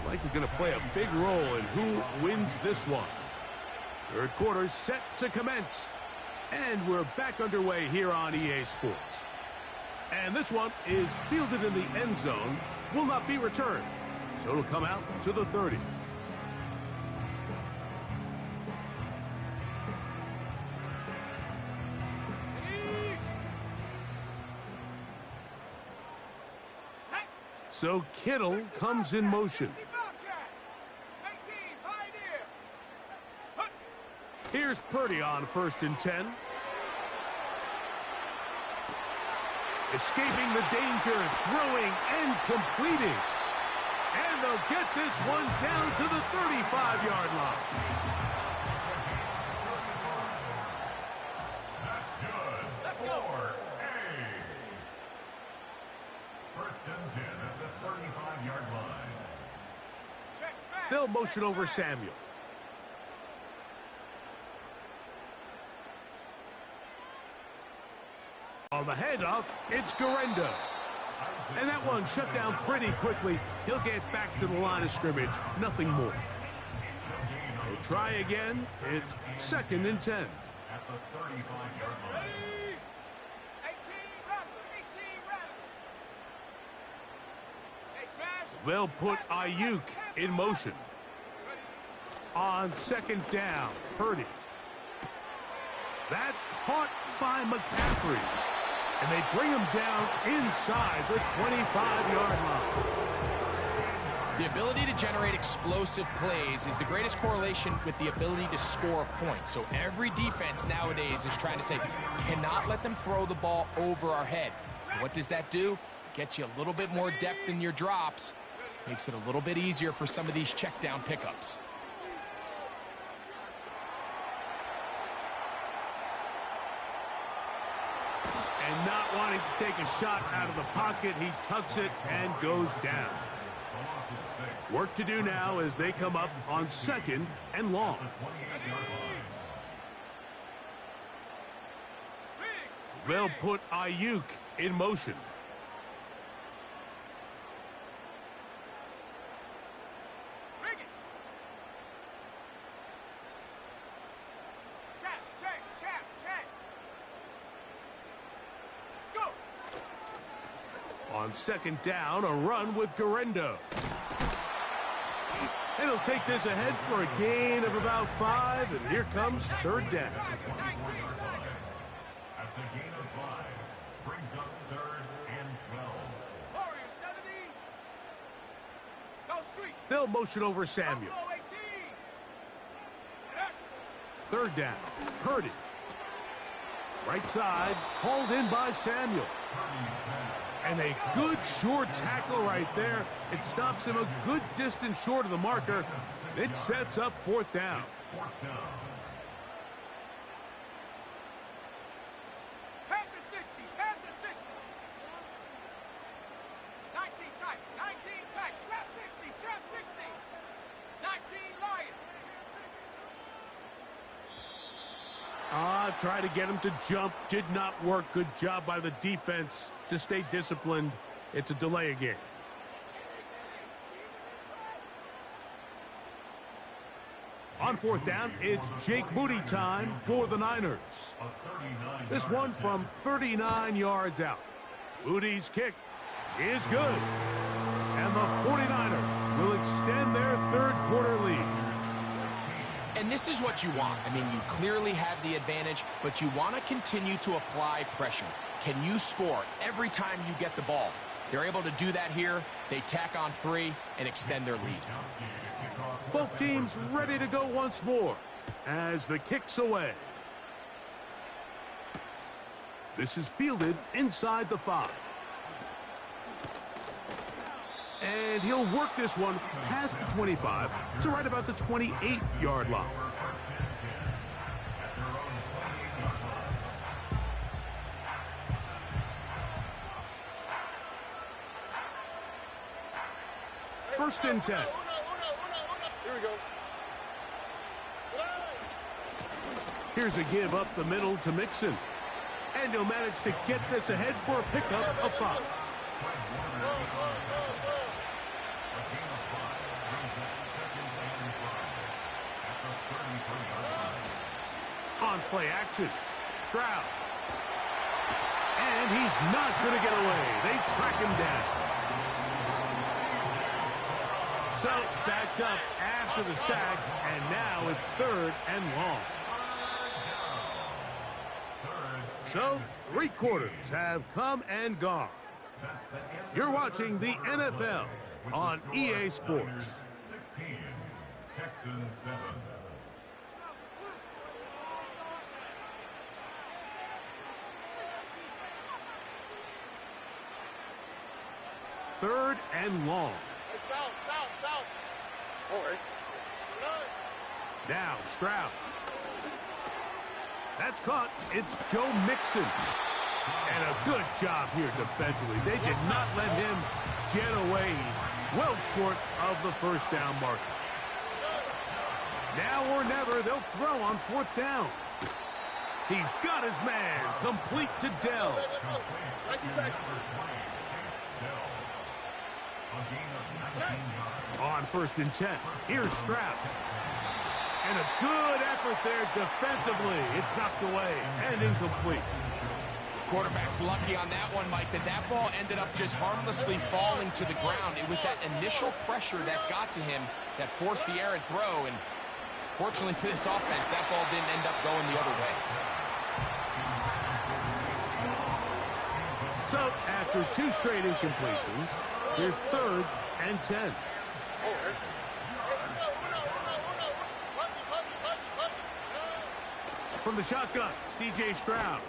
Likely going to play a big role in who wins this one. Third quarter set to commence. And we're back underway here on EA Sports. And this one is fielded in the end zone, will not be returned. So it'll come out to the 30. So Kittle comes in motion. Here's Purdy on 1st and 10. Escaping the danger, throwing and completing. And they'll get this one down to the 35-yard line. That's good. Let's go. 4A. First and 10 at the 35-yard line. Check, smash. They'll motion over Samuel. On the handoff, it's Guerendo. And that one shut down pretty quickly. He'll get back to the line of scrimmage. Nothing more. They'll try again. It's 2nd and 10. At the 35-yard line. 18 rattle. 18 rattle. Hey, smash. They'll put Ayuk in motion. On 2nd down, Purdy. That's caught by McCaffrey. And they bring him down inside the 25-yard line. The ability to generate explosive plays is the greatest correlation with the ability to score points. So every defense nowadays is trying to say, cannot let them throw the ball over our head. What does that do? Gets you a little bit more depth in your drops. Makes it a little bit easier for some of these check down pickups. And not wanting to take a shot out of the pocket, he tucks it and goes down. Work to do now as they come up on 2nd and long. They'll put Ayuk in motion. On 2nd down, a run with Guerendo. And he'll take this ahead for a gain of about 5, and here comes 3rd down. That's a gain of 5. Brings up 3rd and 12. Warrior 70. Go street. They'll motion over Samuel. 18. 3rd down, Purdy. Right side, hauled in by Samuel. And a good short tackle right there. It stops him a good distance short of the marker. It sets up 4th down. 4th down. Panther 60. Panther 60. 19 tight. 19 tight. Trap 60. Trap 60. 19 Lion. Try to get him to jump. Did not work. Good job by the defense to stay disciplined. It's a delay again. On 4th down, it's Jake Moody time for the Niners. This one from 39 yards out. Moody's kick is good. And the 49ers will extend their 3rd quarter lead. And this is what you want. I mean, you clearly have the advantage, but you want to continue to apply pressure. can you score every time you get the ball? They're able to do that here. They tack on 3 and extend their lead. Both teams ready to go once more as the kick's away. This is fielded inside the 5. And he'll work this one past the 25 to right about the 28-yard line. First and 10. Here we go. Here's a give up the middle to Mixon. And he'll manage to get this ahead for a pickup of 5. On play action, Stroud. And he's not going to get away. They track him down. So, backed up after the sack, and now it's 3rd and long. So, 3 quarters have come and gone. You're watching the NFL on EA Sports. 16, Texans 7. Third and long. South. All right. Now Stroud. That's caught. It's Joe Mixon. And a good job here defensively. They did not let him get away. He's well short of the first down marker. Now or never, they'll throw on 4th down. He's got his man. Complete to Dell. On 1st and 10, here's Stroud. And a good effort there defensively. It's knocked away and incomplete. Quarterback's lucky on that one, Mike, that ball ended up just harmlessly falling to the ground. It was that initial pressure that got to him that forced the errant throw, and fortunately for this offense, that ball didn't end up going the other way. So, after 2 straight incompletions, here's 3rd and 10. From the shotgun, C.J. Stroud.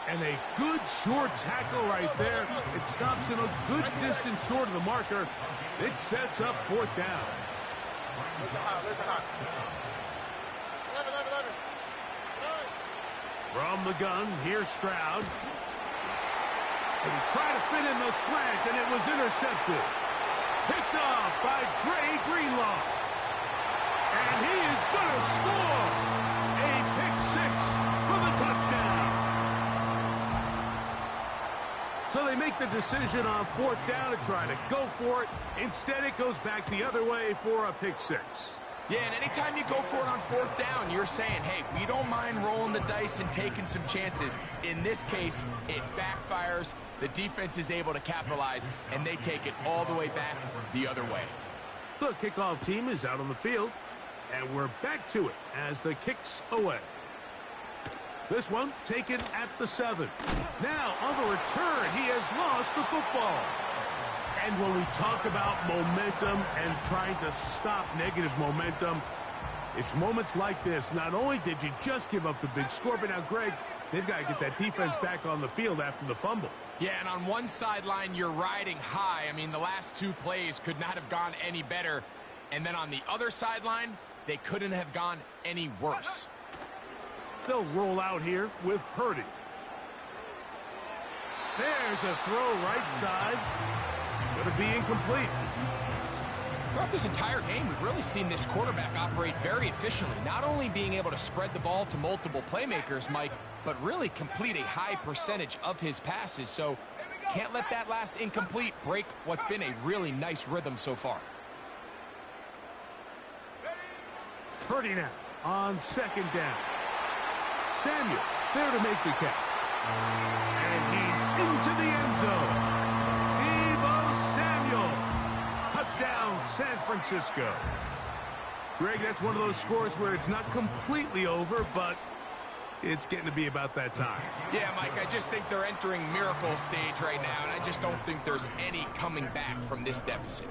And a good short tackle right there. It stops him a good distance short of the marker. It sets up 4th down. From the gun, here's Stroud. And he tried to fit in the slant, and it was intercepted. Picked off by Dre Greenlaw. And he is going to score. A pick 6 for the touchdown. So they make the decision on 4th down to try to go for it. Instead, it goes back the other way for a pick 6. Yeah, and anytime you go for it on 4th down, you're saying, hey, we don't mind rolling the dice and taking some chances. In this case, it backfires. The defense is able to capitalize, and they take it all the way back the other way. The kickoff team is out on the field, and we're back to it as the kick's away. This one taken at the 7. Now, on the return, he has lost the football. And when we talk about momentum and trying to stop negative momentum, it's moments like this. Not only did you just give up the big score, but now, Greg, they've got to get that defense back on the field after the fumble. Yeah, and on one sideline, you're riding high. I mean, the last 2 plays could not have gone any better. And then on the other sideline, they couldn't have gone any worse. They'll roll out here with Purdy. There's a throw right side. It's going to be incomplete. Throughout this entire game, we've really seen this quarterback operate very efficiently, not only being able to spread the ball to multiple playmakers, Mike, but really complete a high percentage of his passes. So can't let that last incomplete break what's been a really nice rhythm so far. Purdy now on 2nd down. Samuel there to make the catch. And he's into the end zone. Deebo Samuel. Touchdown, San Francisco. Greg, that's one of those scores where it's not completely over, but It's getting to be about that time. Yeah, Mike, I just think they're entering miracle stage right now, and I just don't think there's any coming back from this deficit.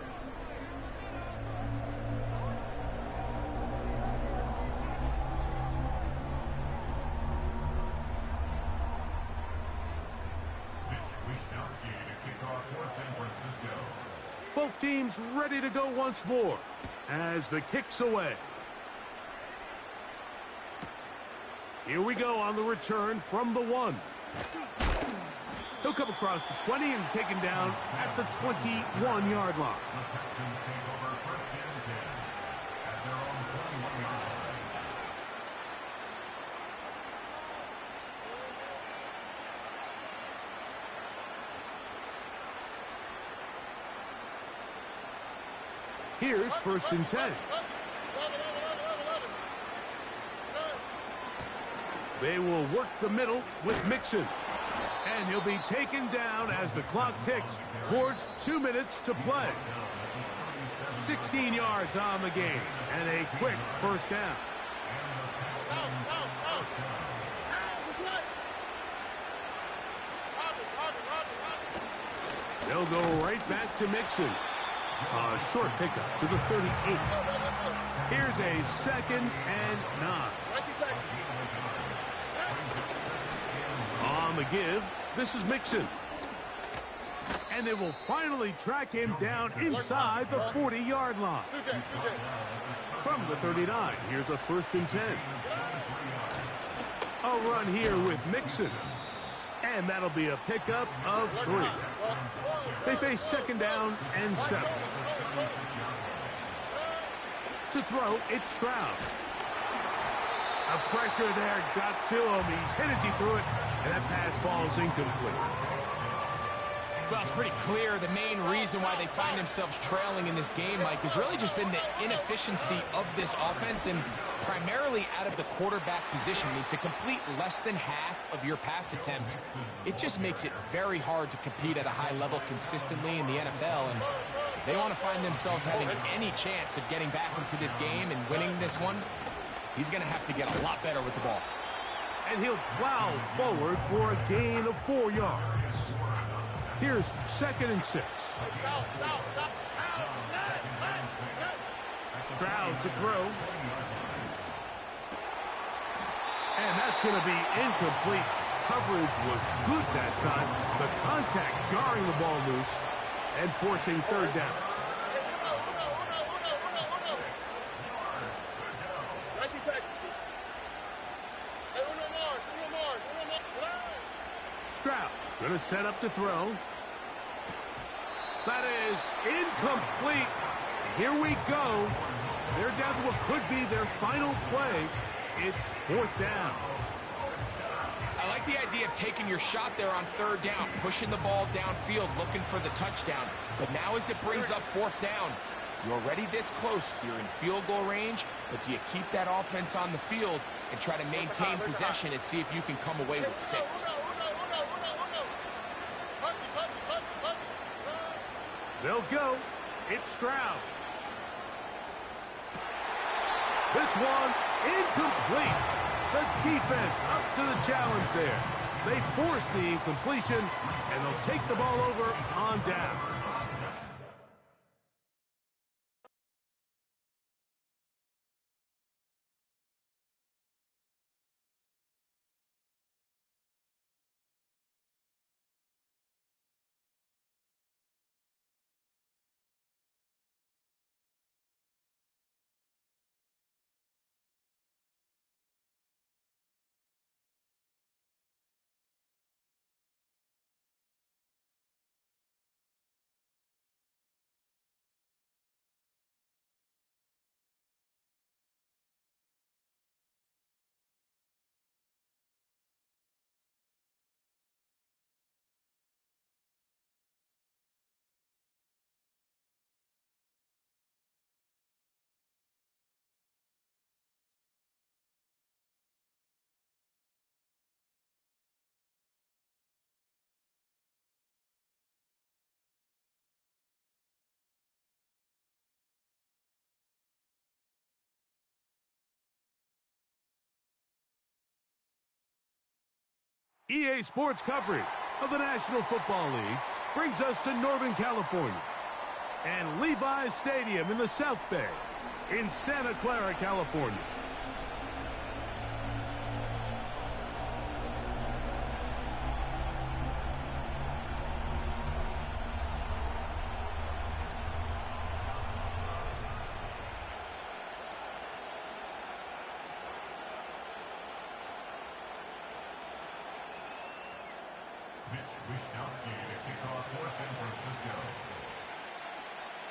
Both teams ready to go once more as the kick's away. Here we go on the return from the 1. He'll come across the 20 and taken down at the 21-yard line. Here's 1st and 10. They will work the middle with Mixon. And he'll be taken down as the clock ticks towards 2 minutes to play. 16 yards on the game and a quick 1st down. They'll go right back to Mixon. A short pickup to the 38. Here's a 2nd and 9. On the give, this is Mixon. And they will finally track him down inside the 40-yard line. From the 39, here's a 1st and 10. A run here with Mixon. And that'll be a pickup of 3. They face 2nd down and 7. To throw, it's Stroud. A pressure there got to him. He's hit as he threw it, and that pass ball is incomplete. Well, it's pretty clear the main reason why they find themselves trailing in this game, Mike, has really just been the inefficiency of this offense and primarily out of the quarterback position. I mean, to complete less than half of your pass attempts, it just makes it very hard to compete at a high level consistently in the NFL. And if they want to find themselves having any chance of getting back into this game and winning this one, he's going to have to get a lot better with the ball. And he'll plow forward for a gain of 4 yards. Here's 2nd and 6. Stroud to throw. And that's going to be incomplete. Coverage was good that time. The contact jarring the ball loose and forcing 3rd down. Stroud going to set up to throw. That is incomplete. Here we go. They're down to what could be their final play. It's 4th down. I like the idea of taking your shot there on 3rd down, pushing the ball downfield, looking for the touchdown. But now as it brings up 4th down, you're already this close. You're in field goal range, but do you keep that offense on the field and try to maintain possession and see if you can come away with 6? They'll go. It's Stroud. This one incomplete. The defense up to the challenge there. They force the incompletion, and they'll take the ball over on down. EA Sports coverage of the National Football League brings us to Northern California and Levi's Stadium in the South Bay in Santa Clara, California.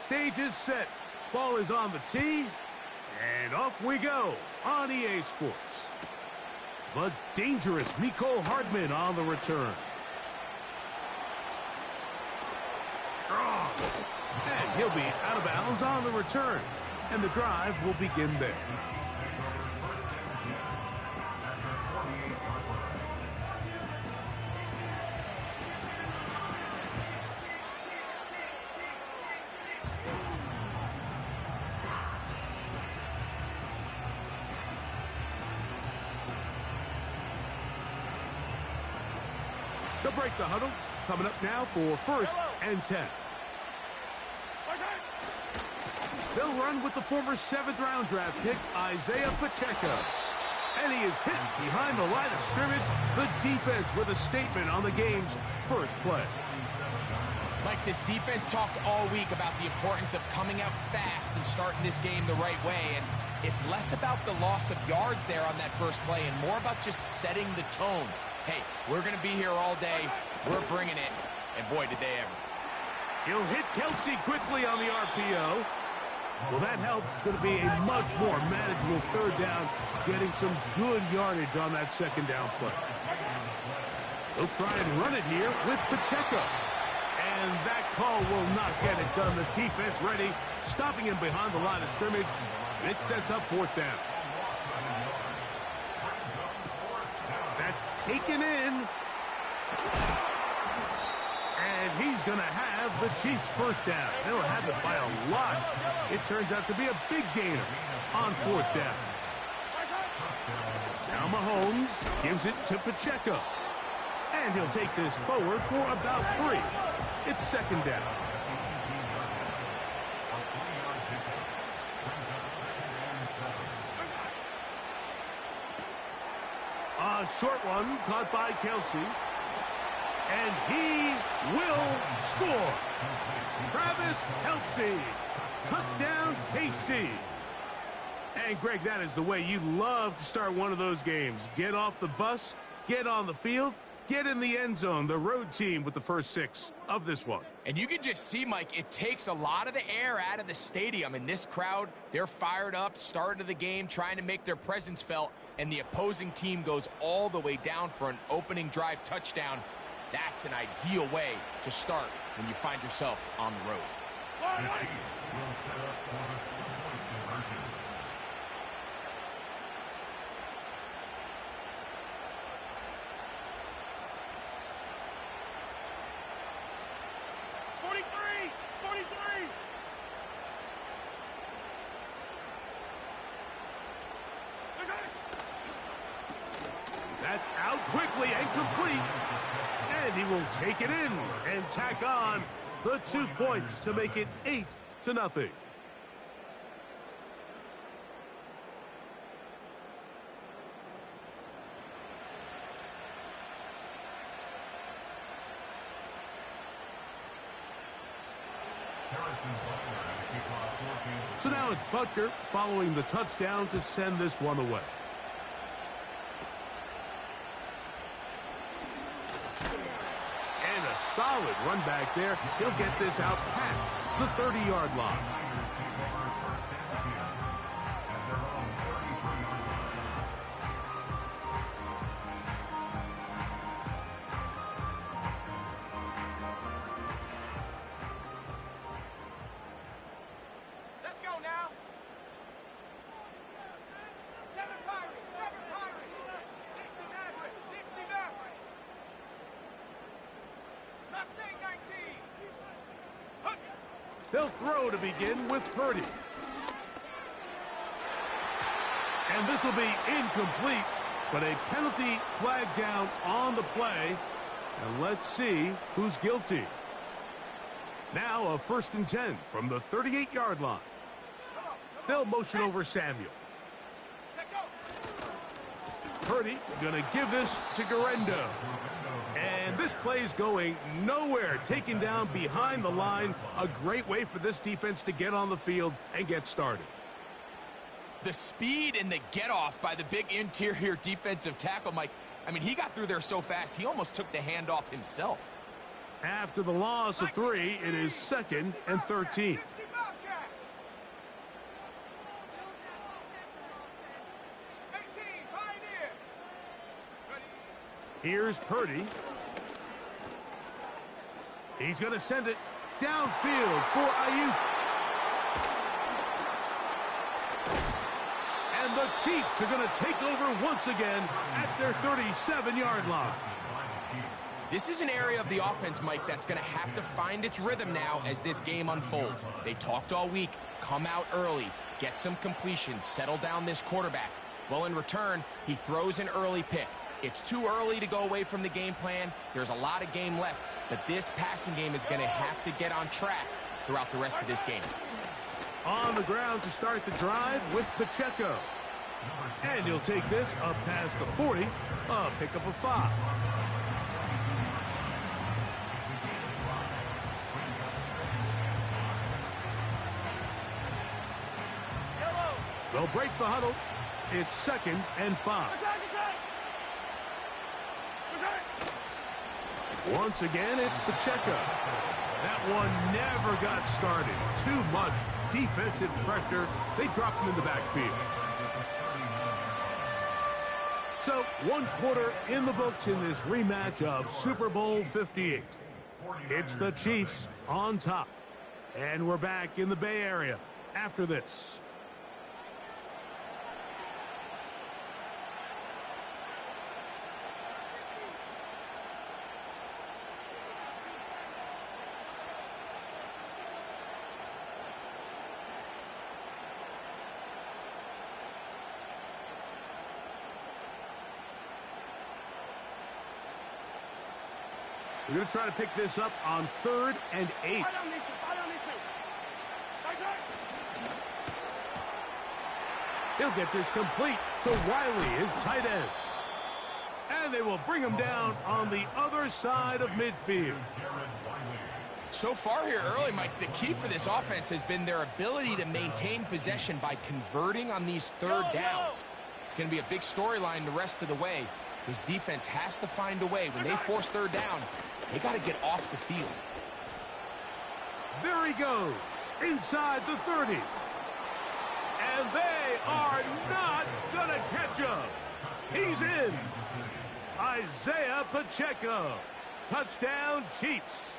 Stage is set. Ball is on the tee. And off we go on EA Sports. The dangerous Mecole Hardman on the return. And he'll be out of bounds on the return. And the drive will begin there. They'll break the huddle. Coming up now for 1st and 10. They'll run with the former 7th-round draft pick, Isaiah Pacheco. And he is hit behind the line of scrimmage. The defense with a statement on the game's first play. Mike, this defense talked all week about the importance of coming out fast and starting this game the right way. And it's less about the loss of yards there on that first play and more about just setting the tone. Hey, we're going to be here all day. We're bringing it. And boy, did they ever. He'll hit Kelsey quickly on the RPO. Well, that helps. It's going to be a much more manageable 3rd down, getting some good yardage on that 2nd down play. They'll try and run it here with Pacheco. And that call will not get it done. The defense ready, stopping him behind the line of scrimmage. And it sets up 4th down. That's taken in. And he's going to have the Chiefs' 1st down. They'll have it by a lot. It turns out to be a big gainer on 4th down. Now Mahomes gives it to Pacheco. And he'll take this forward for about 3. It's 2nd down. A short one caught by Kelsey. And he will score. Travis Kelce. Touchdown, KC. And, Greg, that is the way you love to start one of those games. Get off the bus, get on the field, get in the end zone. The road team with the first 6 of this one. And you can just see, Mike, it takes a lot of the air out of the stadium. And this crowd, they're fired up, start of the game, trying to make their presence felt. And the opposing team goes all the way down for an opening drive touchdown. That's an ideal way to start when you find yourself on the road. That's out quickly and complete. And he will take it in and tack on the 2 points to make it 8-0. So now it's Butker following the touchdown to send this one away. And a solid run back there. He'll get this out past the 30-yard line. They'll throw to begin with Purdy. And this will be incomplete. But a penalty flag down on the play. And let's see who's guilty. Now a 1st and 10 from the 38-yard line. They'll motion over Samuel. Purdy going to give this to Guerrero. And this play's going nowhere. Taken down behind the line. A great way for this defense to get on the field and get started. The speed and the get-off by the big interior defensive tackle, Mike. I mean, he got through there so fast, he almost took the handoff himself. After the loss of 3, it is 2nd and 13. Here's Purdy. He's going to send it downfield for Ayuk. And the Chiefs are going to take over once again at their 37-yard line. This is an area of the offense, Mike, that's going to have to find its rhythm now as this game unfolds. They talked all week, come out early, get some completions, settle down this quarterback. Well, in return, he throws an early pick. It's too early to go away from the game plan. There's a lot of game left, but this passing game is going to have to get on track throughout the rest of this game. On the ground to start the drive with Pacheco. And he'll take this up past the 40, a pickup of 5. They'll break the huddle. It's 2nd and 5. Once again, it's Pacheco. That one never got started. Too much defensive pressure. They dropped him in the backfield. So, 1 quarter in the books in this rematch of Super Bowl 58. It's the Chiefs on top. And we're back in the Bay Area after this. We're going to try to pick this up on 3rd and 8. He'll get this complete to Wiley, his tight end. And they will bring him down on the other side of midfield. So far here early, Mike, the key for this offense has been their ability to maintain possession by converting on these 3rd downs. It's going to be a big storyline the rest of the way. His defense has to find a way. When they force 3rd down, they got to get off the field. There he goes, inside the 30. And they are not going to catch him. He's in. Isaiah Pacheco. Touchdown, Chiefs.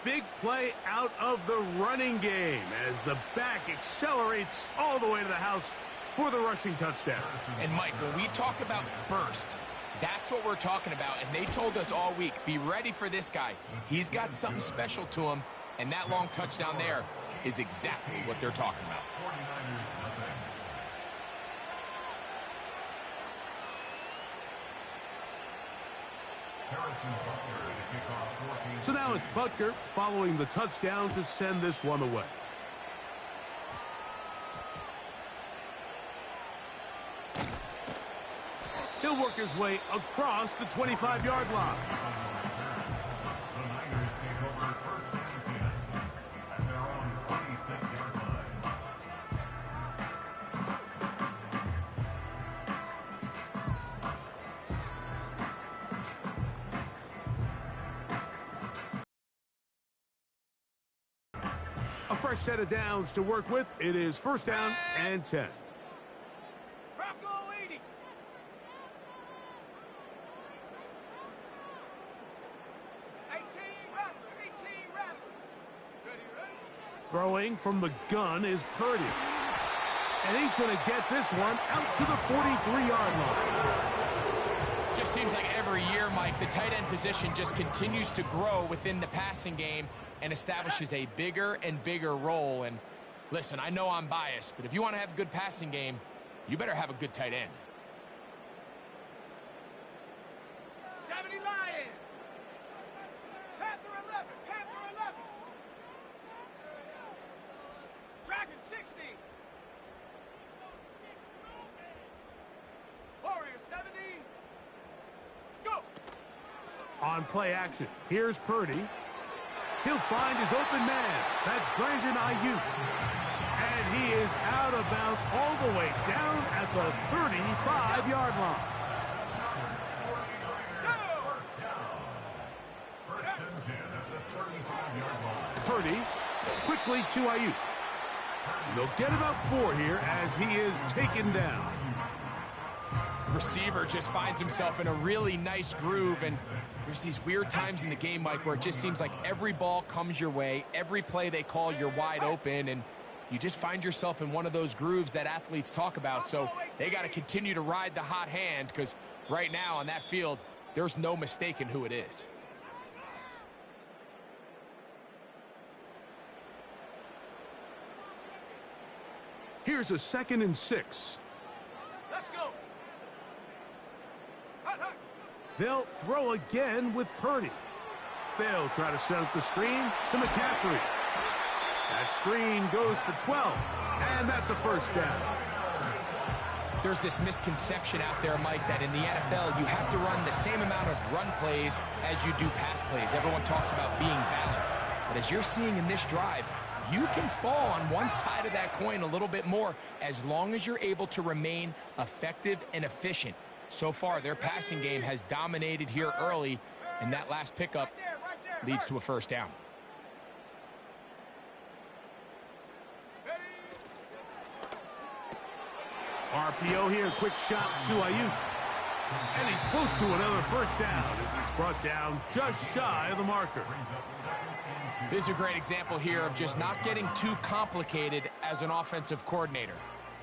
Big play out of the running game as the back accelerates all the way to the house for the rushing touchdown. And, Mike, when we talk about burst, that's what we're talking about. And they told us all week, be ready for this guy. He's got something special to him, and that long touchdown there is exactly what they're talking about. So now it's Butker following the touchdown to send this one away. He'll work his way across the 25-yard line. The Niners take over 1st and 10 at their own 26-yard line. A fresh set of downs to work with. It is 1st down and 10. Throwing from the gun is Purdy. And he's going to get this one out to the 43-yard line. Just seems like every year, Mike, the tight end position just continues to grow within the passing game and establishes a bigger and bigger role. And listen, I know I'm biased, but if you want to have a good passing game, you better have a good tight end. 70. Go. On play action, here's Purdy. He'll find his open man. That's Brandon Ayuk. And he is out of bounds all the way down at the 35-yard line. Purdy quickly to Ayuk. They'll get about 4 here as he is taken down. Receiver just finds himself in a really nice groove, and there's these weird times in the game, Mike, where it just seems like every ball comes your way, every play they call, you're wide open, and you just find yourself in one of those grooves that athletes talk about. So they got to continue to ride the hot hand, because right now on that field, there's no mistaking who it is. Here's a 2nd and 6. Let's go. Hut, hut. They'll throw again with Purdy. They'll try to set up the screen to McCaffrey. That screen goes for 12, and that's a first down. There's this misconception out there, Mike, that in the NFL, you have to run the same amount of run plays as you do pass plays. Everyone talks about being balanced. But as you're seeing in this drive, you can fall on one side of that coin a little bit more as long as you're able to remain effective and efficient. So far, their passing game has dominated here early, and that last pickup leads to a first down. RPO here, quick shot to Ayuk. And he's close to another first down as he's brought down just shy of the marker. This is a great example here of just not getting too complicated as an offensive coordinator.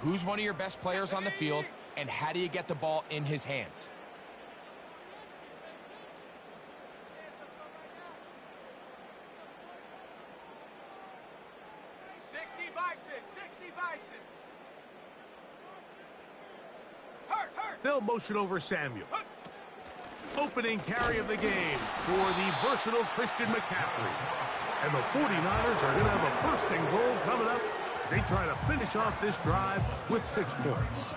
Who's one of your best players on the field, and how do you get the ball in his hands? They'll motion over Samuel. Opening carry of the game for the versatile Christian McCaffrey. And the 49ers are going to have a first and goal coming up. They try to finish off this drive with 6 points.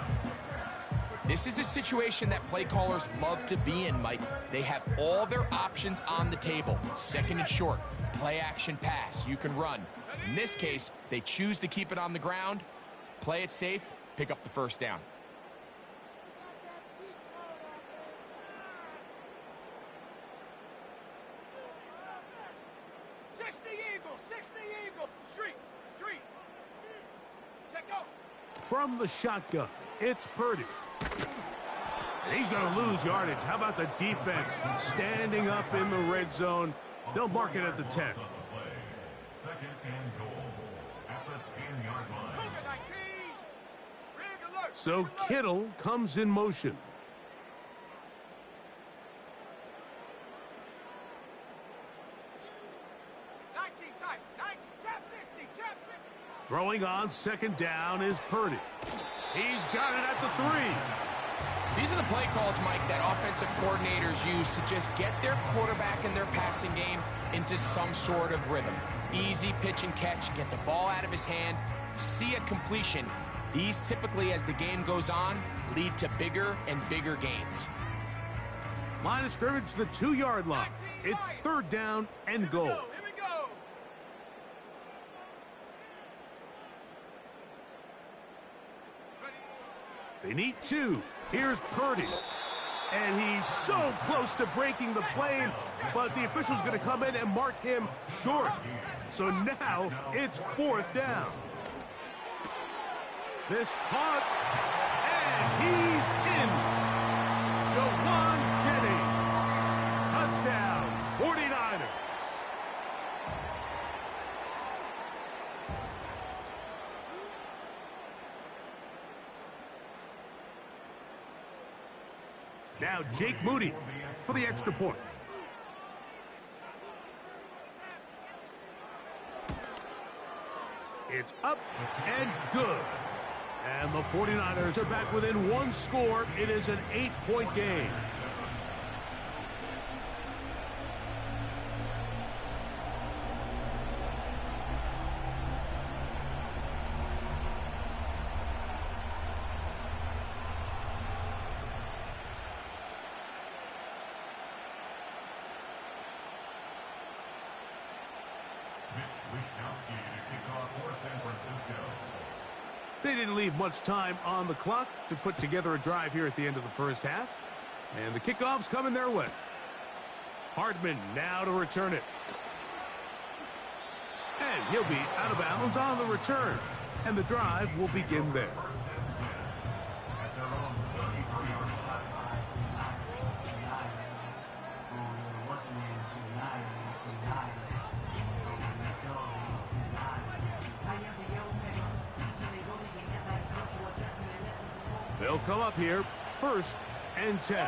This is a situation that play callers love to be in, Mike. They have all their options on the table. 2nd and short, play action pass, you can run. In this case, they choose to keep it on the ground, play it safe, pick up the first down. From the shotgun, it's Purdy. And he's going to lose yardage. How about the defense standing up in the red zone? They'll mark it at the 10. 2nd and goal at the 10-yard line. So Kittle comes in motion. Throwing on 2nd down is Purdy. He's got it at the 3. These are the play calls, Mike, that offensive coordinators use to just get their quarterback and their passing game into some sort of rhythm. Easy pitch and catch, get the ball out of his hand, see a completion. These typically, as the game goes on, lead to bigger and bigger gains. Line of scrimmage, the 2-yard line. It's 3rd down and goal. They need 2. Here's Purdy. And he's so close to breaking the plane, but the official's going to come in and mark him short. So now it's 4th down. This caught, and he's in. Jawan Jennings. Touchdown, 49ers. Now Jake Moody for the extra point. It's up and good. And the 49ers are back within 1 score. It is an 8-point game. They didn't leave much time on the clock to put together a drive here at the end of the first half. And the kickoff's coming their way. Hardman now to return it. And he'll be out of bounds on the return. And the drive will begin there. They'll come up here, 1st and 10.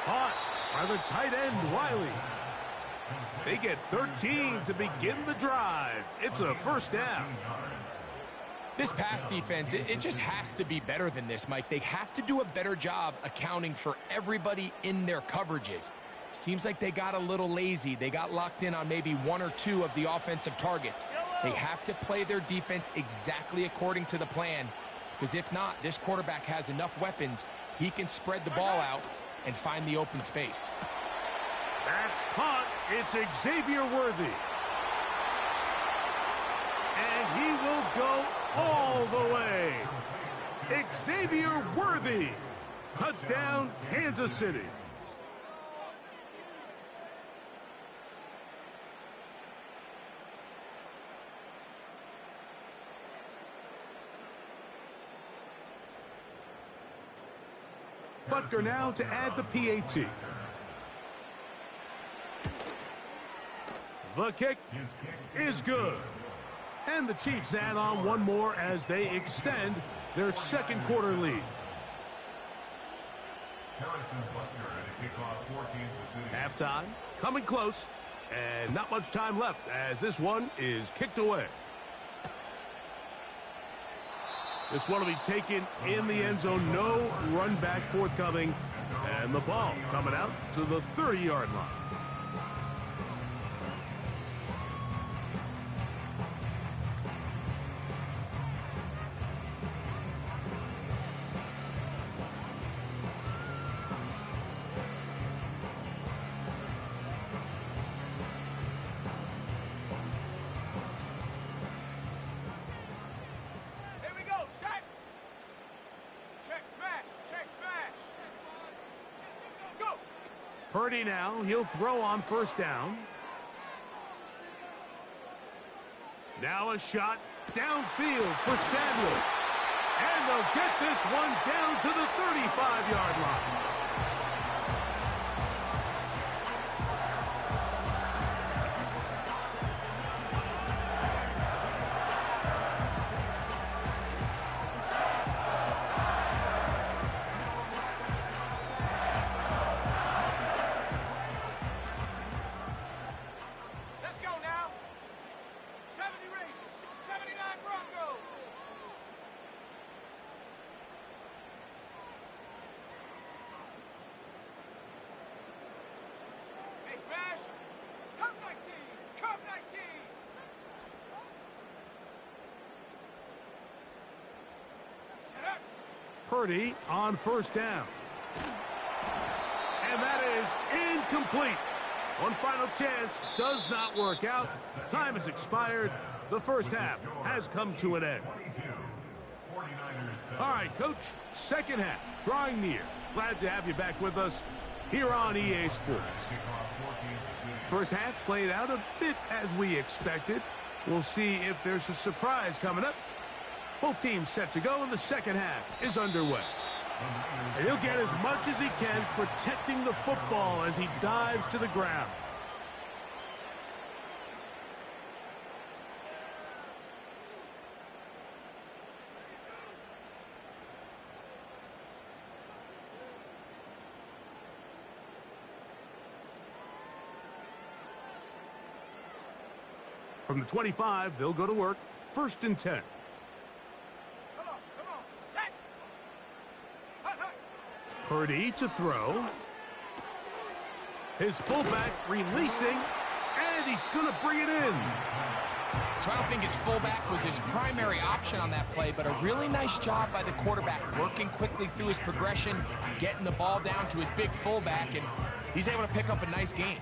Caught by the tight end, Wiley. They get 13 to begin the drive. It's a 1st down. This pass defense, it just has to be better than this, Mike. They have to do a better job accounting for everybody in their coverages. Seems like they got a little lazy. They got locked in on maybe 1 or 2 of the offensive targets. They have to play their defense exactly according to the plan, because if not, this quarterback has enough weapons. He can spread the ball out and find the open space. That's caught. It's Xavier Worthy. And he will go all the way. Xavier Worthy. Touchdown, Kansas City. Butker now to add the PAT. The kick is good. And the Chiefs add on 1 more as they extend their 2nd quarter lead. Halftime coming close, and not much time left as this one is kicked away. This one will be taken in the end zone. No run back forthcoming. And the ball coming out to the 30-yard line. Purdy now, he'll throw on 1st down. Now a shot downfield for Samuel. And they'll get this one down to the 35-yard line. Purdy on 1st down. And that is incomplete. One final chance does not work out. Time has expired. The first half has come to an end. All right, Coach, 2nd half drawing near. Glad to have you back with us here on EA Sports. First half played out a bit as we expected. We'll see if there's a surprise coming up. Both teams set to go, and the 2nd half is underway. And he'll get as much as he can, protecting the football as he dives to the ground. From the 25, they'll go to work. 1st and 10. Purdy to throw. His fullback releasing, and he's going to bring it in. So I don't think his fullback was his primary option on that play, but a really nice job by the quarterback working quickly through his progression, getting the ball down to his big fullback, and he's able to pick up a nice gain.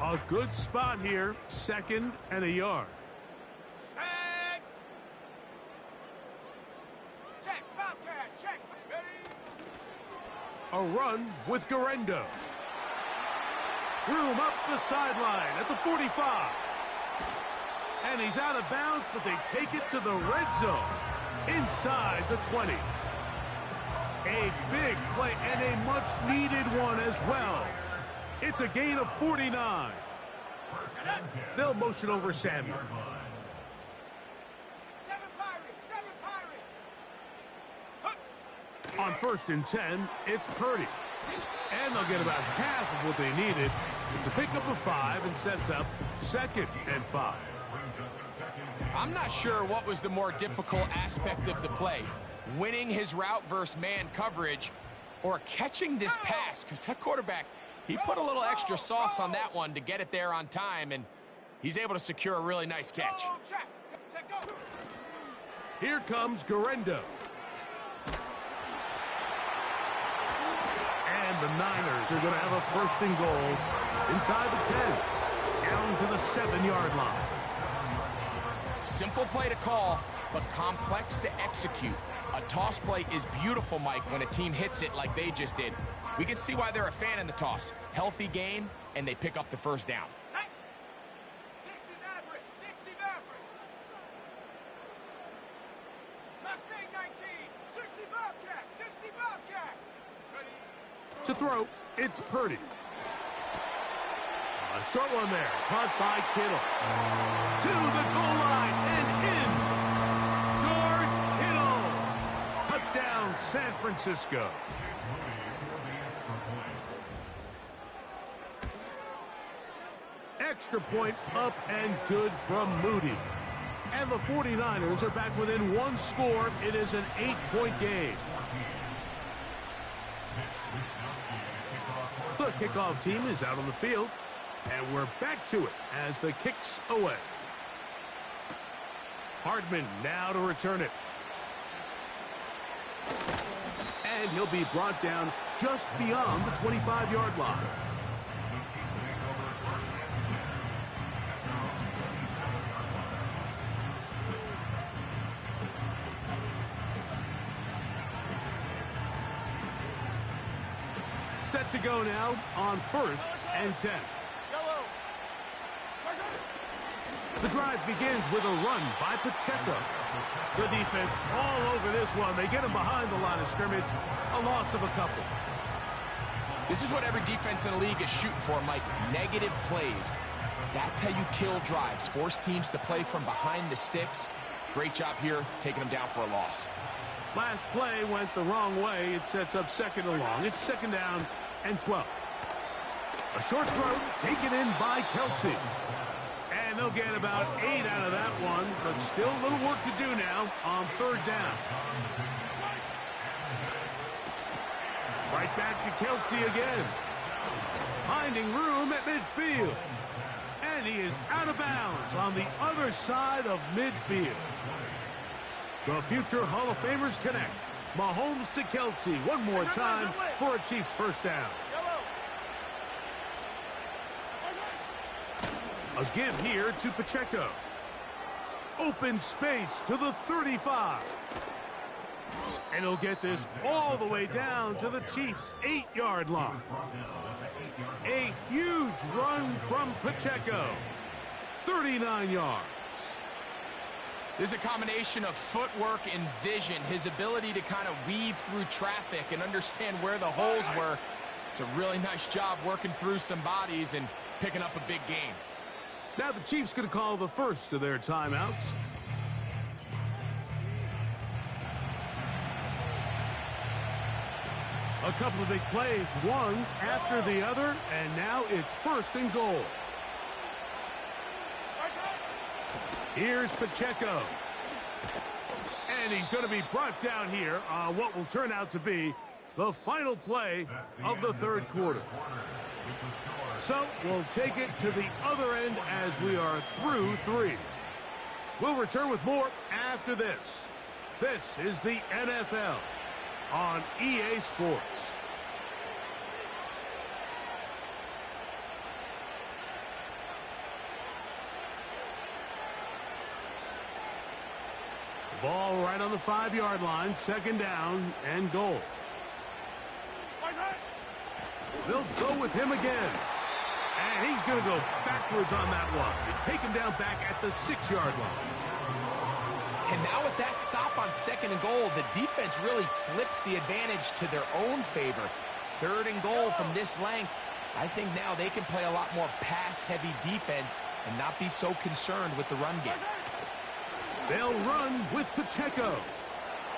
A good spot here, 2nd and a yard. Check. Check, Bobcat, check. Ready? A run with Guerrero. Room up the sideline at the 45. And he's out of bounds, but they take it to the red zone inside the 20. A big play and a much-needed one as well. It's a gain of 49. They'll motion over Samuel. 7 Pirates. On 1st and 10, it's Purdy. And they'll get about half of what they needed. It's a pickup of 5 and sets up 2nd and 5. I'm not sure what was the more difficult aspect of the play. Winning his route versus man coverage or catching this pass, because that quarterback, he put a little extra sauce on that one to get it there on time, and he's able to secure a really nice catch. Check, check, go. Here comes Guerrero. And the Niners are going to have a 1st and goal. It's inside the 10, down to the 7-yard line. Simple play to call, but complex to execute. A toss play is beautiful, Mike, when a team hits it like they just did. We can see why they're a fan in the toss. Healthy gain, and they pick up the 1st down. 60 Maverick, 60 Maverick. Mustang 19, 60 Bobcat, 60 Bobcat. Ready? To throw, it's Purdy. A short one there, caught by Kittle. To the goal line and in. George Kittle. Touchdown, San Francisco. Extra point up and good from Moody. And the 49ers are back within 1 score. It is an 8-point game. The kickoff team is out on the field. And we're back to it as the kick's away. Hardman now to return it. And he'll be brought down just beyond the 25-yard line. Set to go now on 1st and 10. The drive begins with a run by Pacheco. The defense all over this one. They get him behind the line of scrimmage. A loss of a couple. This is what every defense in the league is shooting for, Mike. Negative plays. That's how you kill drives. Force teams to play from behind the sticks. Great job here, taking them down for a loss. Last play went the wrong way. It sets up 2nd and long. It's 2nd down and 12. A short throw taken in by Kelsey. And they'll get about 8 out of that one, but still a little work to do now on 3rd down. Right back to Kelsey again. Finding room at midfield. And he is out of bounds on the other side of midfield. The future Hall of Famers connect. Mahomes to Kelsey one more time for a Chiefs 1st down. A give here to Pacheco. Open space to the 35. And he'll get this all the way down to the Chiefs' 8-yard line. A huge run from Pacheco. 39 yards. There's a combination of footwork and vision, his ability to kind of weave through traffic and understand where the holes were. It's a really nice job working through some bodies and picking up a big gain. Now the Chiefs going to call the first of their timeouts. A couple of big plays, one after the other, and now it's 1st and goal. Here's Pacheco. And he's going to be brought down here on what will turn out to be the final play of the 3rd quarter. So we'll take it to the other end as we are through 3. We'll return with more after this. This is the NFL on EA Sports. Ball right on the 5-yard line, 2nd down and goal. They'll go with him again. And he's going to go backwards on that one. They take him down back at the 6-yard line. And now with that stop on 2nd and goal, the defense really flips the advantage to their own favor. 3rd and goal from this length. I think now they can play a lot more pass-heavy defense and not be so concerned with the run game. They'll run with Pacheco.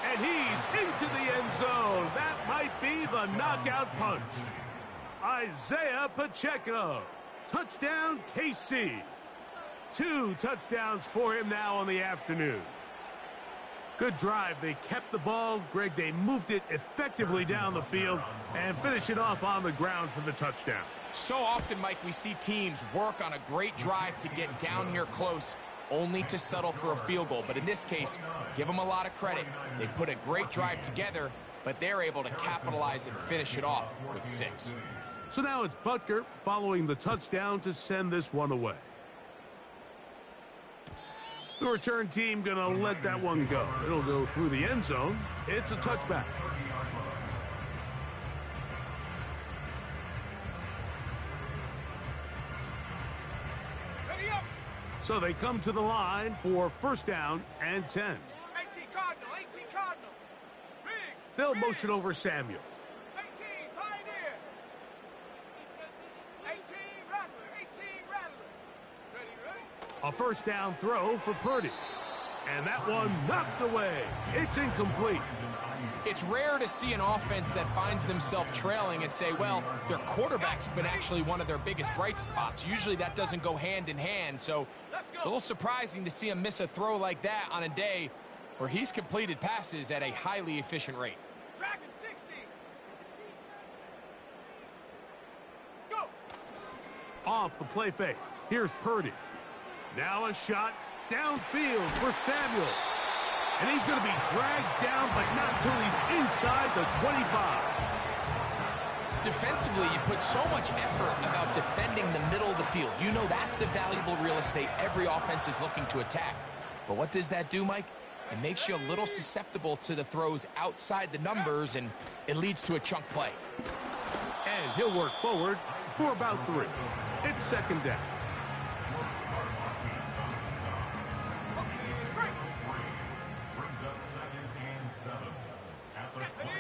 And he's into the end zone. That might be the knockout punch. Isaiah Pacheco. Touchdown, KC. 2 touchdowns for him now on the afternoon. Good drive. They kept the ball. Greg, they moved it effectively down the field and finish it off on the ground for the touchdown. So often, Mike, we see teams work on a great drive to get down here close, only to settle for a field goal. But in this case, give them a lot of credit. They put a great drive together, but they're able to capitalize and finish it off with 6. So now it's Butker following the touchdown to send this one away. The return team going to let that one go. It'll go through the end zone. It's a touchback. So they come to the line for 1st down and 10. 18 Cardinal, 18 Cardinal. Riggs. They'll motion over Samuel. 18 Pioneer. 18 Rattler, 18 Rattler. Ready? A 1st down throw for Purdy. And that one knocked away. It's incomplete. It's rare to see an offense that finds themselves trailing and say, well, their quarterback's been actually one of their biggest bright spots. Usually that doesn't go hand in hand, so it's a little surprising to see him miss a throw like that on a day where he's completed passes at a highly efficient rate. Dragon 60. Go. Off the play fake. Here's Purdy. Now a shot downfield for Samuel. And he's going to be dragged down, but not until he's inside the 25. Defensively, you put so much effort about defending the middle of the field. You know that's the valuable real estate every offense is looking to attack. But what does that do, Mike? It makes you a little susceptible to the throws outside the numbers, and it leads to a chunk play. And he'll work forward for about 3. It's 2nd down.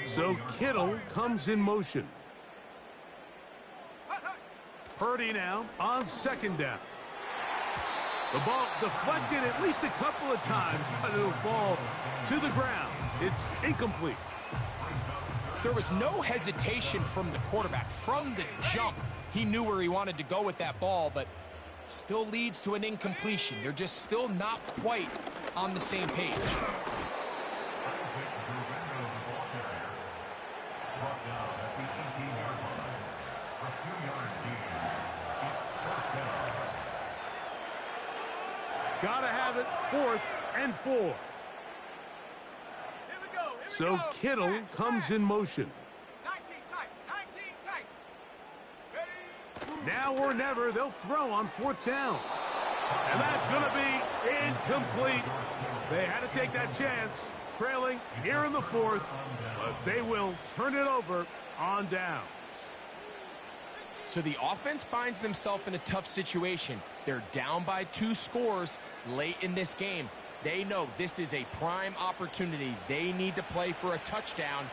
So Kittle comes in motion. Purdy now on 2nd down. The ball deflected at least a couple of times, but it'll fall to the ground. It's incomplete. There was no hesitation from the quarterback. From the jump, he knew where he wanted to go with that ball, but still leads to an incompletion. They're just still not quite on the same page. Gotta have it. 4th and 4. Here we go. So Kittle comes in motion. 19 tight. 19 tight. Ready? Now or never, they'll throw on 4th down. And that's going to be incomplete. They had to take that chance, trailing here in the 4th, but they will turn it over on downs. So the offense finds themselves in a tough situation. They're down by 2 scores late in this game. They know this is a prime opportunity. They need to play for a touchdown,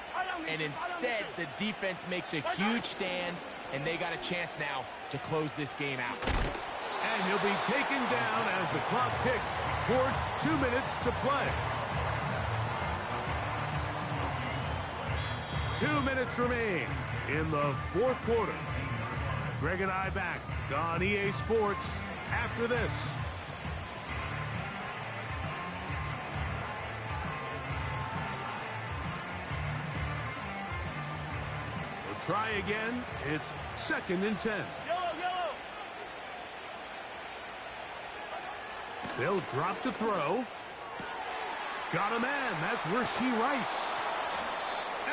and instead the defense makes a huge stand, and they got a chance now to close this game out. And he'll be taken down as the clock ticks towards 2 minutes to play. 2 minutes remain in the 4th quarter. Greg and I back on EA Sports after this. We'll try again. It's 2nd and 10. Yellow. They'll drop to throw. Got a man. That's Rashee Rice.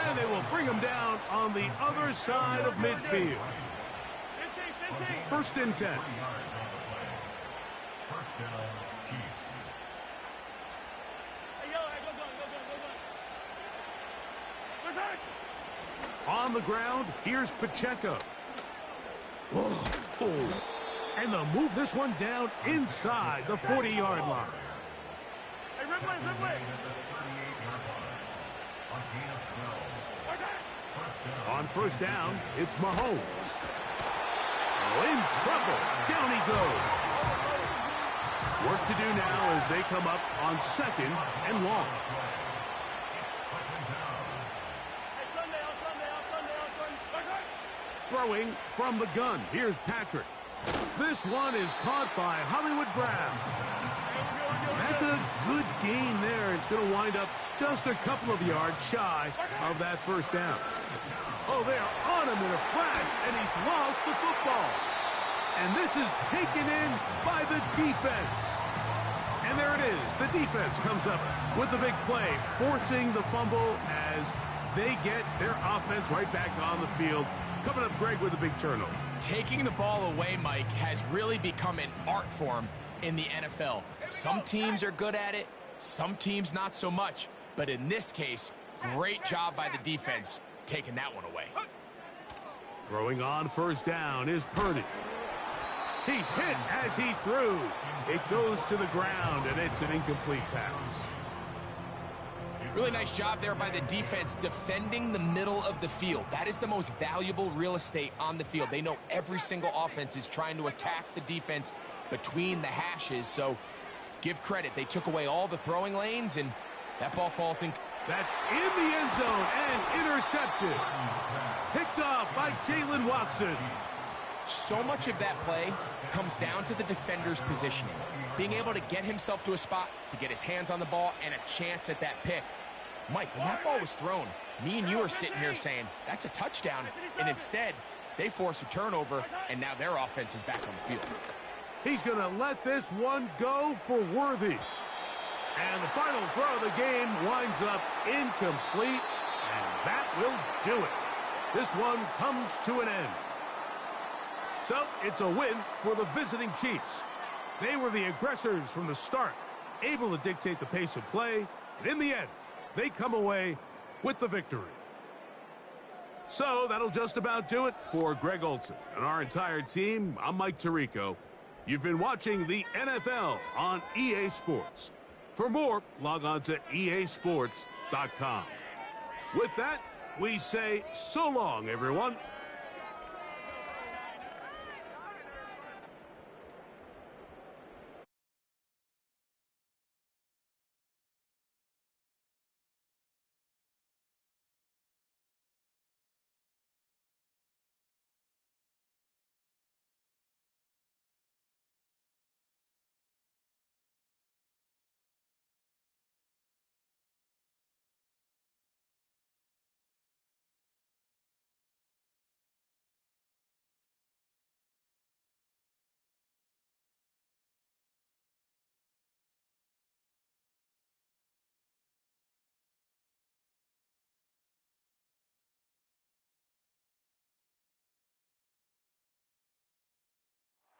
And they will bring him down on the other side of midfield. 1st and 10. Hey, yo, I go. On the ground, here's Pacheco. Oh. And they'll move this one down inside the 40-yard line. Hey, Ripley. On first down, it's Mahomes. Oh, in trouble. Down he goes. Work to do now as they come up on 2nd and long. Throwing from the gun. Here's Patrick. This one is caught by Hollywood Brown. That's a good gain there. It's going to wind up just a couple of yards shy of that first down. Oh, they're on him in a flash, and he's lost the football. And this is taken in by the defense. And there it is. The defense comes up with the big play, forcing the fumble as they get their offense right back on the field. Coming up, Greg, with a big turnover. Taking the ball away, Mike, has really become an art form in the NFL. Some teams are good at it, some teams not so much. But in this case, great job by the defense taking that one away. Throwing on first down is Purdy. He's hit as he threw. It goes to the ground, and it's an incomplete pass. Really nice job there by the defense defending the middle of the field. That is the most valuable real estate on the field. They know every single offense is trying to attack the defense between the hashes, so give credit. They took away all the throwing lanes, and that ball falls in. That's in the end zone and intercepted. Picked off by Jalen Watson. So much of that play comes down to the defender's positioning. Being able to get himself to a spot, to get his hands on the ball, and a chance at that pick. Mike, when that ball was thrown, me and you are sitting here saying, that's a touchdown. And instead, they force a turnover, and now their offense is back on the field. He's going to let this one go for Worthy. And the final throw of the game winds up incomplete, and that will do it. This one comes to an end. So it's a win for the visiting Chiefs. They were the aggressors from the start, able to dictate the pace of play, and in the end, they come away with the victory. So that'll just about do it for Greg Olsen and our entire team. I'm Mike Tirico. You've been watching the NFL on EA Sports. For more, log on to easports.com. With that, we say so long, everyone.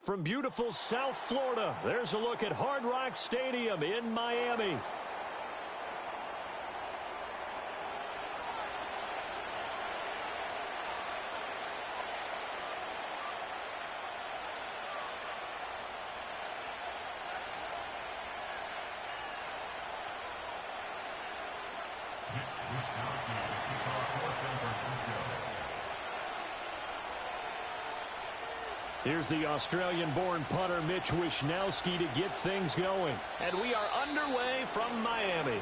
From beautiful South Florida, there's a look at Hard Rock Stadium in Miami. Here's the Australian-born punter Mitch Wishnowsky to get things going. And we are underway from Miami.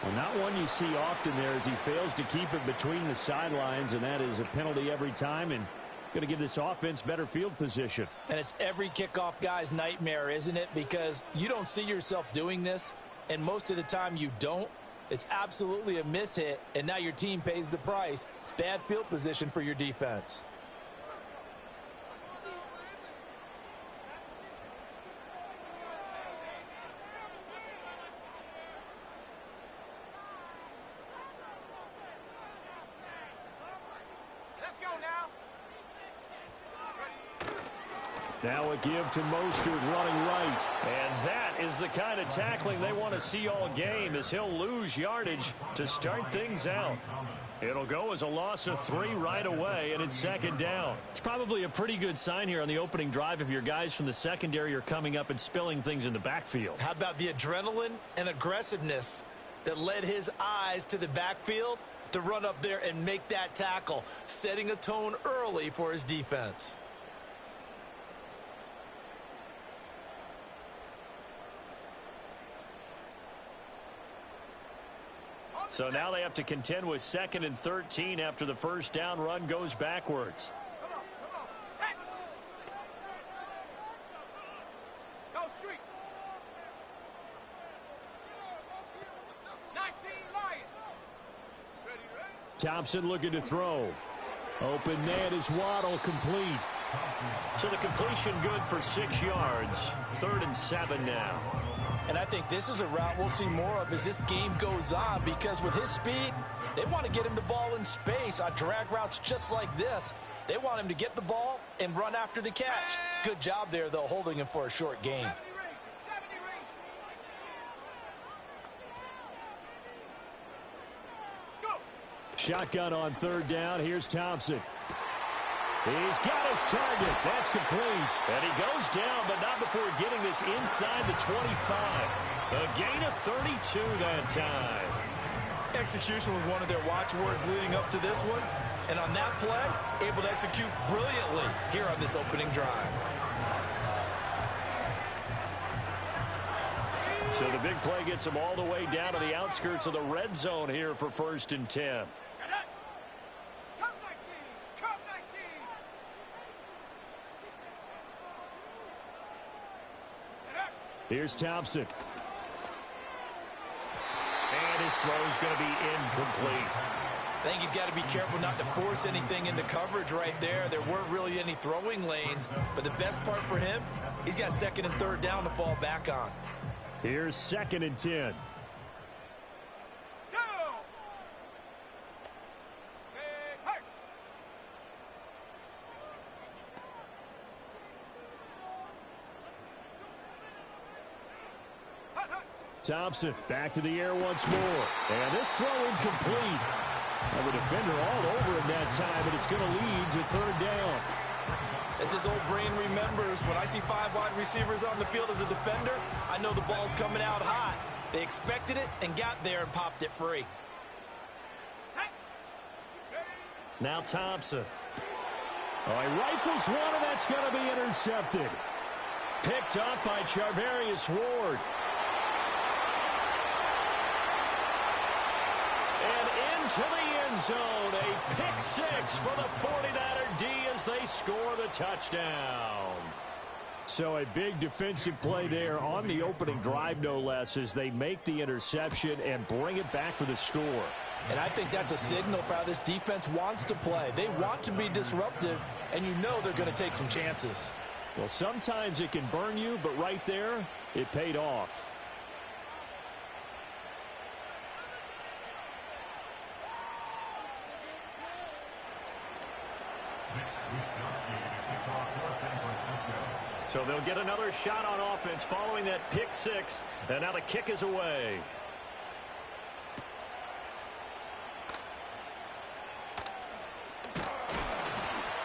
Well, not one you see often there as he fails to keep it between the sidelines, and that is a penalty every time and going to give this offense better field position. And it's every kickoff guy's nightmare, isn't it? Because you don't see yourself doing this, and most of the time you don't. It's absolutely a mishit, and now your team pays the price. Bad field position for your defense. Now a give to Mostert running right. And that is the kind of tackling they want to see all game as he'll lose yardage to start things out. It'll go as a loss of 3 right away, and it's second down. It's probably a pretty good sign here on the opening drive if your guys from the secondary are coming up and spilling things in the backfield. How about the adrenaline and aggressiveness that led his eyes to the backfield to run up there and make that tackle, setting a tone early for his defense. So now they have to contend with 2nd and 13 after the first down run goes backwards. Come on, set. Go street. 19 Lions. Ready. Thompson looking to throw. Open man is Waddle, complete. So the completion good for 6 yards. 3rd and 7 now. And I think this is a route we'll see more of as this game goes on, because with his speed, they want to get him the ball in space on drag routes just like this. They want him to get the ball and run after the catch. Good job there, though, holding him for a short gain. 70 range. Go. Shotgun on 3rd down. Here's Thompson. He's got his target. That's complete. And he goes down, but not before getting this inside the 25. A gain of 32 that time. Execution was one of their watchwords leading up to this one. And on that play, able to execute brilliantly here on this opening drive. So the big play gets them all the way down to the outskirts of the red zone here for 1st and 10. Here's Thompson. And his throw's going to be incomplete. I think he's got to be careful not to force anything into coverage right there. There weren't really any throwing lanes, but the best part for him, he's got 2nd and 3rd down to fall back on. Here's 2nd and 10. Thompson back to the air once more. And this throw incomplete. And the defender all over him that time, and it's going to lead to 3rd down. As his old brain remembers, when I see 5 wide receivers on the field as a defender, I know the ball's coming out hot. They expected it and got there and popped it free. Now Thompson. Oh, he rifles one, and that's going to be intercepted. Picked up by Charvarius Ward. To the end zone, a pick 6 for the 49er D as they score the touchdown. So a big defensive play there on the opening drive, no less, as they make the interception and bring it back for the score. And I think that's a signal for how this defense wants to play. They want to be disruptive, and you know they're going to take some chances. Well, sometimes it can burn you, but right there, it paid off. So they'll get another shot on offense following that pick 6, and now the kick is away.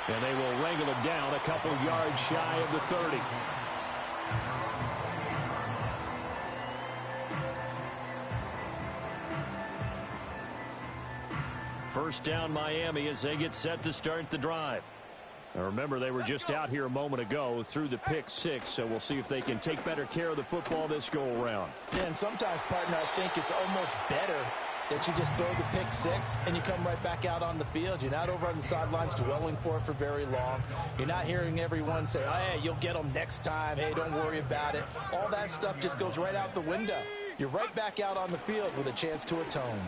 And they will wrangle him down a couple yards shy of the 30. First down Miami as they get set to start the drive. Now remember, they were just out here a moment ago through the pick 6, so we'll see if they can take better care of the football this go-around. Yeah, and sometimes, partner, I think it's almost better that you just throw the pick 6 and you come right back out on the field. You're not over on the sidelines dwelling for it for very long. You're not hearing everyone say, oh, hey, you'll get them next time. Hey, don't worry about it. All that stuff just goes right out the window. You're right back out on the field with a chance to atone.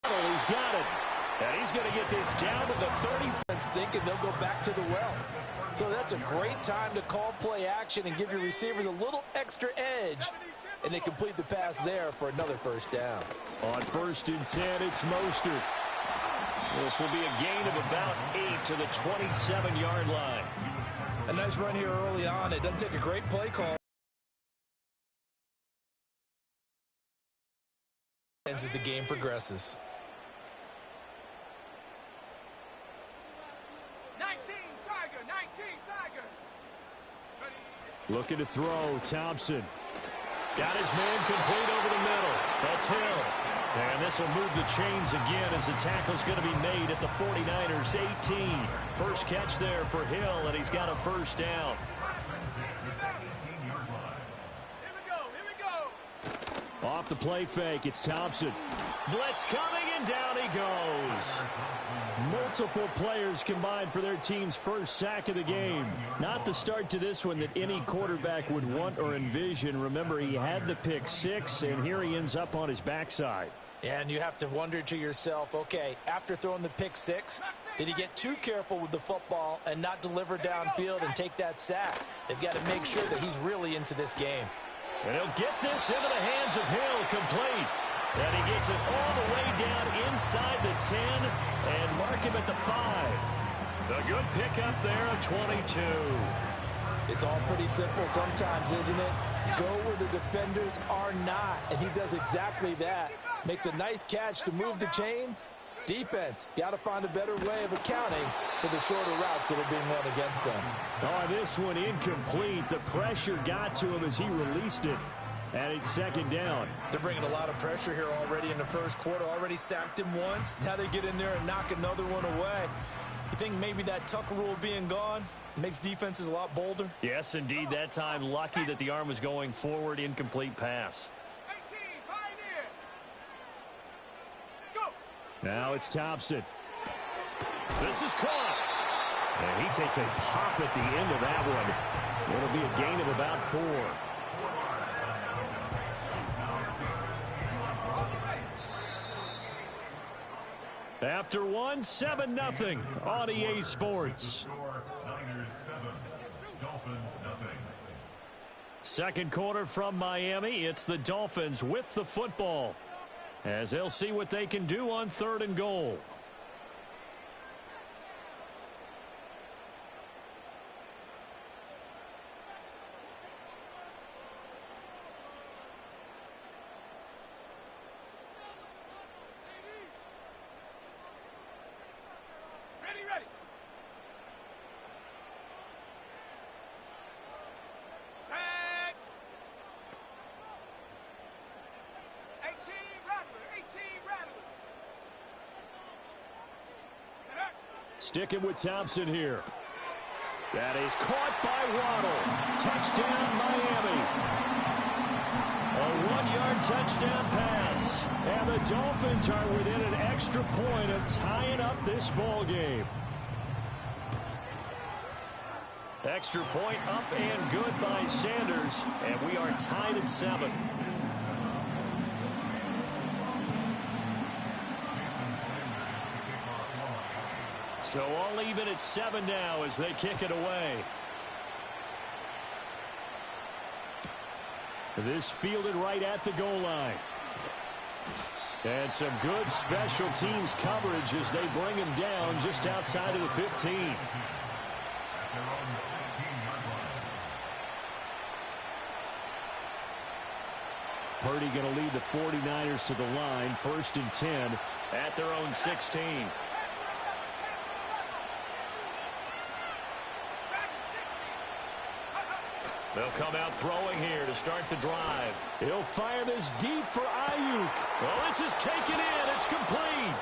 He's got it. And he's going to get this down to the 30. Thinking they'll go back to the well. So that's a great time to call play action and give your receivers a little extra edge. And they complete the pass there for another first down. On 1st and 10, it's Mostert. This will be a gain of about 8 to the 27-yard line. A nice run here early on. It doesn't take a great play call. as the game progresses. 19, Tiger, 19, Tiger. Looking to throw, Thompson. Got his man complete over the middle. That's Hill. And this will move the chains again as the tackle's going to be made at the 49ers 18. First catch there for Hill, and he's got a first down. Off the play fake, it's Thompson. Blitz coming, and down he goes. Multiple players combined for their team's first sack of the game. Not the start to this one that any quarterback would want or envision. Remember, he had the pick six, and here he ends up on his backside. And you have to wonder to yourself, okay, after throwing the pick six, did he get too careful with the football and not deliver downfield and take that sack? They've got to make sure that he's really into this game. And he'll get this into the hands of Hill, complete. And he gets it all the way down inside the 10 and mark him at the 5. A good pickup there of 22. It's all pretty simple sometimes, isn't it? Go where the defenders are not, and he does exactly that. Makes a nice catch to move the chains. Defense, got to find a better way of accounting for the shorter routes that are being run against them. Oh, this one incomplete. The pressure got to him as he released it. And it's second down. They're bringing a lot of pressure here already in the first quarter. Already sacked him once. Now they get in there and knock another one away. You think maybe that Tucker rule being gone makes defenses a lot bolder? Yes, indeed. That time, lucky that the arm was going forward. Incomplete pass. 18, Pioneer. Go. Now it's Thompson. This is caught. And he takes a pop at the end of that one. It'll be a gain of about 4. After one, 7-0 on EA Sports. Second quarter from Miami. It's the Dolphins with the football as they'll see what they can do on 3rd and goal. Sticking with Thompson here. That is caught by Waddle. Touchdown, Miami. A 1-yard touchdown pass. And the Dolphins are within an extra point of tying up this ball game. Extra point up and good by Sanders. And we are tied at 7. So all even at 7 now as they kick it away. This fielded right at the goal line. And some good special teams coverage as they bring him down just outside of the 15. Purdy going to lead the 49ers to the line. 1st and 10 at their own 16. They'll come out throwing here to start the drive. He'll fire this deep for Ayuk. Well, this is taken in. It's complete.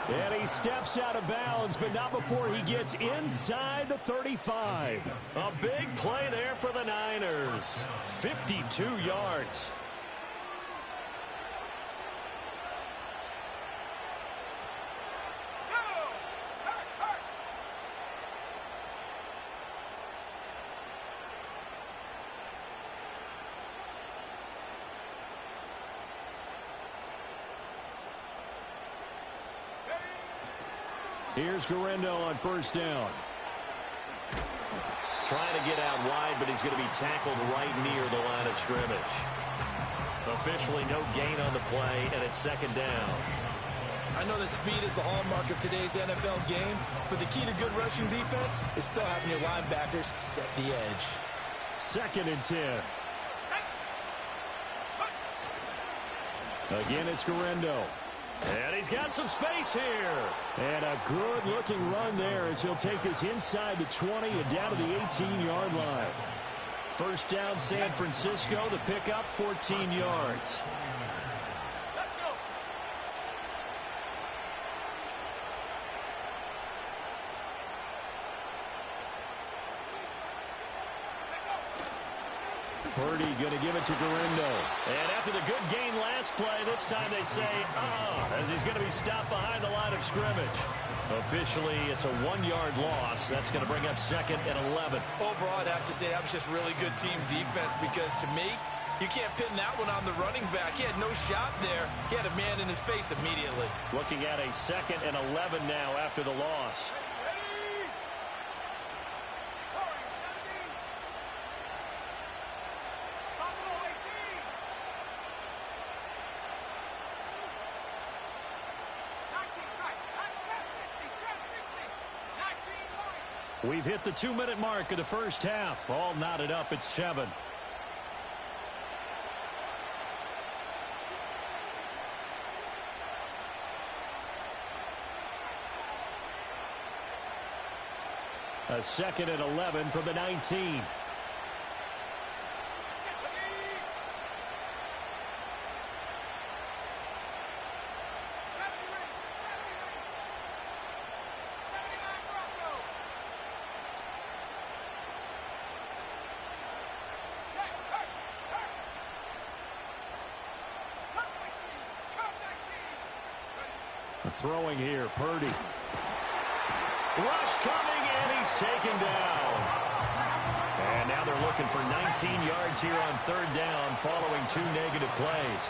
And he steps out of bounds, but not before he gets inside the 35. A big play there for the Niners. 52 yards. Here's Guerrero on 1st down. Trying to get out wide, but he's going to be tackled right near the line of scrimmage. Officially no gain on the play, and it's 2nd down. I know that speed is the hallmark of today's NFL game, but the key to good rushing defense is still having your linebackers set the edge. 2nd and 10. Again, it's Guerrero. And he's got some space here. And a good-looking run there as he'll take this inside the 20 and down to the 18-yard line. First down, San Francisco. The pickup, 14 yards. Purdy going to give it to Guerrero. And after the good gain last play, this time they say, as he's going to be stopped behind the line of scrimmage. Officially, it's a 1-yard loss. That's going to bring up second and 11. Overall, I'd have to say that was just really good team defense because, to me, you can't pin that one on the running back. He had no shot there. He had a man in his face immediately. Looking at a second and 11 now after the loss. We've hit the 2-minute mark of the first half. All knotted up at 7. A second and 11 from the 19. Throwing here, Purdy. Rush coming, and he's taken down. And now they're looking for 19 yards here on third down following 2 negative plays.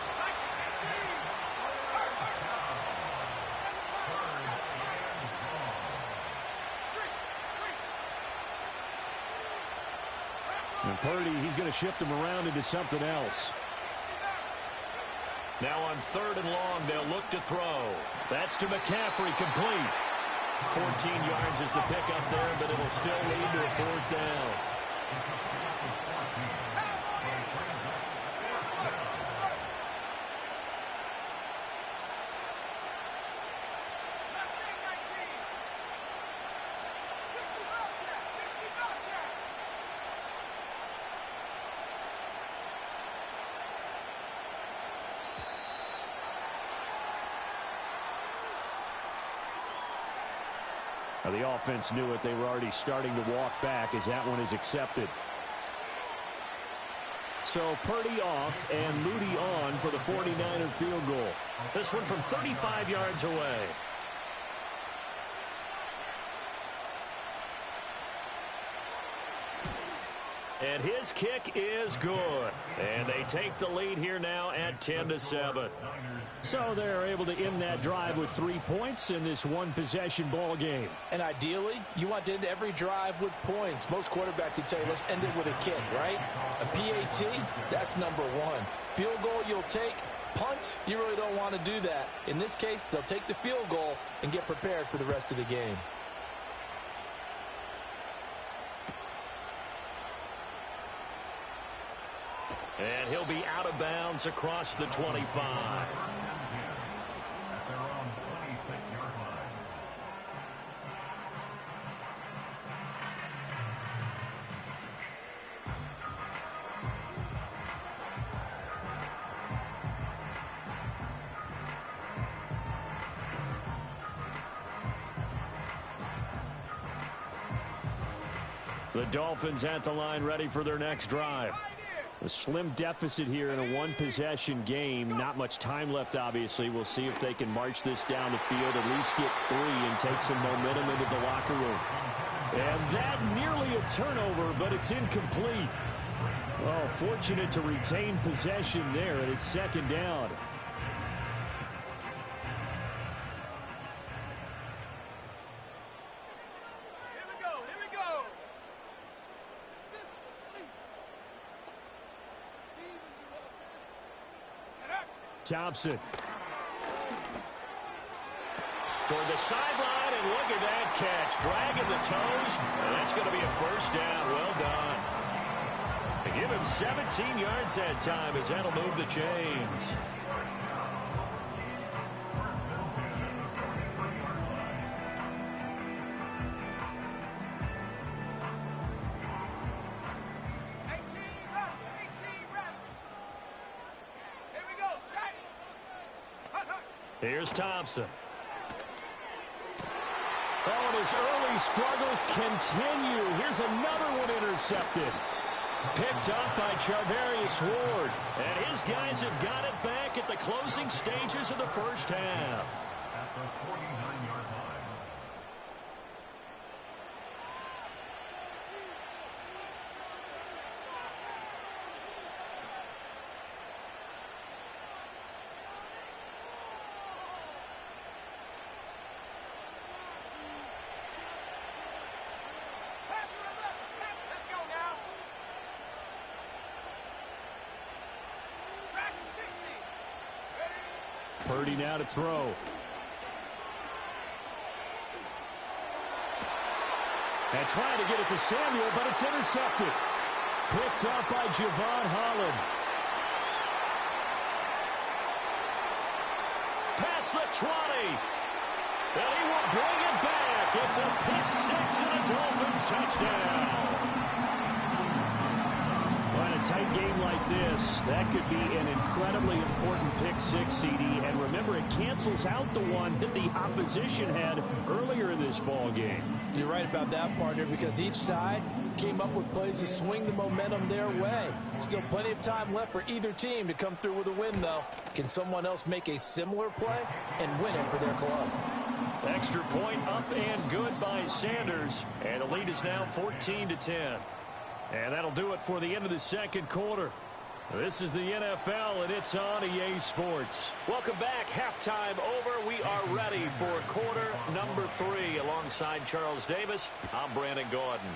And Purdy, he's going to shift him around into something else. Now on third and long, they'll look to throw. That's to McCaffrey, complete. 14 yards is the pickup there, but it'll still lead to a fourth down. The offense knew it. They were already starting to walk back as that one is accepted. So Purdy off and Moody on for the 49er field goal. This one from 35 yards away. And his kick is good. And they take the lead here now at 10-7. So they're able to end that drive with 3 points in this one-possession ball game. And ideally, you want to end every drive with points. Most quarterbacks would tell you, let's end it with a kick, right? A PAT, that's number 1. Field goal you'll take. Punts, you really don't want to do that. In this case, they'll take the field goal and get prepared for the rest of the game. And he'll be out of bounds across the 25. They're on 26-yard line. The Dolphins at the line ready for their next drive. A slim deficit here in a one-possession game. Not much time left, obviously. We'll see if they can march this down the field, at least get 3 and take some momentum into the locker room. And that nearly a turnover, but it's incomplete. Oh, fortunate to retain possession there, and it's second down. Thompson. Toward the sideline, and look at that catch. Dragging the toes, and that's going to be a first down. Well done. They give him 17 yards that time as that'll move the chains. Here's Thompson. Oh, and his early struggles continue. Here's another one intercepted. Picked up by Charvarius Ward. And his guys have got it back at the closing stages of the first half. At the 49-yard line. Let's go now. Track 60. Purdy now to throw. And trying to get it to Samuel, but it's intercepted. Picked up by Javon Holland. Past the 20. And he will bring it back. It's a pick six and a Dolphins touchdown. Well, in a tight game like this, that could be an incredibly important pick six, CD. And remember, it cancels out the one that the opposition had earlier in this ball game. You're right about that, partner, because each side came up with plays to swing the momentum their way. Still plenty of time left for either team to come through with a win, though. Can someone else make a similar play and win it for their club? Extra point up and good by Sanders. And the lead is now 14-10. And that'll do it for the end of the second quarter. This is the NFL, and it's on EA Sports. Welcome back. Halftime over. We are ready for quarter number 3. Alongside Charles Davis, I'm Brandon Gaudin.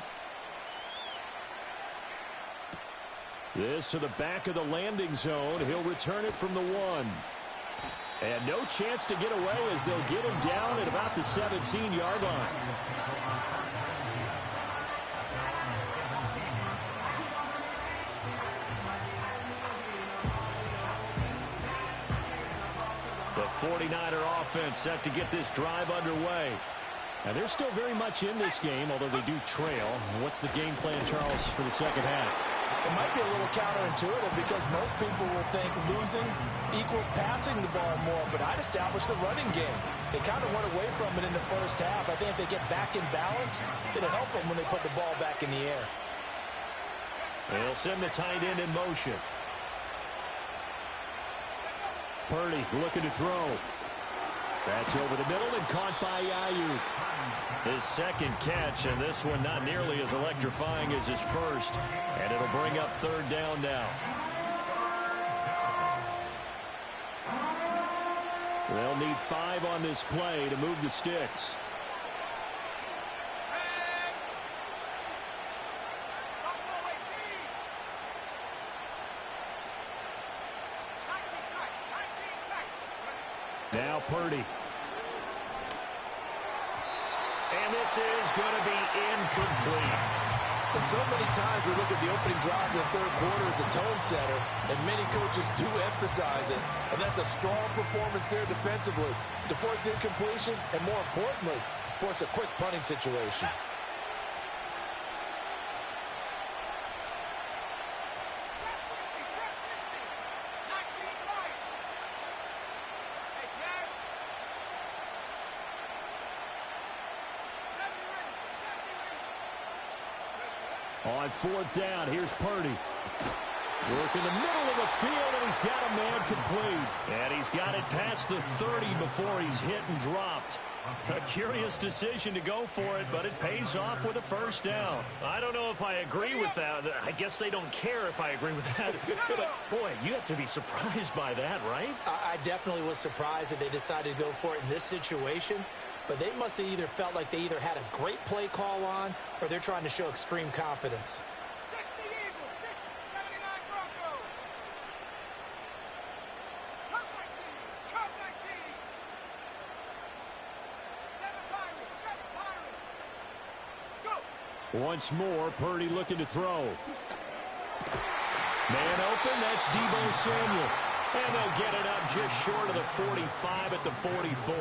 This to the back of the landing zone. He'll return it from the 1. And no chance to get away as they'll get him down at about the 17-yard line. The 49er offense set to get this drive underway. Now, they're still very much in this game, although they do trail. What's the game plan, Charles, for the second half? It might be a little counterintuitive because most people will think losing equals passing the ball more, but I'd establish the running game. They kind of went away from it in the first half. I think if they get back in balance, it'll help them when they put the ball back in the air. They'll send the tight end in motion. Purdy looking to throw. That's over the middle and caught by Ayuk. His second catch, and this one not nearly as electrifying as his first. And it'll bring up third down now. They'll need 5 on this play to move the sticks. Now Purdy. And this is going to be incomplete. And so many times we look at the opening drive of the third quarter as a tone setter, and many coaches do emphasize it. And that's a strong performance there defensively to force incompletion and, more importantly, force a quick punting situation. On fourth down, here's Purdy. Work in the middle of the field, and he's got a man complete. And he's got it past the 30 before he's hit and dropped. A curious decision to go for it, but it pays off with a first down. I don't know if I agree with that. I guess they don't care if I agree with that. But, boy, you have to be surprised by that, right? I definitely was surprised that they decided to go for it in this situation. But they must have either felt like they either had a great play call on or they're trying to show extreme confidence. 60 Eagles, 60, 79 Broncos. Cut 19, cut 19. 7 Pirates, 7 Pirates. Go. Once more, Purdy looking to throw. Man open, that's Deebo Samuel. And they'll get it up just short of the 45 at the 44.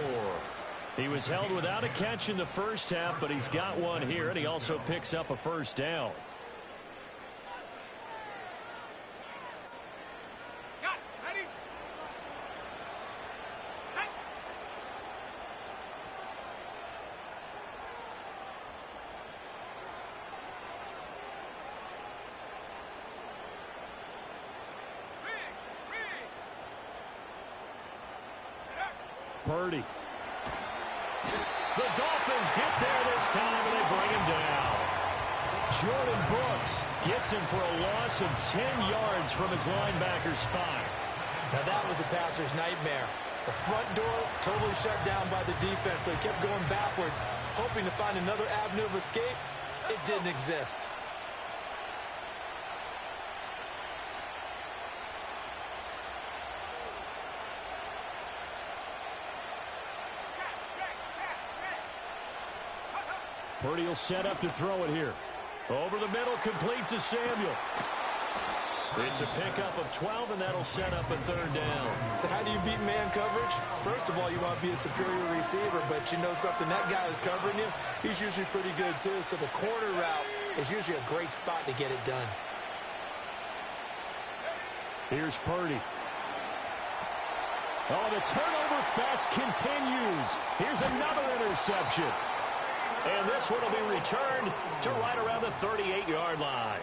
He was held without a catch in the first half, but he's got one here, and he also picks up a first down. Got it. Ready? Set. Purdy. The Dolphins get there this time, and they bring him down. Jordan Brooks gets him for a loss of 10 yards from his linebacker spot. Now that was a passer's nightmare. The front door totally shut down by the defense, so he kept going backwards, hoping to find another avenue of escape. It didn't exist. Purdy will set up to throw it here. Over the middle, complete to Samuel. It's a pickup of 12, and that'll set up a third down. So how do you beat man coverage? First of all, you want to be a superior receiver, but you know something, that guy is covering you. He's usually pretty good, too. So the corner route is usually a great spot to get it done. Here's Purdy. Oh, the turnover fest continues. Here's another interception. And this one will be returned to right around the 38-yard line.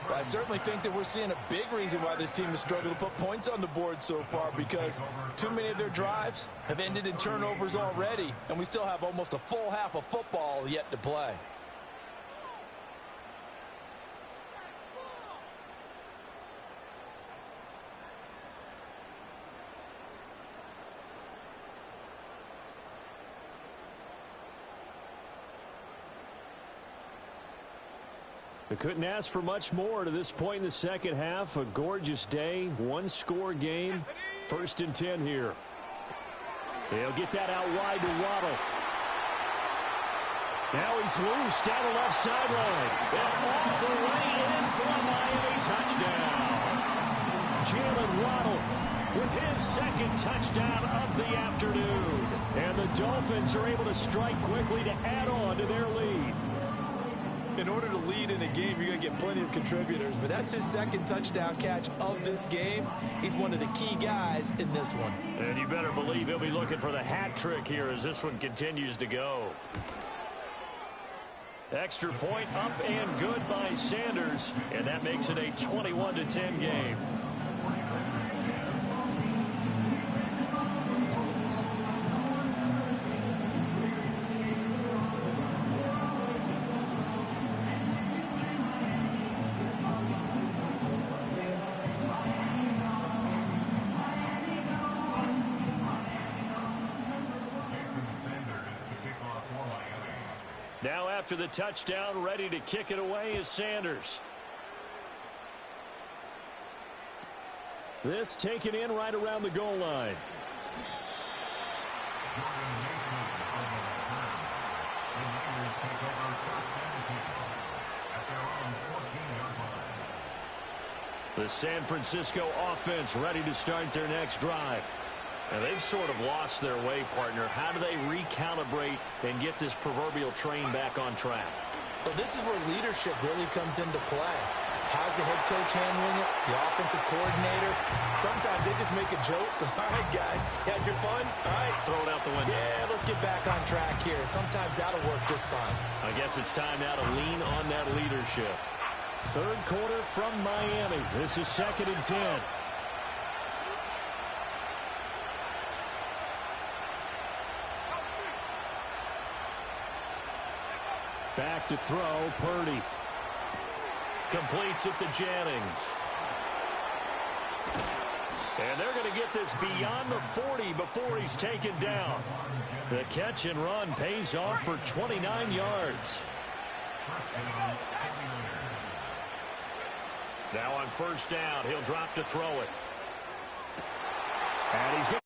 Well, I certainly think that we're seeing a big reason why this team has struggled to put points on the board so far, because too many of their drives have ended in turnovers already, and we still have almost a full half of football yet to play. They couldn't ask for much more to this point in the second half. A gorgeous day, one-score game. 1st and 10 here. They'll get that out wide to Waddle. Now he's loose down the left sideline. And all the way in for a Miami touchdown. Jalen Waddle with his second touchdown of the afternoon. And the Dolphins are able to strike quickly to add on to their lead. In order to lead in a game, you're going to get plenty of contributors, but that's his second touchdown catch of this game. He's one of the key guys in this one. And you better believe he'll be looking for the hat trick here as this one continues to go. Extra point up and good by Sanders, and that makes it a 21-10 game. Now after the touchdown, ready to kick it away is Sanders. This taken in right around the goal line. The San Francisco offense ready to start their next drive. Now, they've sort of lost their way, partner. How do they recalibrate and get this proverbial train back on track? Well, this is where leadership really comes into play. How's the head coach handling it? The offensive coordinator? Sometimes they just make a joke. All right, guys, you had your fun? All right. Throw it out the window. Yeah, let's get back on track here. And sometimes that'll work just fine. I guess it's time now to lean on that leadership. Third quarter from Miami. This is 2nd and 10. Back to throw, Purdy. Completes it to Jennings. And they're going to get this beyond the 40 before he's taken down. The catch and run pays off for 29 yards. Now on 1st down, he'll drop to throw it. And he's